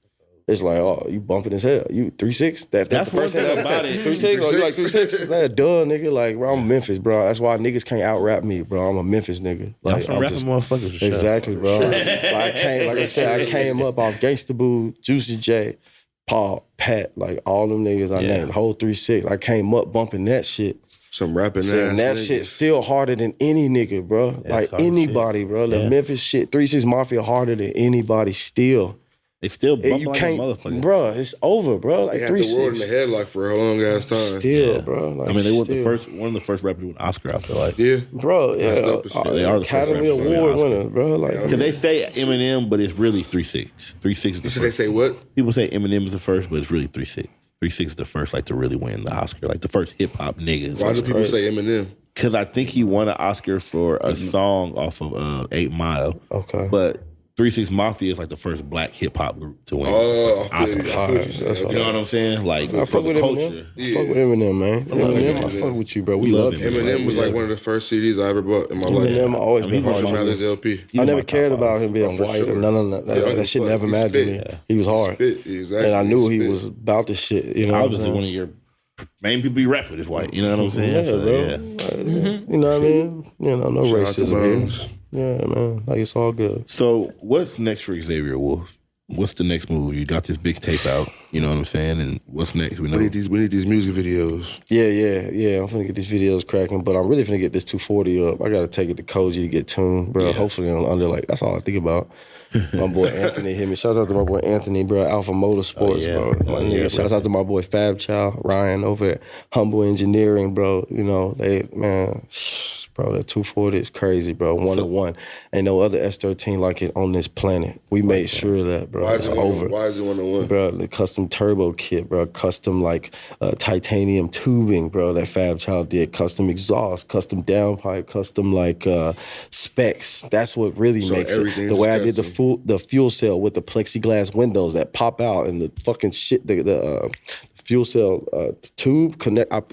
it's like, oh, you bumping as hell. You 3'6"? That's the first thing about it. 3'6"? Oh, you like 3'6"? Like, duh, nigga. Like, bro, I'm Memphis, bro. That's why niggas can't out-rap me, bro. I'm a Memphis nigga. Like, Like, I'm rapping motherfuckers for sure. Exactly, bro. Like I said, I came up off Gangsta Boo, Juicy J, Paul, Pat, like all them niggas I named, whole 3-6. I came up bumping that shit. Some rapping ass Saying that niggas. shit still harder than any nigga, bro. Like anybody, bro. The Memphis shit, 3-6 Mafia harder than anybody still. They still bump You like a can't, motherfucker. bro. It's over, bro. Like They had the world in 3-6. the headlock for a long ass time. Still, bro. Like, I mean, they were still. one of the first rappers to win an Oscar, I feel like. Yeah. Bro, That's dope as shit. They are the first Academy rappers to win an Award Oscar. winner, bro. Like, Because they say Eminem, but it's really 3-6. 3-6 is the You said first. they say what? People say Eminem is the first, but it's really 3-6. 3-6 is the first, like, to really win the Oscar. Like, the first hip-hop niggas. Why do people say Eminem? Because I think he won an Oscar for a song off of 8 Mile. Okay. But 3-6 Mafia is like the first black hip-hop group to win Oh, I Oscar. feel you. I feel what you're saying. You know what I'm saying? Like, I for fuck the with culture. Eminem. I fuck with Eminem, man. Eminem, I Eminem. fuck with you, bro. We love love him. him. Eminem was like one of the first CDs I ever bought in my life. Eminem always been was hard. Marshall to me. Mathers LP. He's I in never my top cared five. about him being for white or sure. none of that. Yeah, That shit he never mattered to me. spit. He was hard. Spit, exactly. And I knew he spit. was about the shit, you know what I'm Obviously, saying? one of your main people you rap with is white. You know what I'm saying? Yeah, So, bro. yeah. You know what I mean? You know, no Shout out to racism Bones. here. Yeah, man. Like, it's all good. So, what's next for Xavier Wulf? What's the next move? You got this big tape out. You know what I'm saying? And what's next? We know. We need these music videos. Yeah. I'm finna get these videos cracking, but I'm really finna get this 240 up. I gotta take it to Koji to get tuned, bro. Yeah. Hopefully I'm under, like, that's all I think about. My boy Anthony hit me. Shouts out to my boy Anthony, bro. Alpha Motorsports, yeah. bro. My Oh, nigga. yeah, Shouts out to my boy Fab Chow, Ryan over at Humble Engineering, bro. You know, they, man, bro, that 240 is crazy, bro. 101. Ain't no other S13 like it on this planet. We made sure of that, bro. Why It's is it over. Why is it 101? Bro, the custom turbo kit, bro. Custom, like, titanium tubing, bro, that Fab Child did. Custom exhaust, custom downpipe, custom, like, specs. That's what really So makes it. everything's The way I did custom. the fuel cell with the plexiglass windows that pop out and the fucking shit, the fuel cell tube connect. I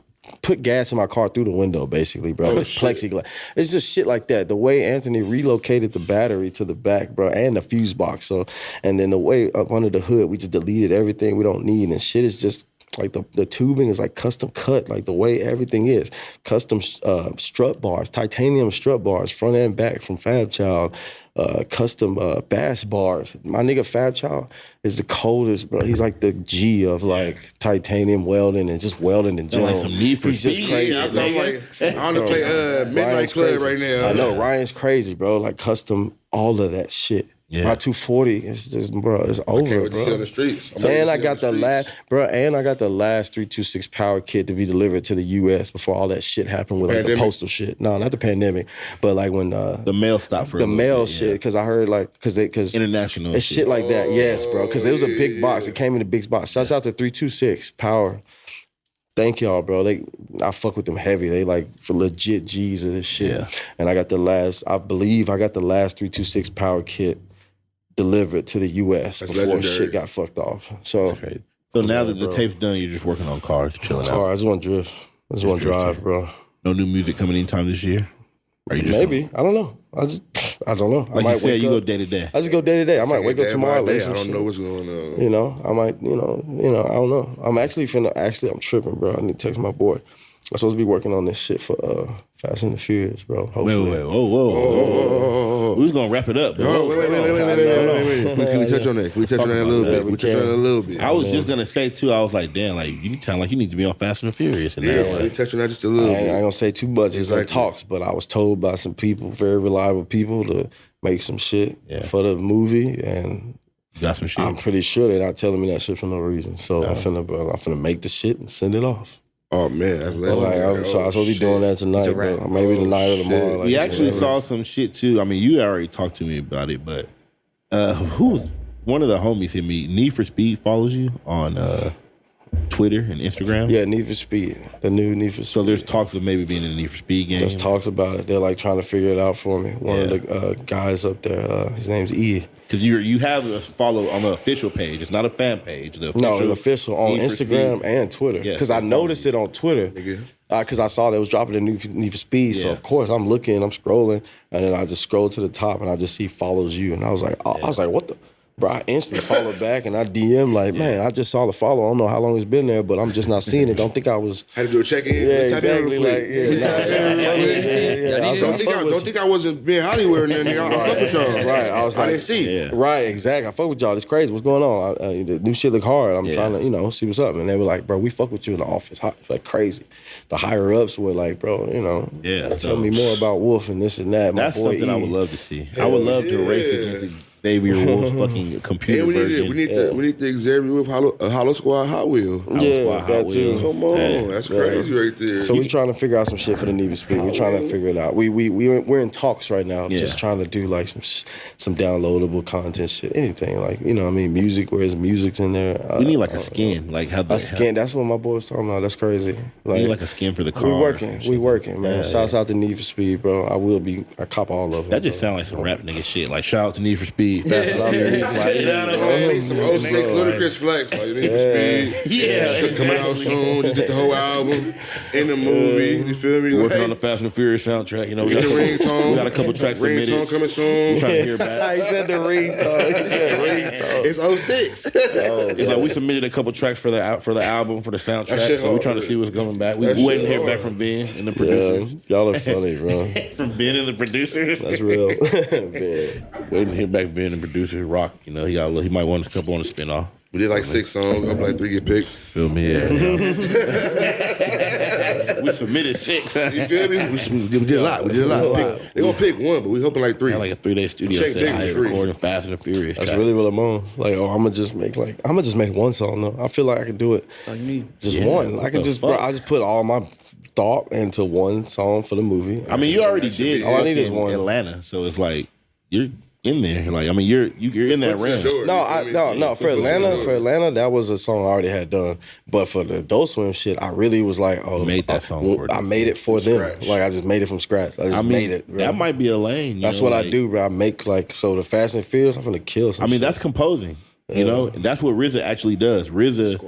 put gas in my car through the window, basically, bro. It's plexiglass. It's just shit like that. The way Anthony relocated the battery to the back, bro, and the fuse box. So, and then the way up under the hood, we just deleted everything we don't need, and shit is just like the tubing is like custom cut, like the way everything is. Custom strut bars, titanium strut bars, front and back from Fab Child. Custom bass bars. My nigga Fab Child is the coldest, bro. He's like the G of like titanium welding and just welding in general. Like some Need for He's just Speed. crazy. Yeah, I'm gonna play Midnight Club right now. I know Ryan's crazy, bro. Like custom all of that shit. Yeah. My 240 is just, bro, it's over, Can't wait to see bro. on the streets. And I got the last, bro, and I got the last 326 power kit to be delivered to the U.S. before all that shit happened with like the postal shit. No, not the pandemic, but like when the mail stopped for the mail shit, because I heard like because international it's shit like that. Yes, bro, because it was a big box. It came in a big box. Shouts out to 326 power. Thank y'all, bro. I fuck with them heavy. They like for legit G's of this shit. Yeah. And I believe I got the last 326 power kit delivered to the U.S. before legendary. shit got fucked off. So, So now that the tape's done, you're just working on cars, chilling out. I just want to drift. I just want to drive, bro. No new music coming anytime this year? Or you just Maybe. I don't know. I don't know. Like you said, you go day to day. I just go day to day. I might wake up tomorrow, lay some I don't shit. know what's going on. You know, I might, I don't know. I'm actually I'm tripping, bro. I need to text my boy. I'm supposed to be working on this shit for Fast and the Furious, bro. Hopefully. Wait. Whoa. We was going to wrap it up, bro. Wait. Can we touch on that? Can we touch on that a little bit? We touch on that a little bit. I was just going to say, too, I was like, damn, like, you sound like you need to be on Fast and the Furious. And Yeah, we touch on that just a little I ain't bit. gonna say too much. It's like Exactly. talks, but I was told by some people, very reliable people, to make some shit for the movie, and got some shit. I'm pretty sure they're not telling me that shit for no reason. So I'm finna make the shit and send it off. Oh man, that's So legendary. I'm supposed to be doing that tonight, a wrap. bro. Maybe tonight or tomorrow. Like, We it's actually whatever. saw some shit, too. I mean, you already talked to me about it, but who was one of the homies hit me? Need for Speed follows you on Twitter and Instagram. Yeah, Need for Speed, the new Need for Speed. So there's talks of maybe being in the Need for Speed game. There's talks about it. They're like trying to figure it out for me. One of the guys up there, his name's E. Because you have a follow on the official page. It's not a fan page. The official on Need for Instagram Speed. and Twitter. Yeah, Because I noticed it on Twitter. Because I saw they was dropping a new Need for Speed. So, of course, I'm looking, I'm scrolling. And then I just scroll to the top and I just see follows you. And I was like, what the? Bro, I instantly followed back and I DM like, man, I just saw the follow. I don't know how long it's been there, but I'm just not seeing it. Don't think I was. Had to do a check-in. Yeah, Type in exactly. real quick. I was like, Don't think I wasn't being Hollywood and nigga. I fuck with y'all. Right, I was like, didn't see. Right, exactly. I fuck with y'all. It's crazy. What's going on? The new shit look hard. I'm trying to, see what's up. And they were like, bro, we fuck with you in the office. It's like crazy. The higher ups were like, bro, tell me more about Wulf and this and that. That's My boy something I would love to see. I would love to race against Xavier Wulf's fucking computer And version. we need to Xavier with Hollowsquad Hot Wheel. Yeah, that too. Come on, that's crazy right there. So we trying to figure out some shit for the Need for Speed. We're trying to figure it out. We're in talks right now, just trying to do like some downloadable content shit, anything like music. Whereas music's in there. We need like a skin, like how the A skin. That's what my boy was talking about. That's crazy. We need like a skin for the car. We working, man. Shouts out to Need for Speed, bro. I cop all of them. That just sounds like some rap nigga shit. Like shout out to Need for Speed. That's what I'm Some 06 Ludacris flex, like Need for Speed. Yeah, Coming out soon. Just did the whole album in the movie. You feel me? Working on the Fast and the Furious soundtrack. We Get the ringtone. we got a couple tracks submitted. Ringtone coming soon. Trying to hear back. He said the ringtone. It's 06. It's like we submitted a couple tracks for the album, for the soundtrack. shit So we're hard. trying to see what's coming back. We That waiting to shit hear back hard. from Ben and the Yeah, producers. y'all are funny, bro. From Ben and the producers. That's real. Man. Waiting to hear back from Ben and the producers. Rock. He might want a couple on the spinoff. We did like 6 songs. Up like 3 get picked. Feel me? Yeah. We submitted 6. You feel me? We did a lot. They're gonna pick one, but we hoping like 3. Had like a 3-day studio Check set. I Jake was free. recording Fast and the Furious. That's tracks. really what I'm on. Like, I'm gonna just make one song though. I feel like I can do it. That's all you need. Just one. I can the just, fuck? I just put all my thought into one song for the movie. I mean, you already did. All I need is fucking one. Atlanta, so it's like you're in there. Like, I mean, you're in that realm. No. For Atlanta, that was a song I already had done. But for the Adult Swim shit, I really was like, Made that song for I them. made it for them. Scratch. Like I just made it from scratch. I just made it. Bro. That might be a lane. That's what I do, bro. I make so the Fast and Furious, I'm gonna kill some. I mean, shit. that's composing. You know, and that's what Rvidxr actually does. Rvidxr,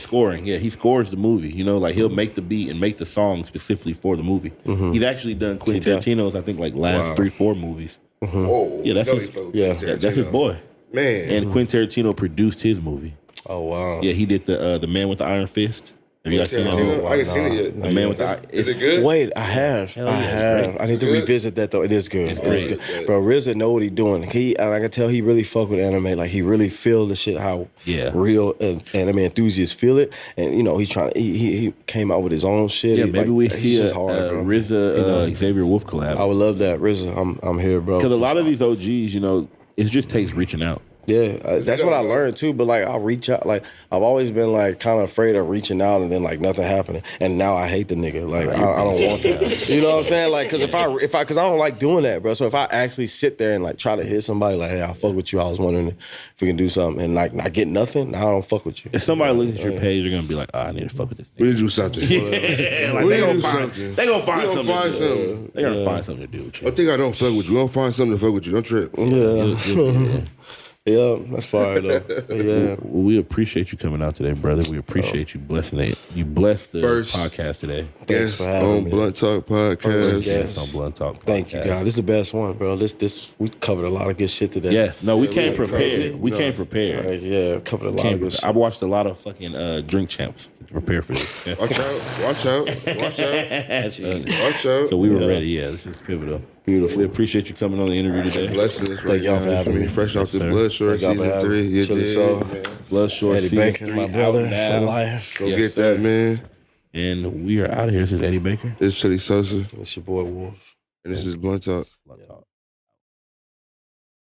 scoring. Yeah, he scores the movie. Like he'll make the beat and make the song specifically for the movie. He's actually done Quentin Tarantino's, I think, like last 3-4 movies. Whoa. Yeah, that's Belly his, folk. yeah, that's his boy. Man. And Quentin Tarantino produced his movie. Oh wow. Yeah, he did the Man with the Iron Fist. Have you guys seen that? I ain't seen it yet. The Man with the Is it good? Wait, I have. Hell yeah, I it's have. great. I need to revisit that though. It is good. It is great. good. Bro, Rizza know what he doing. And I can tell he really fuck with anime. Like he really feel the shit how real anime enthusiasts feel it. And you know, he's trying to he came out with his own shit. Yeah, maybe we see a bro. Rvidxr Xavier Wulf collab. I would love that. Rizza, I'm here, bro. Because a lot of these OGs, you know, it just takes reaching out. Yeah, that's what I learned too. But like, I'll reach out. Like, I've always been like kind of afraid of reaching out and then like nothing happening. And now I hate the nigga. Like, I don't want that. You know what I'm saying? Like, because because I don't like doing that, bro. So if I actually sit there and like try to hit somebody, like, hey, I fuck with you. I was wondering if we can do something, and like not get nothing. Now I don't fuck with you. If somebody looks at your page, you're gonna be like, I need to fuck with this nigga. We need to do something. Like, they gonna find something. They gonna find something. They're gonna find something to do with you. I think I don't fuck with you. We're gonna find something to fuck with you. Don't trip. Yeah. Yeah, that's fire though. Yeah, well, we appreciate you coming out today, brother. We appreciate you blessing it. You blessed the First podcast today. Thanks for having me. Blunt Talk Podcast. Yes, on Blunt Talk. Thank you, God. This is the best one, bro. This we covered a lot of good shit today. Yes, no, we came crazy. prepared. We came prepared. Like, yeah, covered a lot of good shit. I watched a lot of fucking Drink Champs to prepare for this. Yeah. Watch out. So we were ready. Yeah, this is pivotal. Beautiful. We appreciate you coming on the interview today. Blessings. Thank y'all for having me. Fresh off the sir. Blood Short Thank y'all for season having 3. me. You Chili did. Soul. Blood Short Eddy season Baker, 3 my out brother for now. life. Go Yes, get sir. that, man. And we are out of here. This is Eddy Baker. It's Chili Sosa, It's your boy Wolf. and this is Blunt Talk. Blunt Talk.